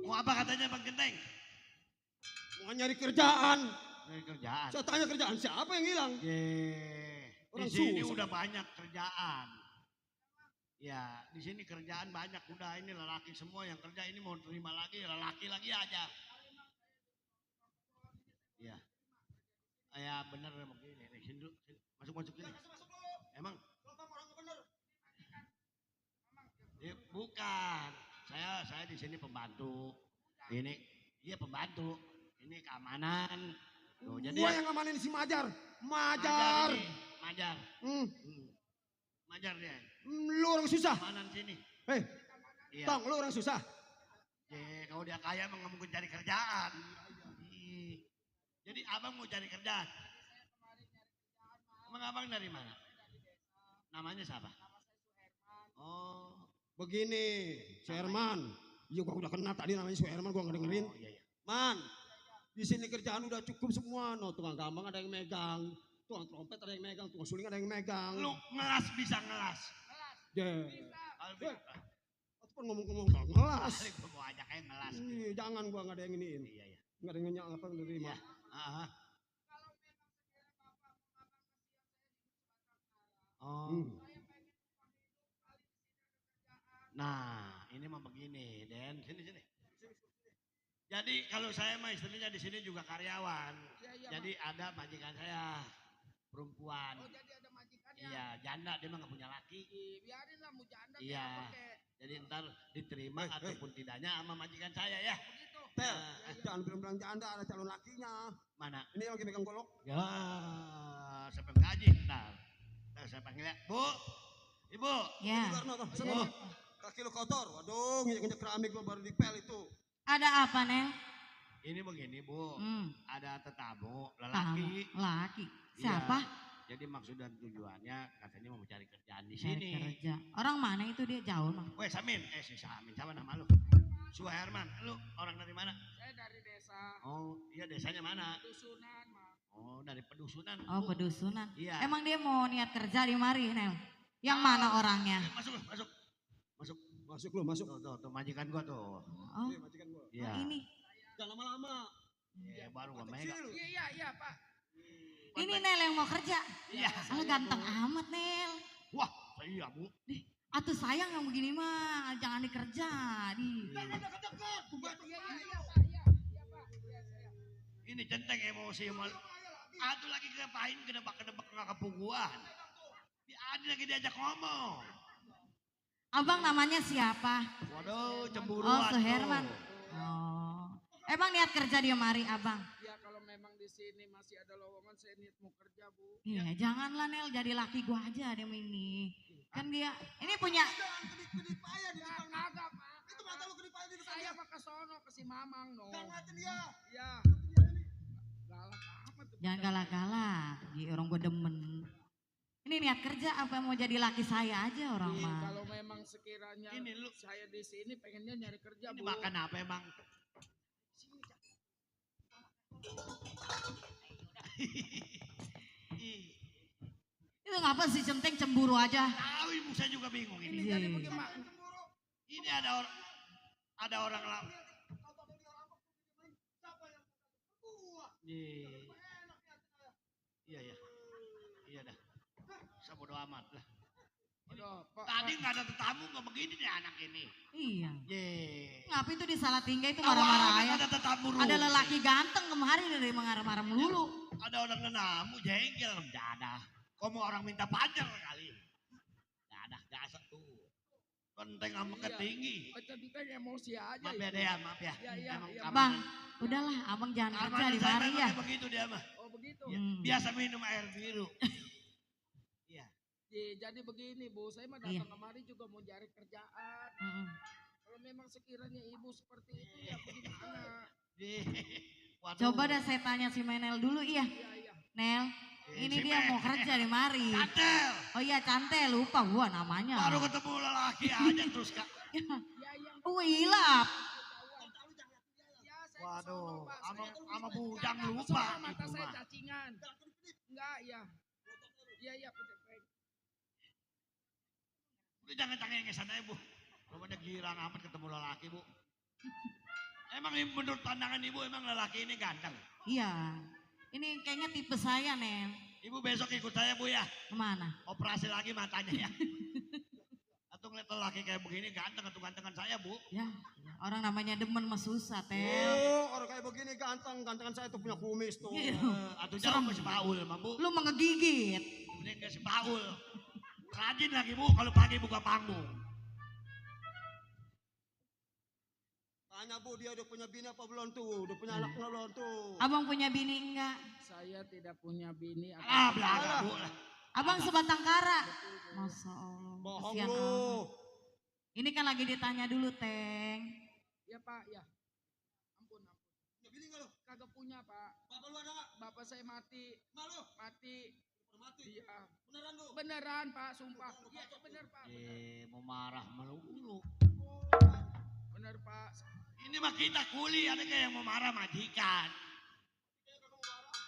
Mau apa katanya Bang Genteng? Mau nyari kerjaan. Dari kerjaan. Saya tanya kerjaan siapa yang hilang? Di Di sini udah banyak kerjaan. Ya, di sini kerjaan banyak. Udah ini lelaki semua yang kerja ini mau terima lagi, lelaki lagi aja. Iya. Ya bener begini. Sini dulu. Masuk sini. Emang? Ya, bukan. Saya di sini pembantu. Ini iya pembantu. Ini keamanan. Tuh, jadi Gua yang ngamanin si Majar. Majar. Majar. Majar dia. Lu orang susah. Keamanan sini. Hei, Iya. Tong, lu orang susah. Kalau dia kaya emang nggak mungkin cari kerjaan. Jadi abang mau cari kerjaan. Emang abang dari mana? Namanya siapa? Oh. Begini, si Herman. Iya gua udah kenal tadi namanya si Herman, gua ngedengerin. Oh, iya. Man, di sini kerjaan udah cukup semua. No, tukang gambang ada yang megang. Tukang trompet ada yang megang. Tukang suling ada yang megang. Lu ngelas bisa ngelas. Ataupun ngomong-ngomong gak ngelas. Gue mau ajak aja ngelas. Jangan gua nggak ada yang iniin. Iya. Nggak ada yang ngenyak apa nerima. Oh. Nah, ini mah begini, Den. Sini. Jadi kalau saya mah istilahnya di sini juga karyawan. Jadi ada majikan saya perempuan. Oh jadi ada majikan ya? Iya, janda dia mah nggak punya laki. Biarin lah mau janda. Iya. Jadi ntar diterima ataupun tidaknya sama majikan saya ya. Tel, jangan bilang janda ada calon lakinya. Mana? Ini yang lagi megang golok. Ya, siapa yang gaji ntar. Ntar saya panggil ya, Bu. Ibu. Ya. Bu. Kaki lu kotor. Waduh, nginjek keramik gua baru dipel itu. Ada apa Nel? Ini begini Bu, ada tetamu lelaki. Laki. Iya. Siapa? Jadi maksud dan tujuannya katanya mau cari kerjaan di Cari sini. kerja. Orang mana itu dia jauh mah? Weh Samin, si Samin, siapa nama lu? Suha Herman, lu orang dari mana? Saya dari desa. Oh, iya desanya mana? Pedusunan mah. Oh, dari pedusunan. Oh Bu. pedusunan. Iya. Emang dia mau niat kerja di mari Nel? Yang mana orangnya? Masuk. Tuh, majikan gua tuh. Oh, Majikan gua. Iya. ini. Jangan lama-lama. Iya, baru gua megang. Iya Pak. Ini Nel yang mau kerja. Iya. Alah ganteng amat Nel. Wah, iya Bu. Atuh sayang yang begini mah jangan dikerja. Ini centeng emosi mal. Aduh lagi kepain kedebak nggak kepuguan. Ada lagi diajak ngomong. Abang namanya siapa? Waduh, cemburuan. Oh, Suherman. Oh. Emang niat kerja dia mari, Abang? Ya kalau memang di sini masih ada lowongan saya niat mau kerja, Bu. Iya, janganlah Nel jadi laki gua aja dia ini. Kan dia ini punya Kagak, Pak. Itu mata lu kedip aja di saya mah ke sono ke si Mamang, no. Jangan dia. Iya. Galak amat tuh. jangan galak-galak. Orang gua demen. Ini Ini niat kerja apa mau jadi laki saya aja orang Ih, mah. kalau memang sekiranya Ini lu- saya di sini pengennya nyari kerja, Ini Bu. makan apa emang? Ih, Itu ngapa sih Centeng cemburu aja? tahu ibu saya juga bingung Ini ini. jadi Iya. bagaimana? Ini ada orang lain. Iya ya. Iya dah. Saya bodo amat lah. Aduh, Pak. Tadi nggak ada tetamu nggak begini deh anak ini. Iya. Ye. Ngapa itu di Salatiga itu Awalnya marah-marah ya? ada tetamu Ada rugi. lelaki ganteng kemarin dari marah-marah melulu. Ada orang nenamu jengkel nggak ada. Kok mau orang minta pacar kali? Nggak ada dasar tuh. Penteng sama Iya. ketinggi. Centeng emosi aja. Maaf itu. ya Dea, maaf ya. Iya, iya, Emang iya. kamar- Bang, udahlah abang jangan kerja kamarnya di saya mari ya. memangnya begitu dia mah. Oh begitu. Iya. Hmm. Biasa minum air biru. Iya. Jadi begini Bu, saya mah Iya. datang kemari juga mau cari kerjaan. Mm-mm. Kalau memang sekiranya ibu seperti itu ya bagaimana? Ye. Waduh. Coba dah saya tanya si Menel dulu iya. Iya, iya. Nel, ini Si dia mau Menel. kerja di mari. Cantel. Oh iya Cantel, lupa gua namanya. Baru ketemu lelaki aja terus kak. Iya, iya. Wilap. Ya, saya Waduh, kesono, Pak. sama bujang Kesono, lupa mata itu saya mah. cacingan. Enggak, ya. Iya, iya, Centeng. Udah jangan cengengesan aja bu. Belum ada girang amat ketemu lelaki bu. Emang menurut pandangan ibu emang lelaki ini ganteng. Iya. Ini kayaknya tipe saya, Nel. Ibu besok ikut saya bu ya. Kemana? Operasi lagi matanya ya. Atau ngeliat lelaki kayak begini ganteng atau gantengan saya bu. Ya, orang namanya demen mah susah, Tel. Oh, orang kayak begini ganteng, gantengan saya tuh punya kumis tuh. Iya. Atau jauh masih baul mah bu. Lu mah ngegigit. Ini nggak si baul. Rajin lagi bu kalau pagi buka panggung. Tanya bu, dia udah punya bini apa belum tuh? Udah punya anak belum tuh? Abang punya bini enggak? Saya tidak punya bini. Ah belaga bu. Abang sebatang kara. Masa Allah. Bohong kasihan lu. amat. Ini kan lagi ditanya dulu, Teng. Ya Pak, ya. Ampun, ampun. Punya bini nggak lu? Kagak punya Pak. Bapak lu ada nggak? Bapak saya mati. Malu? Mati. Udah mati? Iya. Beneran lu? Beneran Pak, sumpah. Iya, bener Pak. Mau marah melulu. Bener Pak. Ini mah kita kuli, ada kayak yang mau marah majikan.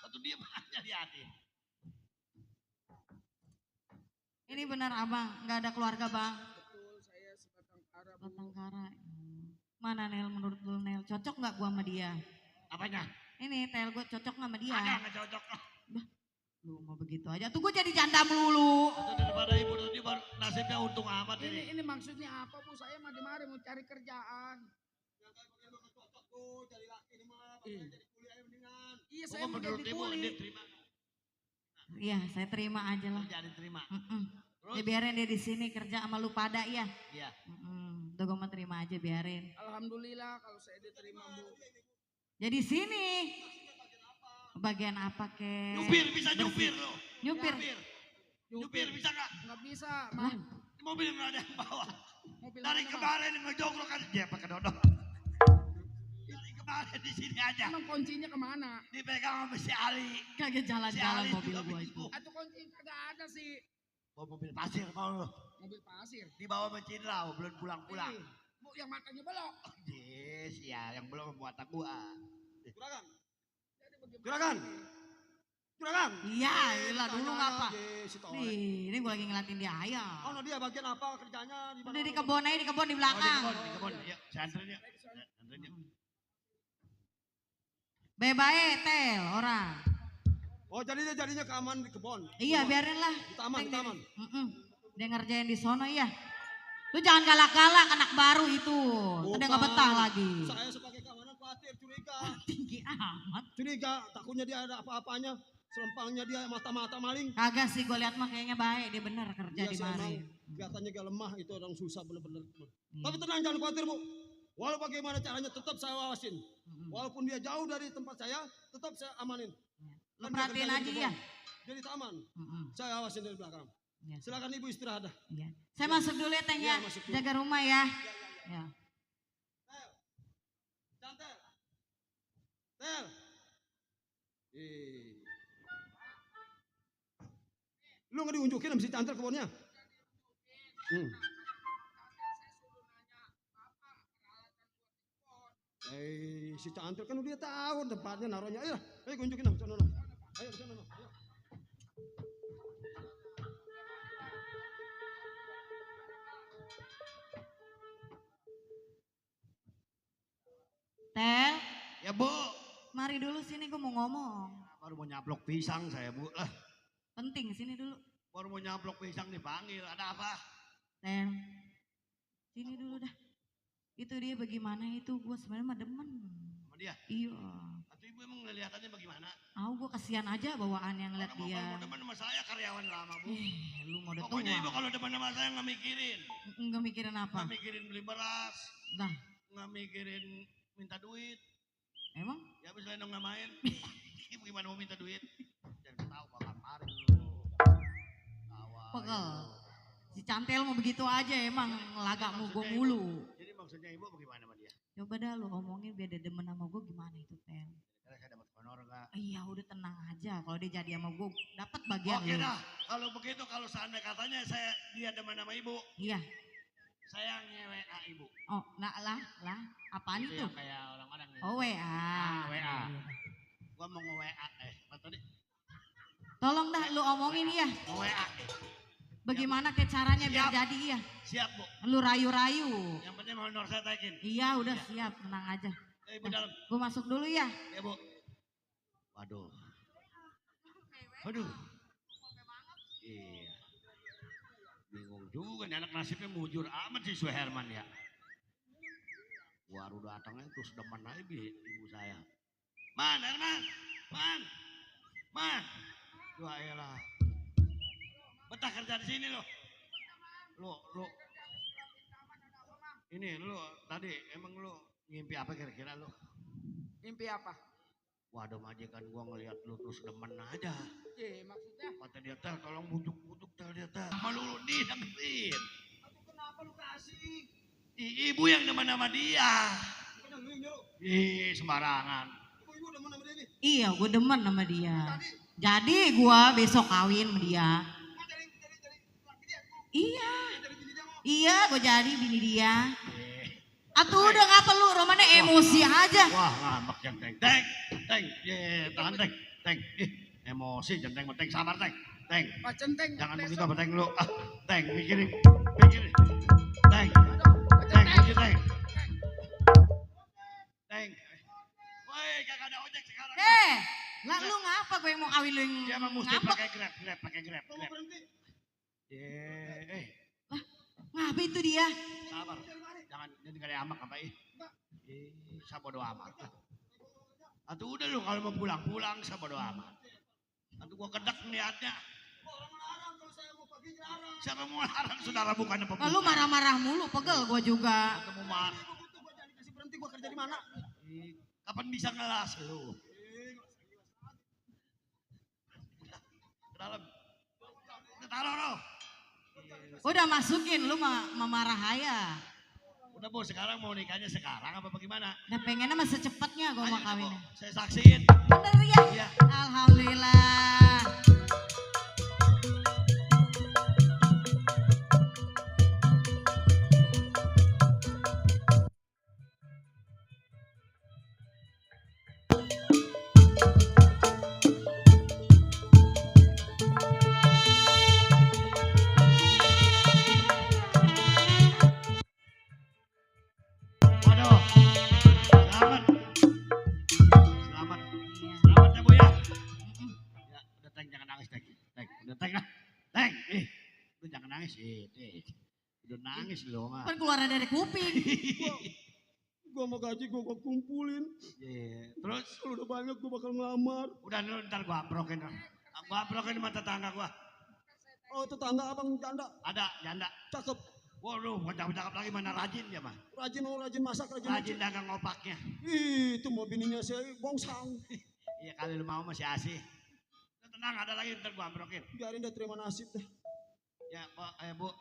Satu dia aja liatin. Ini benar Abang, nggak ada keluarga Bang. Betul, saya sebatang kara Bu. Batang kara. Mana Nel menurut lu Nel? Cocok nggak gua sama dia? Apanya? Ini Tel gua cocok nggak sama dia? Ada nggak cocok? Lu mau begitu aja. Tuh gua jadi janda melulu. Atau daripada ibu tadi baru nasibnya untung amat ini. Ini maksudnya apa Bu? Saya mah dimari mau cari kerjaan. Yang kayak begini lu cocok tuh, jadi laki nih mah. Iya. Bakal jadi kuliah mendingan. Iya, saya Pokoknya mau menurut jadi ibu kuli. dia terima. Iya, saya terima aja lah. Jadi terima. Ya biarin dia di sini kerja sama lu pada ya. Iya. Udah gua mah terima aja biarin. Alhamdulillah kalau saya diterima Bu. Jadi sini. Bagian apa kek? Nyupir bisa nyupir loh. Nyupir. Nyupir bisa nggak? Nggak bisa, Bang. Mobil nggak ada yang bawa. Mobil Dari mana, Bang? kemarin ngejogrok kan dia pakai dodol. Dari kemarin di sini aja. Emang kuncinya kemana? Dipegang sama si Ali. Kagak jalan-jalan Si Ali mobil juga gua begitu. itu. Atau kunci kagak ada sih. Bawa mobil pasir mau lo. Mobil pasir. Dibawa mecinlau belum pulang-pulang. Ih, Bu, yang matanya belok. Yes, ya yang belum buatan gua. Juragan, Jadi bagaimana Juragan. ini? juragan. Iya, iyalah dulu Tanya ngapa? aja si Tore. Nih, ini gua lagi ngeliatin dia ayah. Oh, no, dia bagian apa kerjanya? Di mana? Udah di kebun aja, di kebun di Oh, belakang. di kebun. Yuk, saya anterin yuk. Anterin yuk. Bebae, Tel, orang. Oh, jadinya keaman di kebun. Iya, biarin lah. Di taman, di taman. Dia ngerjain di sono ya. Lu jangan galak-galak anak baru itu. Udah nggak betah lagi. Saya sebagai keamanan khawatir curiga. Tinggi amat. Curiga, takutnya dia ada apa-apanya. Selempangnya dia mata-mata maling. Kagak sih, gue lihat mah kayaknya baik. Dia bener kerja Dia di sih emang mari. kelihatannya gak lemah, itu orang susah bener-bener. Iya. Tapi tenang, jangan khawatir Bu. Walau bagaimana caranya tetap saya awasin. Walaupun dia jauh dari tempat saya, tetap saya amanin. Lu Kan dia perhatiin kerjanya aja di ya. kebun. Dia di taman. Saya awasin dari belakang. Iya. Silakan Ibu istirahat dah. Iya. Saya masuk dulu ya, Teng ya. Iya, masuk dulu. Jaga rumah ya. Ya. Cantel. Tel. Lu nggak diunjukin sama si Cantel kebunnya? Si Cantel kan udah tahu tempatnya naruhnya. Ayo unjukin dong, sono. Ayo sono. Ayo. Tel, Ya Bu, mari dulu sini gue mau ngomong. baru mau nyaplok pisang saya Bu. Lah, Penting sini dulu. baru mau nyaplok pisang dipanggil. Ada apa? Tel, sini dulu dah. Itu dia bagaimana itu, gue sebenarnya mah demen. Sama dia? Iya. Atau Ibu emang ngeliatannya bagaimana? Gue kasihan aja bawaan yang ngeliat Kalau dia. mau demen sama saya karyawan lama Bu. Lu mau udah Pokoknya Ibu tua. kalau demen sama saya nggak mikirin. Enggak mikirin apa? Nggak mikirin beli beras. Nah, Nggak mikirin minta duit. emang? Ya habis lenong nggak main. Ibu gimana mau minta duit? Jangan tahu bakal kemarin dulu. Pegel. Si Cantel mau begitu aja emang lagak mau gue mulu. Jadi maksudnya Ibu bagaimana sama dia? Coba dah lu omongin biar dia demen sama gue gimana itu Tel. Karena saya dapat honor nggak? Iya udah tenang aja kalau dia jadi sama gue dapat bagian Oke lu. dah, kalau begitu kalau seandainya katanya dia demen sama Ibu, Iya. saya nge-WA Ibu. Oh, lah. Apaan itu? yang kayak orang-orang nih. Oh, WA. WA. Gua mau nge-WA apa tadi? Tolong dah lu omongin ya. Nge-WA. Bagaimana ke caranya biar Siap. jadi ya. Siap Bu. Lu rayu-rayu. Yang penting honor saya taikin. Iya udah siap, tenang aja. Ibu dalam. Gue masuk dulu ya. Ya Bu. Waduh. Waduh. Iya. Bingung juga nih anak nasibnya mujur amat si Suherman ya. Baru datangnya terus demen aja ibu saya. Man, Herman. Man. Wah elah. Betah kerja di sini lo. Lo. Ini lo tadi emang lo ngimpi apa kira-kira lo? Mimpi apa? Waduh majikan gua ngeliat lu terus demen aja. Maksudnya? Kata dia tel tolong bujuk tel dia tel. Malu lu dengerin. Kenapa lu kasih? Ibu yang demen sama dia. Sembarangan. Ibu demen sama dia nih. Iya, gue demen sama dia. Jadi gue besok kawin sama dia. Iya, gue jadi bini dia. Atuh udah gak perlu, romannya emosi aja. Wah ngambek yang teng. Tahan teng. Emosi jangan teng sabar teng. Pak Centeng. Jangan besok. begitu apa teng lu. Teng mikirin. Teng. Puji teng. Teng. Woi kagak ada ojek sekarang. Lah lu ngapa gue mau kawin lu yang Dia mah mesti ngambek? pakai grab. Ngapa itu dia? Sabar. Jangan jadi gak ada amak apa sabodo amat. Atuh udah lu kalau mau pulang sabodo amat. Atuh gua kedek niatnya. Siapa mau larang saudara bukannya pembuka. Lu marah-marah mulu, pegel gue juga. Ketemu marah. Berhenti gua kerja di mana? Kapan bisa ngelas lu? Ke dalam. Taruh roh. Udah masukin, lu marah aja. Udah Bu, sekarang mau nikahnya sekarang apa bagaimana? Udah pengennya mah secepatnya gue mau Ayo, kawinnya. Bu, saya saksiin. Bener ya? Iya. Alhamdulillah. Waduh. Selamat. Selamat ya Bu ya. Ya, udah Teng jangan nangis Teng. Udah Teng lah. Teng, lu jangan nangis. Udah nangis lu mah. Kan keluar dari kuping. Gua mau gaji gua kumpulin. Terus Kalau udah banyak gua bakal ngelamar. udah lu ntar gua amprokin. Gua amprokin sama tetangga gua. Oh tetangga abang janda. Ada janda. Cakep. Waduh, bukan cakep-cakep lagi mana rajin dia mah. Rajin masak, Rajin dagang opaknya. Itu mau bininya saya bongsang. Iya kali lu mau masih asih. Lu tenang ada lagi ntar gua amprokin. Biarin dah terima nasib dah. Ya Bu.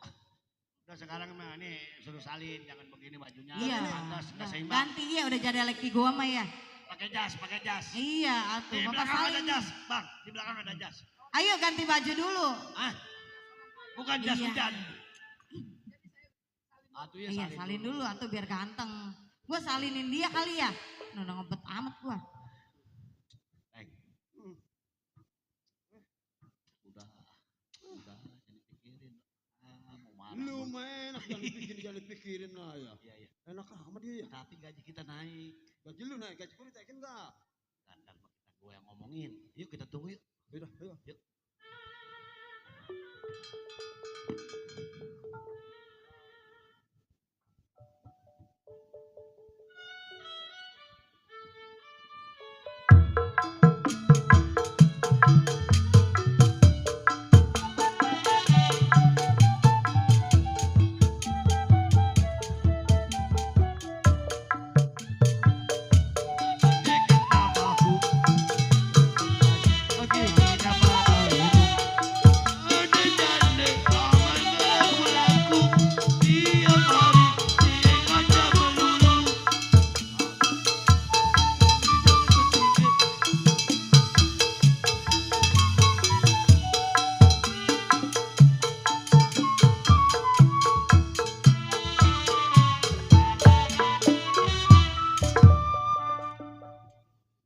Udah sekarang mah nih suruh salin, jangan begini bajunya. Iya. Pantas, nggak seimbang. Ganti ya udah jadi laki gua mah ya. Pakai jas. Iya, atuh Di Bapak belakang ada salin. jas, Bang. Di belakang ada jas. Ayo ganti baju dulu. Ah, bukan jas Iya. hujan. Atuh ya Iya, salin dulu atuh biar ganteng. Gue salinin dia kali ya. Nah, ngebet amat gue. Udah, jangan dipikirin. Mau marah. Lu mah enak jangan dipikirin lah ya. Iya, iya. Enak amat dia ya. Tapi gaji kita naik. Gaji lu naik, gaji gue ditaikin enggak? Dandan mah kita gue yang ngomongin. Yuk kita tunggu yuk. Yaudah, ayo. Yuk.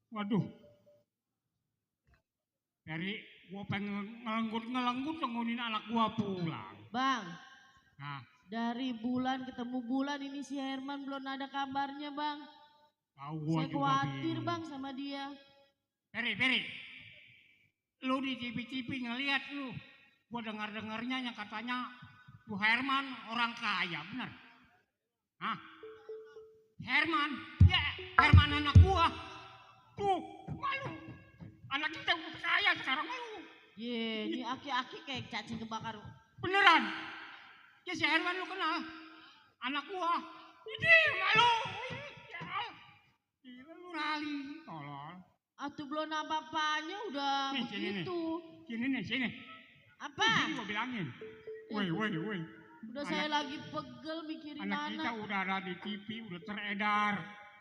Waduh. Dari gua pengen ngelenggut nungguin anak gua pulang. Bang, Nah, dari bulan ketemu bulan ini si Herman belum ada kabarnya bang. tahu gua Saya juga khawatir bingung. bang sama dia. Peri. Lu di TV ngeliat lu. Gua dengarnya yang katanya tuh Herman orang kaya, bener? Hah? Herman? Ya, Herman anak gua. Tuh, malu. Anak kita udah kaya sekarang malu. Ye, ini aki-aki kayak cacing kebakar. Beneran? Ya si Herman lu kenal? Anak gua. Ini malu. Ya, gila lu rali. Tolol. Atuh belum apa-apanya udah Nih, sini nih. begitu. Sini. Apa? Sini gua bilangin. Woi. Udah saya lagi pegel mikirin Anak kita anak. udah ada di TV, udah teredar.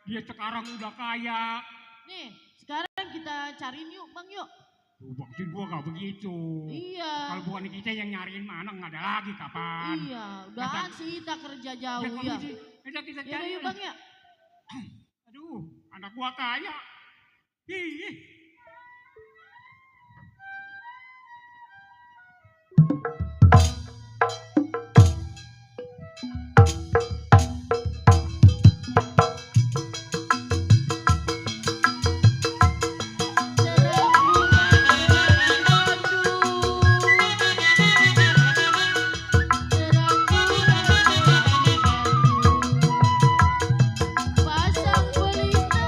Dia sekarang udah kaya. Nih, sekarang kita cariin yuk bang yuk. Tuh, maksud gua gak begitu. Iya. Kalau bukan kita yang nyariin mana nggak ada lagi kapan. Iya, udahan sih kita kerja jauh kalau ya. gitu, udah kita Yaudah cari. yuk bang ya. Aduh, anak gua kaya. Ih. Pasang pelita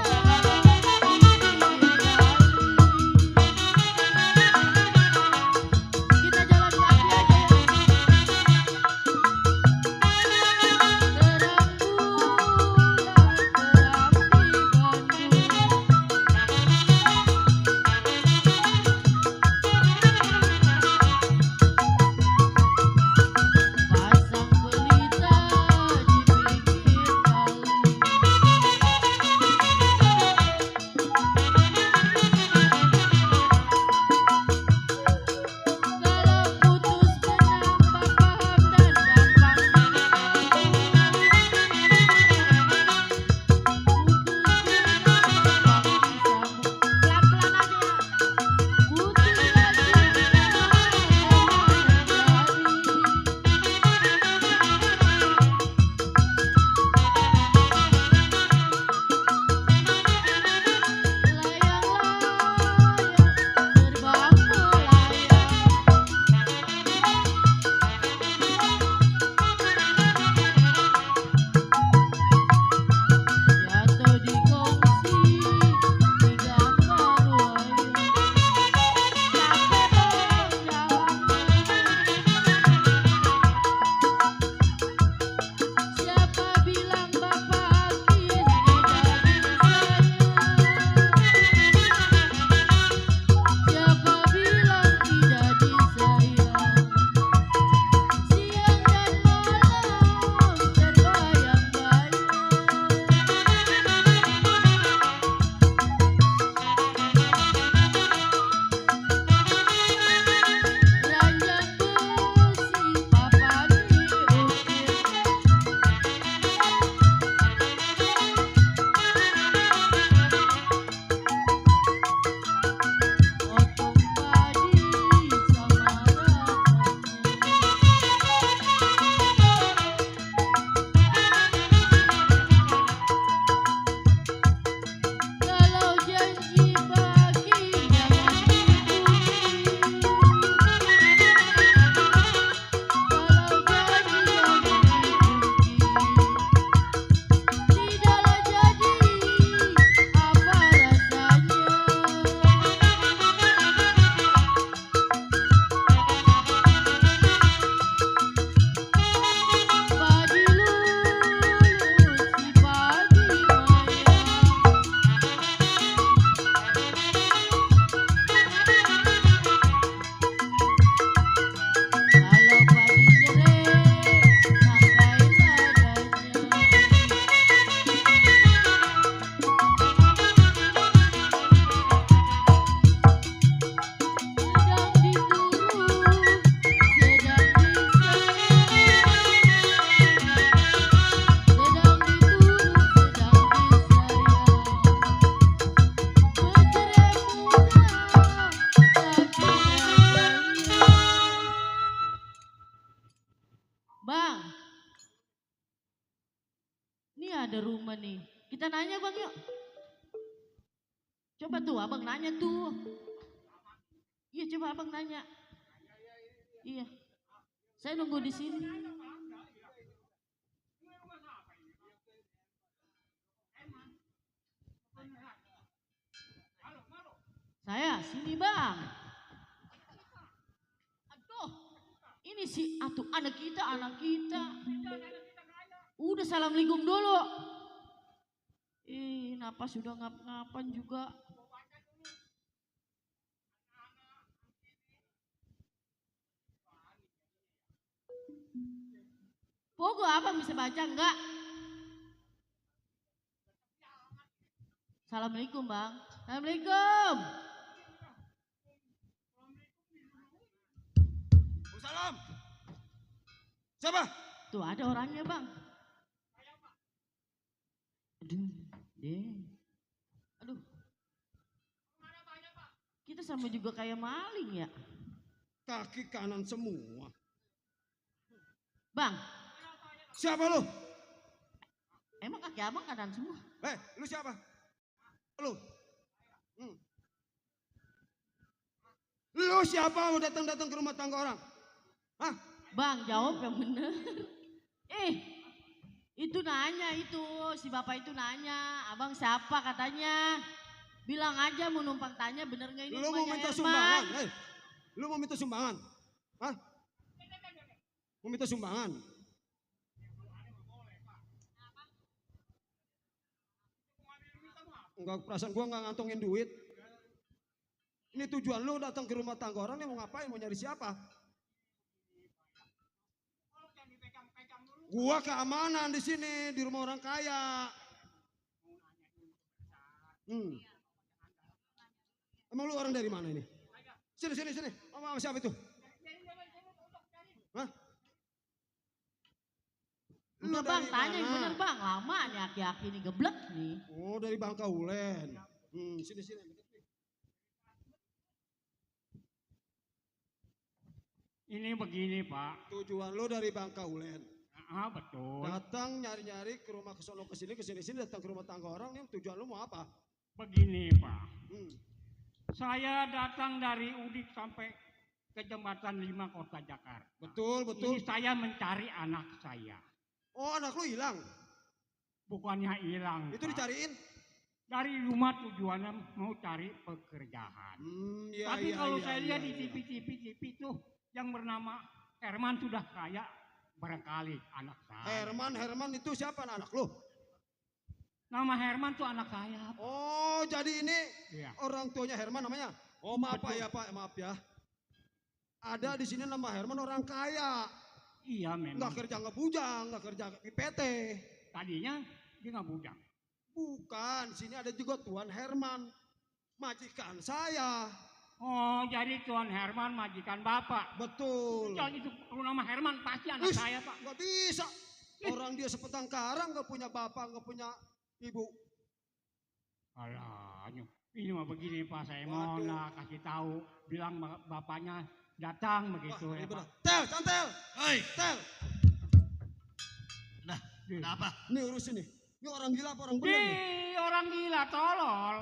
Ini ada rumah nih. Kita nanya bang yuk. Coba tuh abang nanya tuh. Iya coba abang nanya. Iya. Saya nunggu di sini. Saya sini bang. Aduh, ini si atuh anak kita. Udah assalamualaikum dulu. Napas sudah ngap-ngapan juga. Pogo abang bisa baca enggak? Assalamualaikum bang. Assalamualaikum. Salam. Siapa? Tuh ada orangnya bang. Aduh, deh. Aduh. Kita sama juga kayak maling ya. Kaki kanan semua. Bang. Siapa lu? Emang kaki abang kanan semua? Lu siapa? Lu? Lu siapa mau datang-datang ke rumah tangga orang? Hah? Bang, jawab yang bener. Itu nanya itu, si bapak itu nanya, abang siapa katanya. Bilang aja mau numpang tanya bener gak ini Lu mau minta Herman. sumbangan? Lu mau minta sumbangan? Hah? Mau minta sumbangan? Enggak, perasaan gua nggak ngantongin duit. Ini tujuan lu datang ke rumah tangga orang, mau ngapain? Mau nyari siapa? Gua keamanan di sini, di rumah orang kaya. Emang lu orang dari mana ini? Sini. Sama siapa itu? Hah? Udah bang, tanya yang bener bang. Lama nih aki-aki ini geblek nih. Oh, dari Bangkaulen. Sini. Ini begini Pak. Tujuan lo dari Bangkaulen. Betul. Datang nyari-nyari ke rumah kesono kesini datang ke rumah tangga orang. Nih tujuan lo mau apa? Begini Pak. Saya datang dari Udik sampai ke Jembatan 5 Kota Jakarta. Betul. Ini saya mencari anak saya. Oh, anak lu hilang? Bukannya hilang. Itu Pak. dicariin? Dari rumah tujuannya mau cari pekerjaan. Tapi kalau saya lihat di TV itu yang bernama Herman sudah kaya barangkali anak saya. Herman itu siapa anak lu? Nama Herman tuh anak saya. Oh, jadi ini Iya. orang tuanya Herman namanya? Oh, maaf Pak ya Pak, maaf ya. Ada di sini nama Herman orang kaya. Iya memang. Nggak kerja nggak bujang, nggak kerja di PT. Tadinya dia nggak bujang. Bukan, sini ada juga Tuan Herman, majikan saya. Oh, jadi Tuan Herman majikan Bapak. Betul. Jadi itu kalau nama Herman pasti anak saya Pak. Nggak bisa. Orang dia sepetang karang nggak punya bapak, nggak punya ibu. Alah, ini mah begini Pak, saya mau lah kasih tahu, bilang bapaknya datang begitu. Wah, ya Pak. Tel, cantel. Hei, Tel. Nah, kenapa? Ini urus ini. Ini orang gila apa orang bener nih? Orang gila, tolol.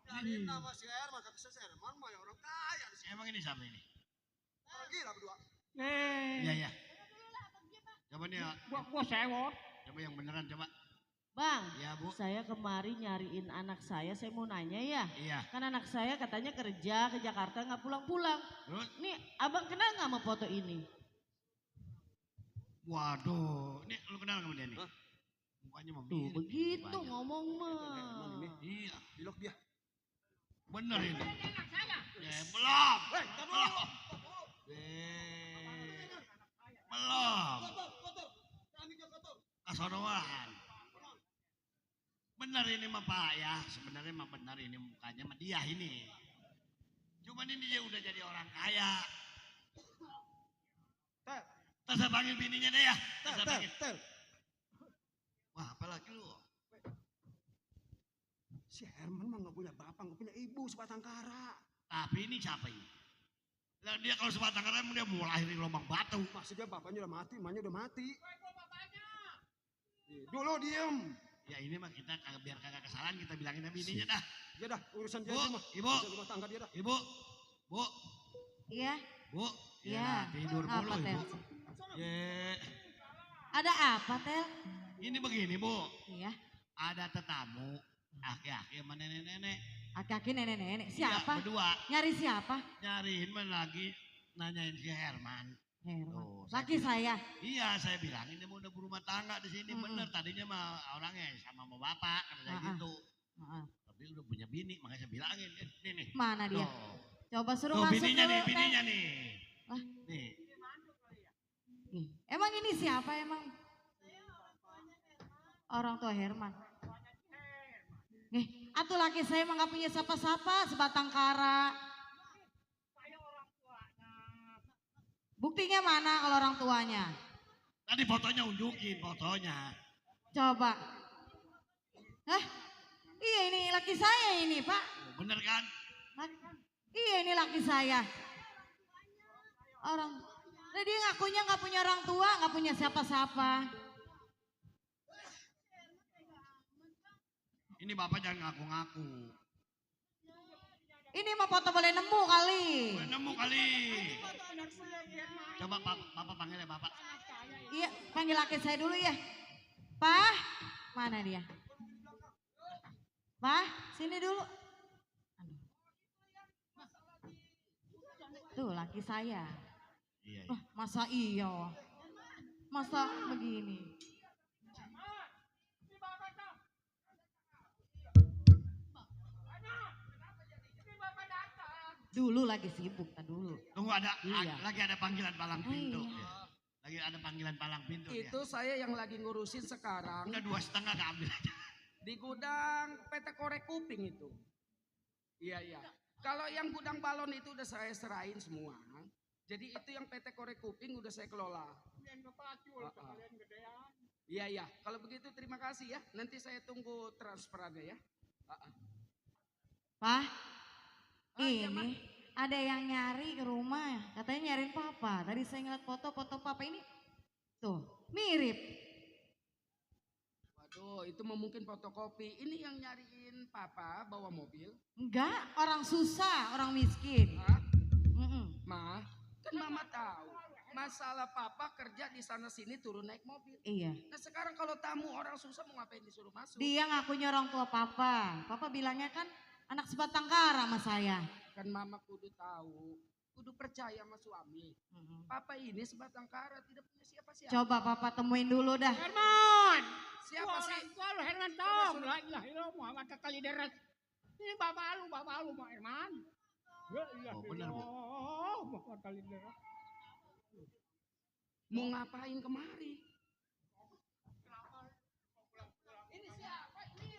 Jadi nama si Herman, kata saya Herman mah ya orang kaya. Emang ini siapa ini? Orang gila berdua. Iya. Coba nih ya. Gua sewot. Coba yang beneran coba. Bang, Ya, Bu. saya kemari nyariin anak saya mau nanya ya. Iya. Kan anak saya katanya kerja ke Jakarta nggak pulang-pulang. Terus? Nih, abang kenal nggak sama foto ini? Waduh, ini lu kenal sama dia nih? Mukanya mau Tuh, begitu ngomong mah. Iya. Bilok dia. Bener ini. Ya, belum. Belum. Kasonoan. Bener ini mah Pak ya. Sebenarnya mah bener ini mukanya mah dia ini. Cuman ini dia udah jadi orang kaya. Saya panggil bininya deh ya. Saya panggil. Wah, apalagi lu? Si Herman mah nggak punya bapak, nggak punya ibu, sebatang kara. Tapi ini siapa ini? Lah dia kalau sebatang kara emang dia mau lahir di lubang batu. Maksudnya bapaknya udah mati, emaknya udah mati. Dulu diem. Ya ini mah kita biar kagak kesalahan kita bilangin sama bininya dah. Ya dah, urusan dia Bu, itu mah. Ibu. Urusan rumah tangga dia dah. Ibu, Bu, Iya. Bu. Iya. Tidur Apa, mulu Tel? Ibu. Ya, Ada apa, Tel? ini begini Bu. Iya. Ada tetamu, aki-aki sama nenek-nenek. Aki-aki nenek-nenek. Iya, Siapa? berdua. Nyari siapa? Nyariin mah lagi nanyain si Herman. Herman. Tuh, Laki saya. Iya, saya bilangin dia mau udah berumah tangga di sini bener. Tadinya mah orangnya sama mau bapak kata saya gitu. Tapi udah punya bini, makanya saya bilangin nih. Mana dia? Tuh. Coba suruh Tuh, masuk bininya dulu, nih, Teh. bininya nih. Lah. Nih. Emang ini siapa emang? Orang tua Herman. Atuh laki saya emang gak punya siapa-siapa, sebatang kara. Buktinya mana kalau orang tuanya? Tadi fotonya unjukin, fotonya. Coba. Hah? Iya ini laki saya ini Pak. Bener kan? Iya ini laki saya. Orang, nah dia ngakunya gak punya orang tua, gak punya siapa-siapa. Ini bapak jangan ngaku-ngaku. Ini mah foto boleh nemu kali. Boleh nemu kali. Coba bapak panggil ya bapak. Iya, panggil laki saya dulu ya. Pak, mana dia? Pak, sini dulu. Tuh laki saya. Iya. Wah, masa iya? Masa begini? Dulu lagi sibuk, tak dulu. Tunggu ada Iya. lagi ada panggilan palang pintu. Iya. Ya. Lagi ada panggilan palang pintu. Itu saya yang lagi ngurusin sekarang. Udah 2,5 keambil aja. Di gudang PT Korek Kuping itu. Iya. Kalau yang gudang balon itu udah saya serahin semua. Jadi itu yang PT Korek Kuping udah saya kelola. Iya. Kalau begitu terima kasih ya. Nanti saya tunggu transferannya ya. Pak, iya, ini ada yang nyari ke rumah. Katanya nyariin papa. Tadi saya ngeliat foto-foto papa ini. Tuh, mirip. Waduh, itu mungkin fotokopi. Ini yang nyariin papa bawa mobil. Enggak, orang susah, orang miskin. Ma, kan mama tahu. Masalah papa kerja di sana sini turun naik mobil. Iya. Nah sekarang kalau tamu orang susah mau ngapain disuruh masuk? Dia ngakunya orang tua papa. Papa bilangnya kan anak sebatang kara sama saya. Kan mama kudu tahu, kudu percaya sama suami. Papa ini sebatang kara tidak punya siapa-siapa. Coba papa temuin dulu dah. Herman! Siapa sih? Lu Herman tong. La ilaha illallah Muhammad kali deres. Ini bapak lu Pak Herman. Ya iya. Oh benar Bu. Oh, Muhammad kali deres. Mau ngapain kemari? Ini siapa ini?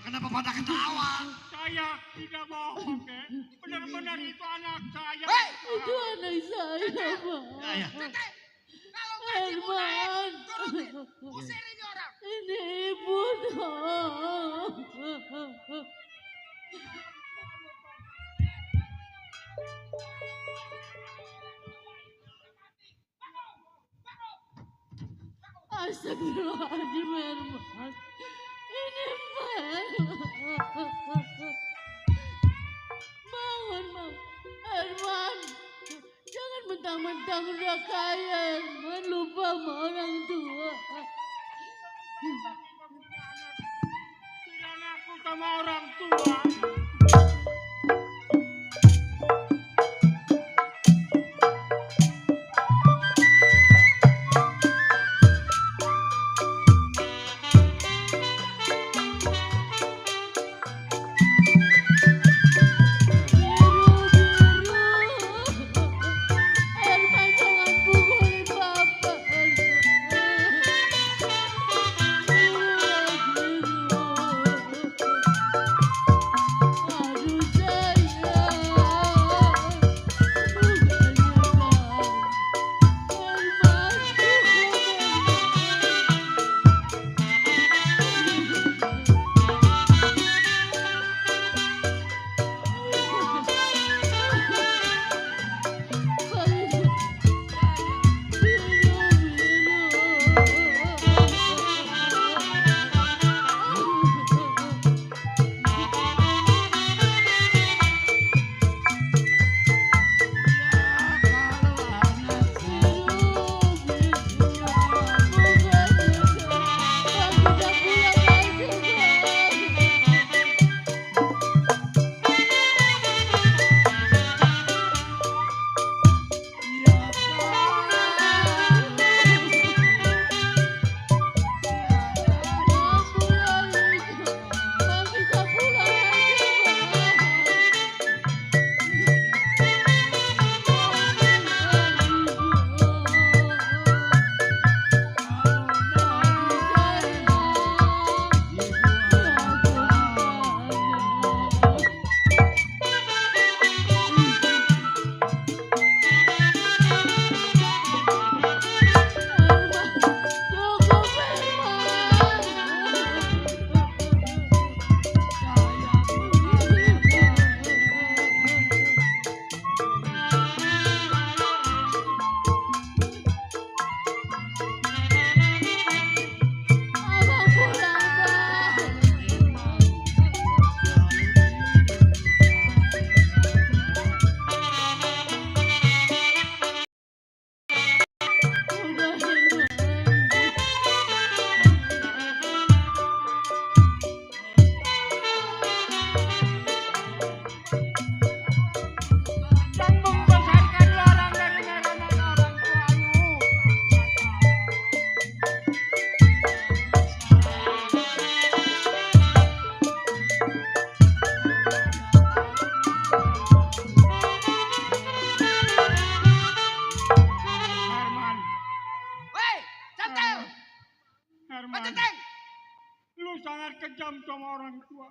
Kenapa pada ketawa? Saya tidak bohong, Dek. Benar-benar itu anak saya. Itu anak saya, Pak. Ya. Herman. Usir ini orang. Ini ibu dong. Astagfirullahaladzim, Herman. Ini bangun, Mam. Herman, jangan mentang-mentang udah kaya, Herman. Lupa sama orang tua. Tidak ngaku sama orang tua. sama orang tua.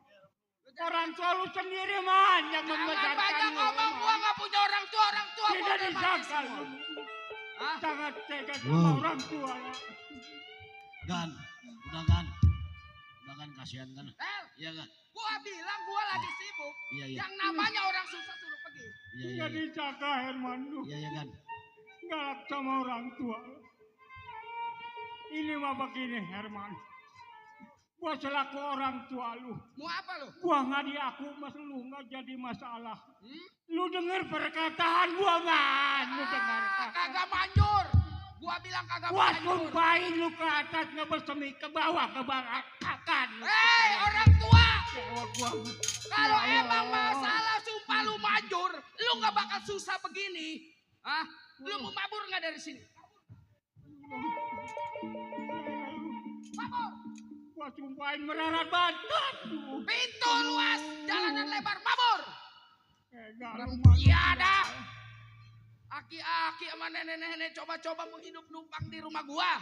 Orang tua lu sendiri man yang membesarkan banyak lu. ngomong, gua nggak punya orang tua Tidak gua udah mati disangka semua. lu. Hah? Sangat tega sama orang tua. Gan, udah Gan. Udah Gan, kasihan Gan. Iya Gan. Gua bilang gua lagi sibuk. Iya, iya. Yang namanya orang susah suruh pergi. Iya, iya, Tidak iya. disangka Herman lu. Iya, iya Gan. Galak sama orang tua. Ini mah begini Herman. Gua selaku orang tua lu. Mau apa lu? Gua nggak diaku mas lu nggak jadi masalah. Lu denger perkataan gua man. Lu dengar. Kagak manjur. Gua bilang kagak Gua manjur. sumpahin lu ke atas nggak bersemi ke bawah ke bangkakan. Hei orang tua. Gua. Kalau Ya emang Allah. masalah sumpah lu manjur, lu nggak bakal susah begini. Hah? Lu mau mabur nggak dari sini? Mabur. Gua sumpahin merarat banget. Pintu luas, jalanan lebar, mabur. Iya ada. Aki-aki sama nenek-nenek coba-coba mau hidup numpang di rumah gua.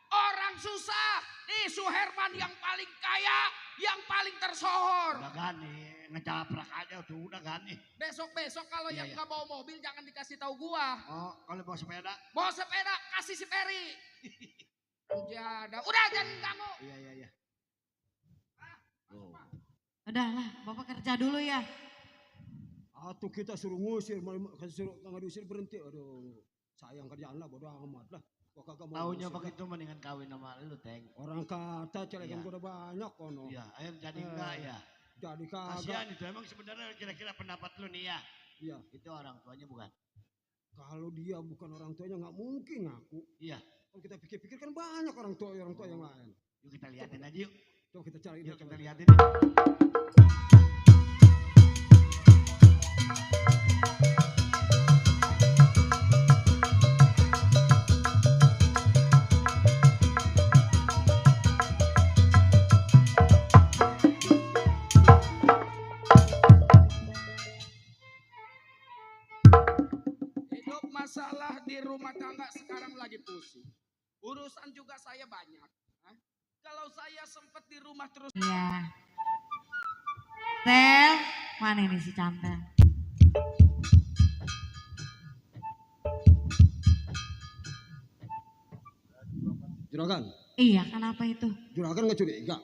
Orang susah. Nih Suherman yang paling kaya, yang paling tersohor. Udah Gan nih, ngejaprak aja tuh udah Gan nih. Besok-besok kalau Iya, yang iya. nggak bawa mobil jangan dikasih tahu gua. Oh, kalau bawa sepeda? Bawa sepeda kasih si Peri. Ada. Udah jangan kamu. Iya, iya, iya. Udahlah, Bapak kerja dulu ya. Atau kita suruh ngusir, suruh nggak diusir berhenti. Aduh, sayang kerjaan lah, bodoh amat lah. Kok kagak mau Taunya ngusir begitu mendingan kawin sama lu, Teng. Orang kata celekan Iya. gua udah banyak kono. Iya, akhir jadi enggak ya. Jadi kagak. Kasihan itu emang sebenarnya kira-kira pendapat lu nih ya. Iya. Itu orang tuanya bukan? Kalau dia bukan orang tuanya nggak mungkin ngaku. Iya. Kalau kita pikir-pikir kan banyak orang tua yang lain. Yuk kita liatin aja yuk. Coba kita cari. Yuk kita liatin. Hidup masalah di rumah tangga sekarang lagi pusing. Urusan juga saya banyak. Hah? Kalau saya sempat di rumah terus. Iya. Tel, mana ini si Cantel? Juragan, Iya, kenapa itu? juragan nggak curiga?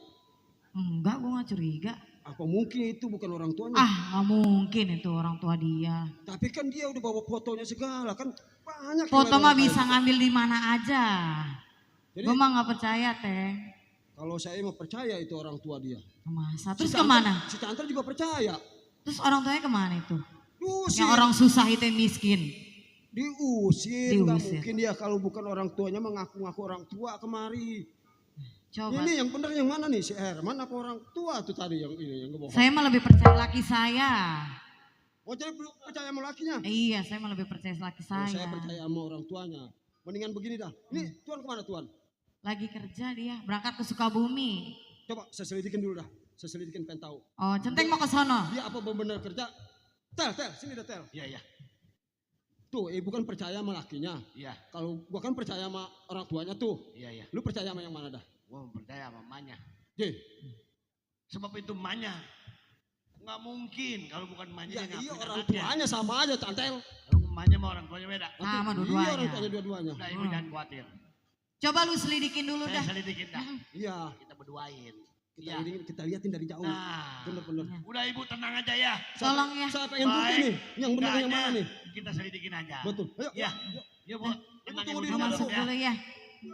Enggak, gua nggak curiga. Apa mungkin itu bukan orang tuanya? Ah, nggak mungkin itu orang tua dia. Tapi kan dia udah bawa fotonya segala kan banyak. yang Foto lain mah orang bisa lain. ngambil di mana aja. Jadi- Gua mah nggak percaya, Teng. Kalau saya mah percaya itu orang tua dia. Masa? Terus Si Cantel- kemana? Si Cantel juga percaya. Terus orang tuanya kemana itu? Diusir. Yang orang susah itu yang miskin. Diusir. Nggak Diusir. mungkin dia kalau bukan orang tuanya mengaku-ngaku orang tua kemari. Coba. Ini yang benar yang mana nih, si Herman apa orang tua tuh tadi yang ini yang ngebohong? Saya mah lebih percaya laki saya. Oh jadi belum percaya sama lakinya? Iya, saya mah lebih percaya laki Oh, saya. saya percaya sama orang tuanya. Mendingan begini dah. Ini Tuan kemana Tuan? Lagi kerja dia, berangkat ke Sukabumi. Coba saya selidikin dulu dah. Saya selidikin pengen tahu. Oh, Centeng mau ke sono. Dia apa benar kerja? Tel, sini dah Tel. Iya, iya. Tuh, ibu kan percaya sama lakinya. Iya. Kalau gua kan percaya sama orang tuanya tuh. Iya, iya. Lu percaya sama yang mana dah? Gua percaya sama emaknya. Ye. Sebab itu emaknya. Nggak mungkin kalau bukan emaknya Ya dia iya ngakuin orang anaknya. tuanya sama aja Cantel. Kalau emaknya sama orang tuanya beda. Sama Iya dua-duanya. orang tuanya dua-duanya. Udah ibu jangan khawatir. Coba lu selidikin dulu Saya dah. selidikin dah. Iya. Kita berduain. Kita, Iya. kita liatin dari jauh. Nah, Bener-bener. udah ibu tenang aja ya. Tolong ya. Saya pengen bukti Baik. nih. Yang benar yang Enggaknya mana nih? Kita selidikin aja. Betul. Ayo. Ya. Ya bu. Tenang tunggu ibu di di rumah dalam Masuk ya. dulu ya.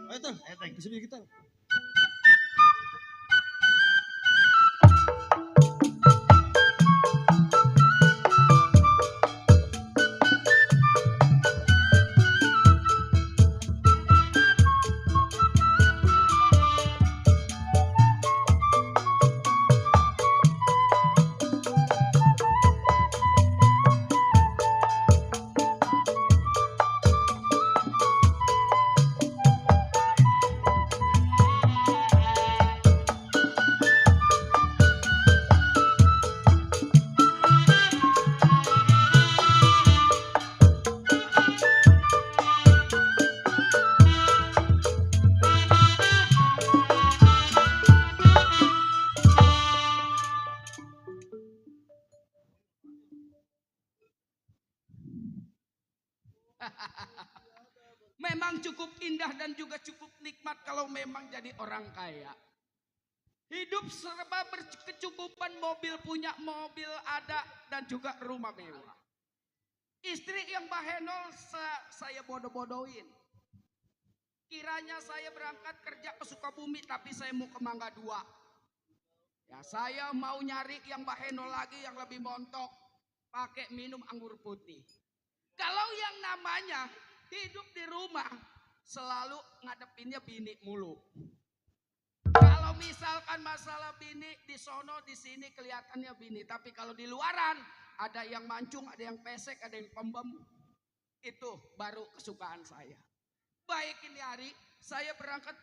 Ayo Tel. Ayo, Teng. Kesini kita. Memang cukup indah dan juga cukup nikmat kalau memang jadi orang kaya. Hidup serba berkecukupan, mobil punya mobil ada dan juga rumah mewah. Istri yang bahenol saya bodoh-bodohin. Kiranya saya berangkat kerja ke Sukabumi tapi saya mau ke Mangga 2. Ya saya mau nyari yang bahenol lagi yang lebih montok. Pakai minum anggur putih. Kalau yang namanya hidup di rumah selalu ngadepinnya bini mulu. Kalau misalkan masalah bini di sono di sini kelihatannya bini, tapi kalau di luaran ada yang mancung, ada yang pesek, ada yang pembem. Itu baru kesukaan saya. Baik ini hari saya berangkat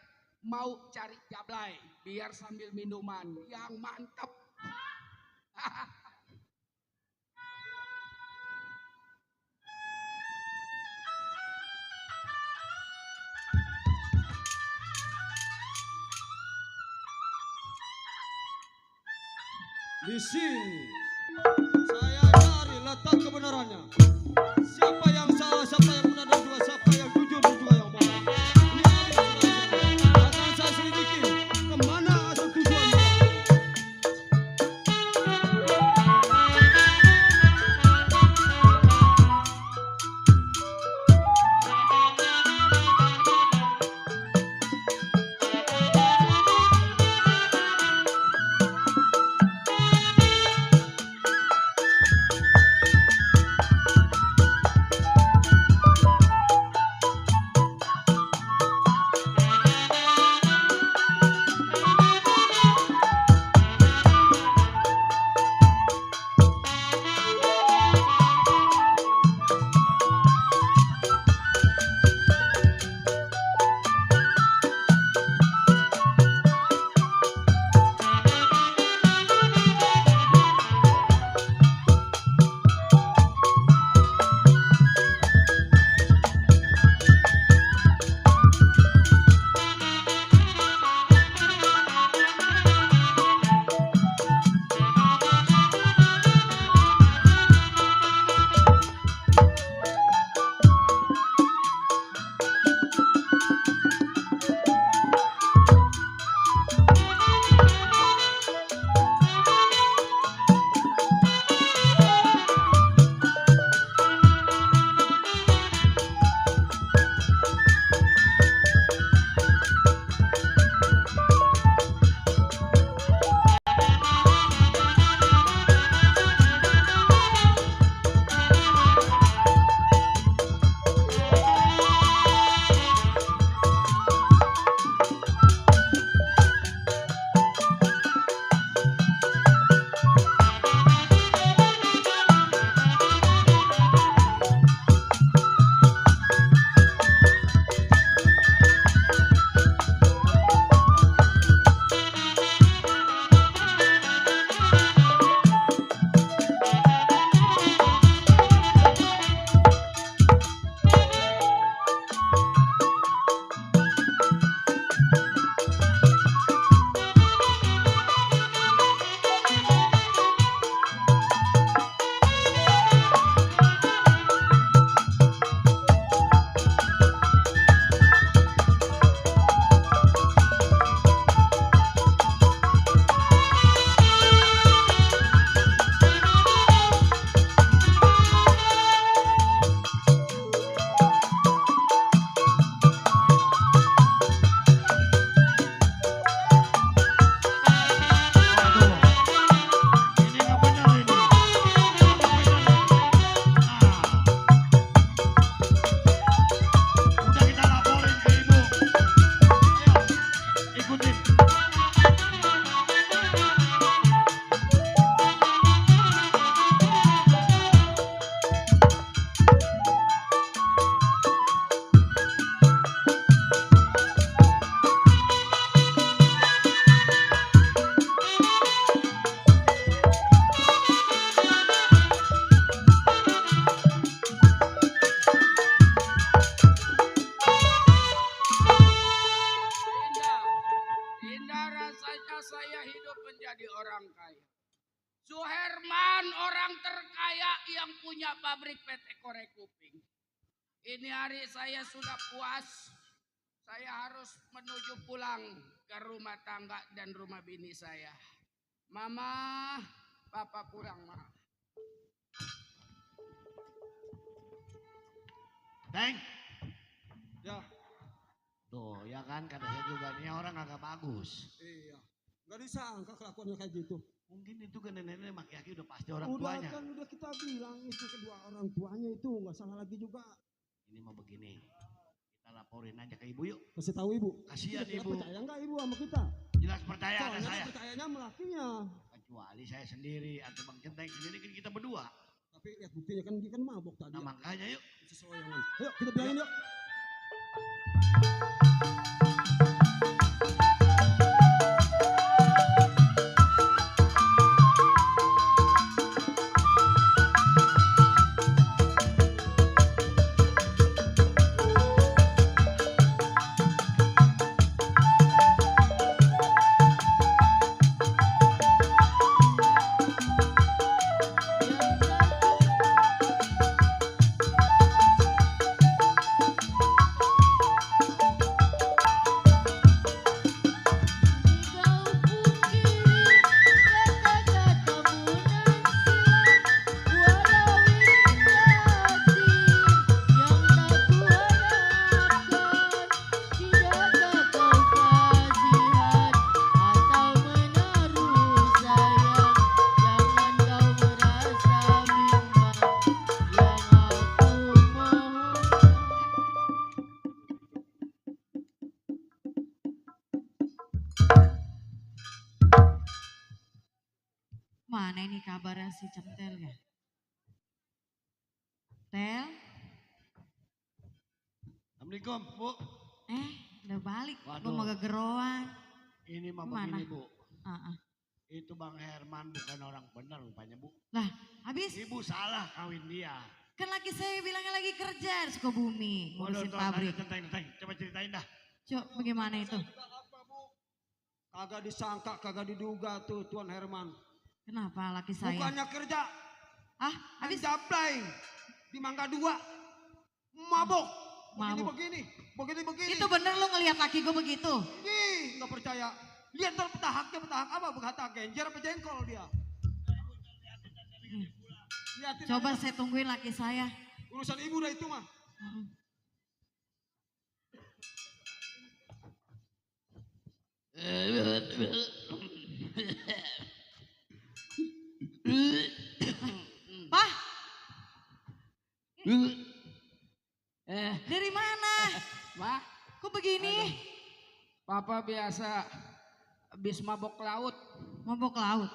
mau cari jablay biar sambil minuman yang mantap. Di sini saya cari letak kebenarannya. Siapa yang salah, siapa yang benar dan juga siapa yang jujur dan juga yang bohong. Ini hari saudara-saudara. Akan saya selidiki kemana asal tujuannya. Suherman orang terkaya yang punya pabrik PT Korek Kuping. Ini hari saya sudah puas. Saya harus menuju pulang ke rumah tangga dan rumah bini saya. Mama, papa pulang, Ma. Teng. Ya. Tuh, ya kan kata saya juga ini orang agak bagus. Iya. Gak disangka kelakuannya kayak gitu. Mungkin itu kan nenek maki-maki udah pasti orang Udah tuanya. kan udah kita bilang itu kedua orang tuanya itu nggak salah lagi juga. Ini mau begini. Kita laporin aja ke ibu yuk. Kasih tahu ibu. Kasihan Kira-kira ibu. Percaya nggak ibu sama kita? Jelas percaya ke Soalnya saya. percayanya sama lakinya. Kecuali saya sendiri atau Bang Centeng sendiri kan kita berdua. Tapi lihat buktinya kan dia kan mabok tadi. Nah makanya yuk. Sesuaian. Ayo kita bilangin yuk. Mana ini kabarnya si Centel ya? Tel? Assalamualaikum Bu. Udah balik. Waduh. Gue mau gegeroan. Ini mah Mana? begini Bu. Ah. Itu Bang Herman bukan orang benar rupanya Bu. Lah, habis? Ibu salah kawin dia. Kan laki saya bilangnya lagi kerja di Sukabumi, ngurusin Waduh, pabrik. Centeng, coba ceritain dah. Cok, bagaimana itu? Kagak disangka, kagak diduga tuh Tuan Herman. Kenapa laki saya? Bukannya kerja. Habis? Jablay di Mangga 2. Mabok. Mabok. Begini. Itu bener lu ngelihat laki gue begitu? Ih, nggak percaya. Lihat ntar petahaknya, petahak apa? Petahak genjer apa jengkol dia? Lihatin Coba aja. saya tungguin laki saya. Urusan ibu dah itu mah. Pak! Dari mana? Ma, kok begini? Papa biasa habis mabok laut. Mabok laut?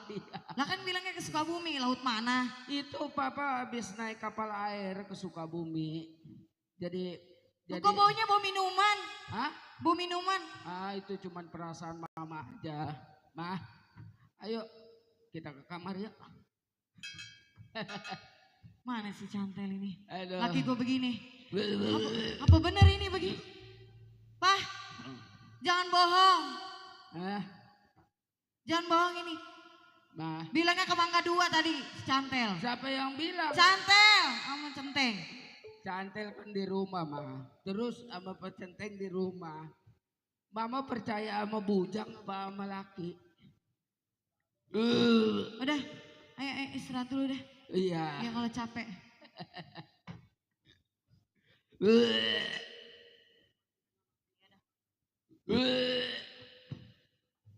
Lah kan bilangnya ke Sukabumi, laut mana? Itu papa habis naik kapal air ke Sukabumi. Jadi Kok baunya bau minuman? Hah? Bau minuman? Itu cuman perasaan mama aja. Ma, ayo kita ke kamar yuk. Mana si Cantel ini? Aduh. Laki gue begini. Apa bener ini begini? Pak, jangan bohong. Jangan bohong ini. Ma. Bilangnya ke Mangga 2 tadi, si Cantel. Siapa yang bilang? Cantel, sama Centeng. Cantel kan di rumah, Ma. Terus sama Pak Centeng di rumah. Mama percaya sama bujang apa sama laki? Udah, ayo istirahat dulu deh. Iya. Ya kalau capek.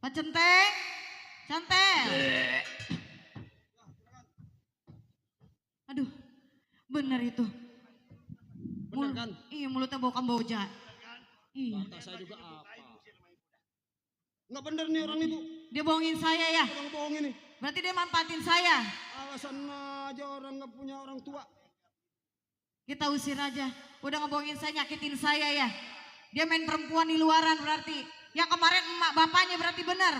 Pak Centeng, Cantel. Aduh, bener itu. Bener kan? Iya, mulutnya bau kamboja. Iya. Kata saya juga apa? Nggak bener nih orang ibu. Dia bohongin saya ya? Orang bohongin nih. Berarti dia manfaatin saya? Alasan aja orang nggak punya orang tua. Kita usir aja. Udah ngebohongin saya, nyakitin saya ya. Dia main perempuan di luaran berarti. Yang kemarin emak bapaknya berarti benar.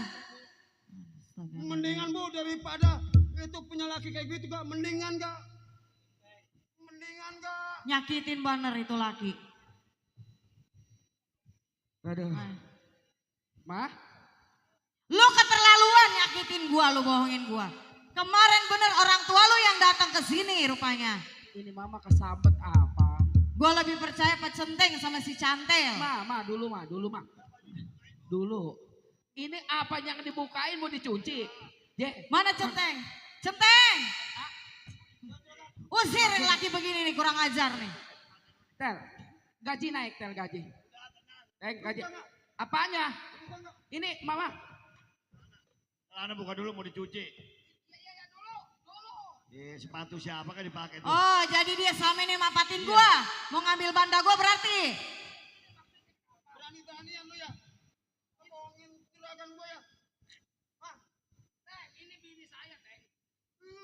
Mendingan Bu daripada itu punya laki kayak gitu gak? Mendingan gak? Nyakitin bener itu laki. Aduh. Ma? Lu keterlaluan nyakitin gua, lu bohongin gua. Kemarin bener orang tua lu yang datang ke sini rupanya. Ini mama kesambet apa? Gue lebih percaya Pak Centeng sama si Cantel. Dulu. Ini apa yang dibukain mau dicuci? Mana Centeng? Centeng! Usir laki begini nih, kurang ajar nih. Tel, gaji naik Tel, gaji. Gaji. Apanya? Ini Mama. Celana buka dulu mau dicuci. Sepatu siapa kan dipakai tuh? Oh, jadi dia sama ini mapatin gua. Mau ngambil banda gua berarti. Berani-beranian lu ya. Ngomongin juragan gua ya. Ini bini saya, Teng. Lu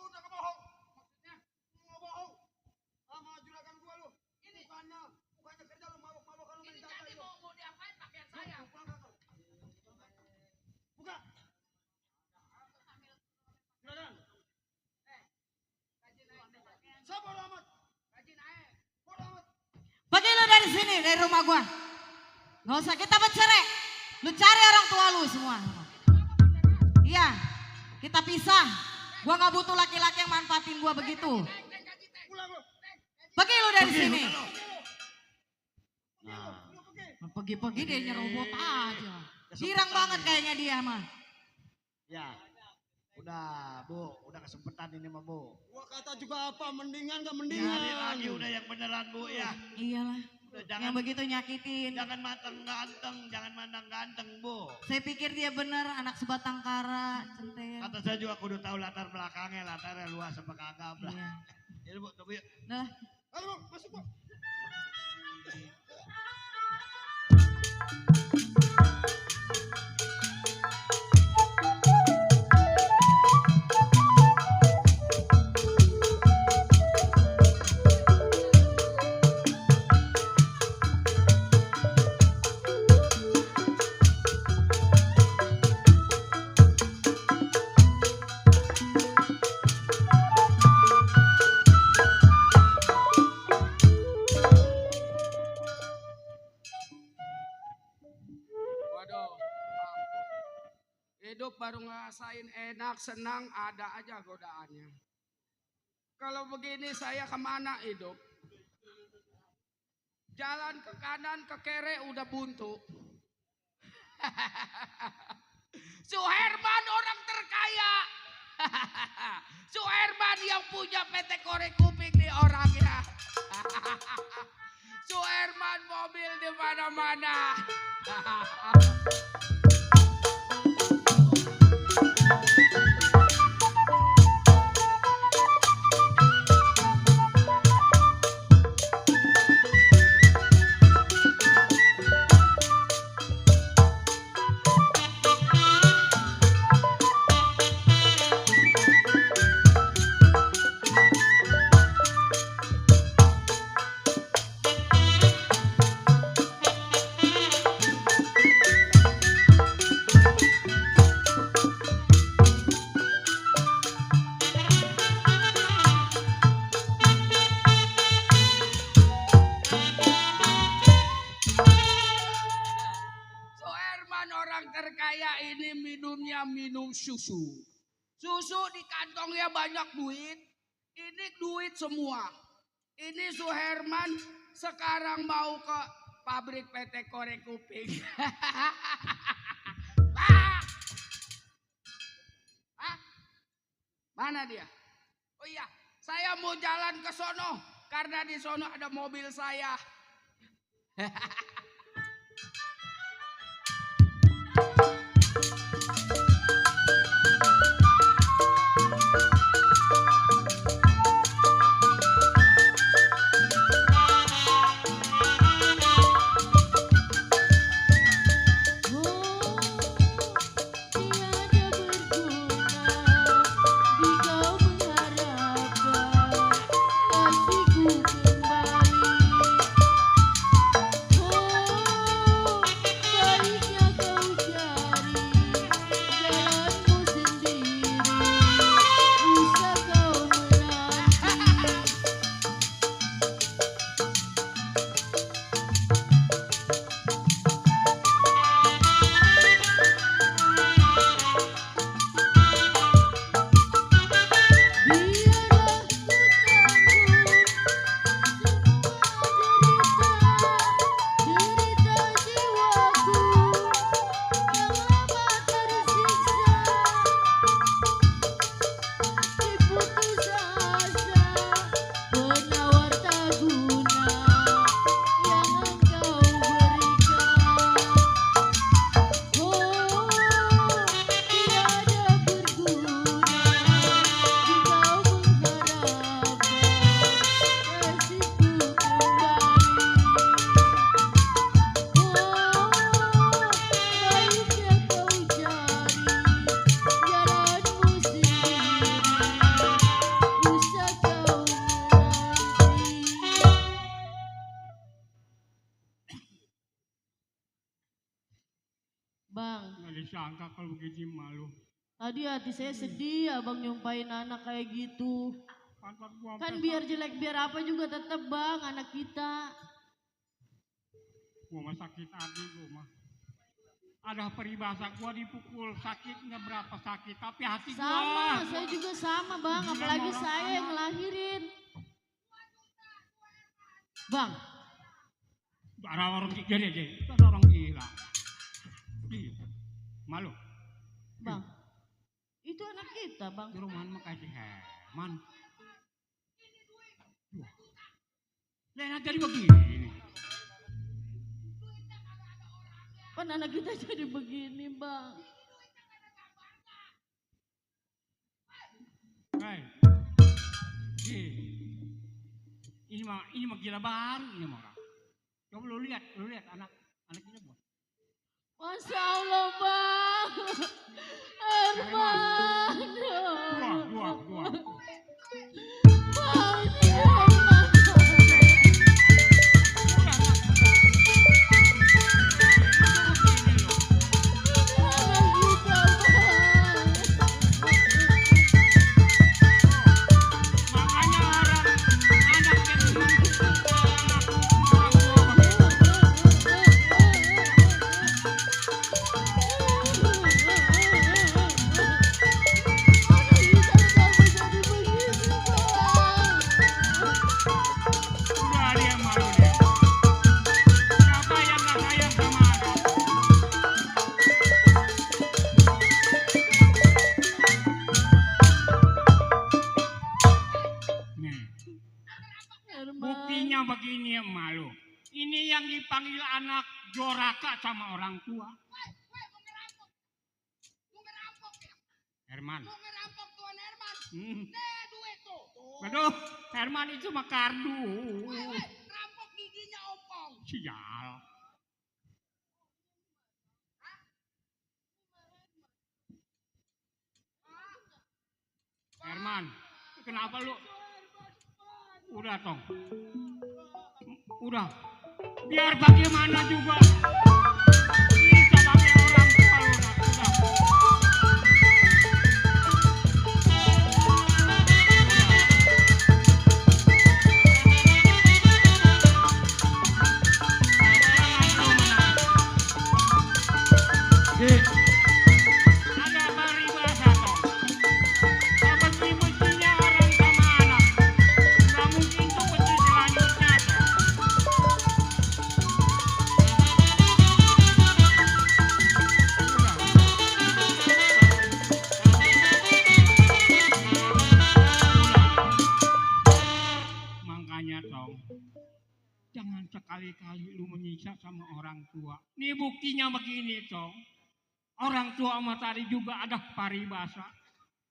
udah kebohong. Maksudnya ngebohong sama juragan gua lu. Ini bukannya kerja lu mabok-mabok kalau main data itu. Mau diapain pakaian saya? Buka. Juragan. Saya bodo amat. Gaji naik. Bodo amat. Pergi lu dari sini, dari rumah gua. Nggak usah kita bercerai. Lu cari orang tua lu semua. Iya, kita pisah. Gua nggak butuh laki-laki yang manfaatin gua begitu. Pergi lu dari sini. Pergi-pergi dia nyerobot aja. Girang banget kayaknya dia mah. Ya, udah Bu, udah kesempatan ini mah Bu. Gua kata juga apa, mendingan gak mendingan. Cari lagi udah yang beneran Bu ya. Iyalah. Jangan, yang begitu nyakitin. Jangan matang ganteng, jangan mandang ganteng Bu. Saya pikir dia bener anak sebatang kara, Centeng. Kata saya juga kudu tahu latar belakangnya, latarnya luas apa kagak lah. Iya. Jadi Bu, tunggu yuk. Nah. Halo, masuk Bu. Hidup baru ngerasain enak, senang, ada aja godaannya. Kalau begini saya kemana hidup? Jalan ke kanan, ke kiri udah buntu. Suherman orang terkaya. Suherman yang punya PT Korek Kuping nih orangnya. Suherman mobil di mana-mana. Minum susu. Susu di kantongnya banyak duit. Ini duit semua. Ini Suherman sekarang mau ke pabrik PT Korek Kuping. Mana dia? Oh iya, saya mau jalan ke sono karena di sono ada mobil saya. Oh Bang, Nggak disangka kalau begini malu. tadi hati saya sedih abang nyumpain anak kayak gitu. Pantat gua Kan sampai biar jelek biar apa juga tetep bang anak kita. gua mah sakit hati gua mah. Ada peribahasa gua dipukul sakit nggak berapa sakit tapi hati gua. Sama, saya juga sama bang, Gila apalagi sama saya yang anak. ngelahirin. Bang, Ada orang gila, ada orang gila. Ih, malu. bang, itu anak kita bang. Di rumah mah kasih Herman. Wah. Lena jadi begini. Kan anak kita jadi begini bang. Hei. Ini mah gila baru ini mah. Coba lu lihat anak kita buat. Masya Allah bang. Herman. Dua. Bang, Udah dia malu dia. Siapa yang nggak sayang sama anak? Nih, buktinya begini ya malu. Ini yang dipanggil anak Joraka sama orang tua. Herman. Waduh, Herman itu mah kardu. Rampok giginya opong. Sial. Herman, kenapa lu? Udah Tong. Udah. Biar bagaimana juga. Bisa pakai orang tua lu. Udah. Ada peribahasa Tong. Benci-bencinya orang sama anak. Nggak mungkin tuh benci selanjutnya Tong. Makanya Tong, jangan sekali-kali lu menyiksa sama orang tua. Nih buktinya begini Tong. Orang tua sama tadi juga ada paribasa.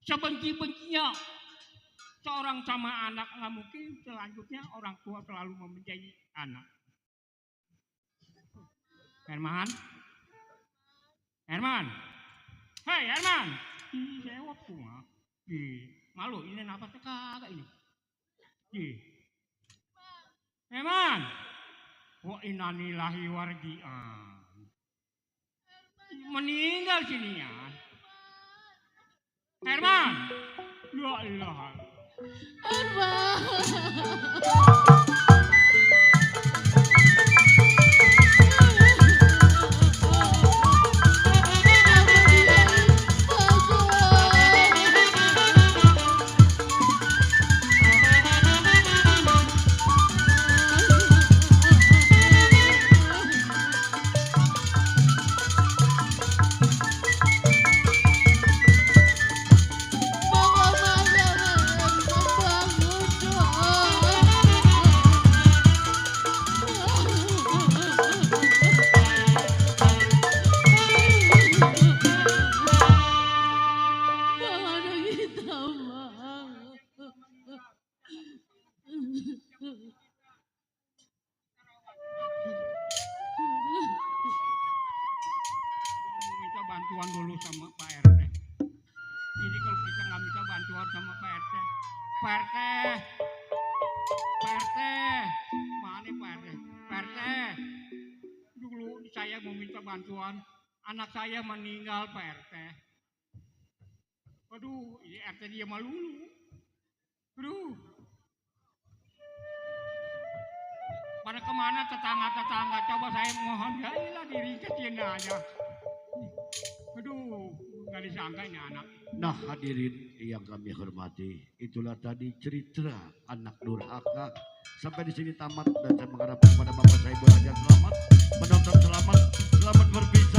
Sebenci-bencinya seorang sama anak nggak mungkin selanjutnya orang tua selalu membenci anak. Herman, hei Herman, ini sewot semua. Malu ini napasnya kagak ini. Herman, wa innalillahi wa raji'an. Meninggal sini ya. Herman, ya Allah. Minta bantuan dulu sama Pak RT. Ini kalau kita nggak minta bantuan sama Pak RT, Pak RT, mana Pak RT? Dulu saya mau minta bantuan, anak saya meninggal Pak RT. Waduh, ini RT dia malu. Aduh. Pada kemana tetangga-tetangga, coba saya mohon jadilah diri kecil aja. Aduh, nggak disangka ini anak. Nah hadirin yang kami hormati, itulah tadi cerita anak durhaka. Sampai di sini tamat dan saya mengharap kepada Bapak saya belajar selamat, menonton selamat berpisah.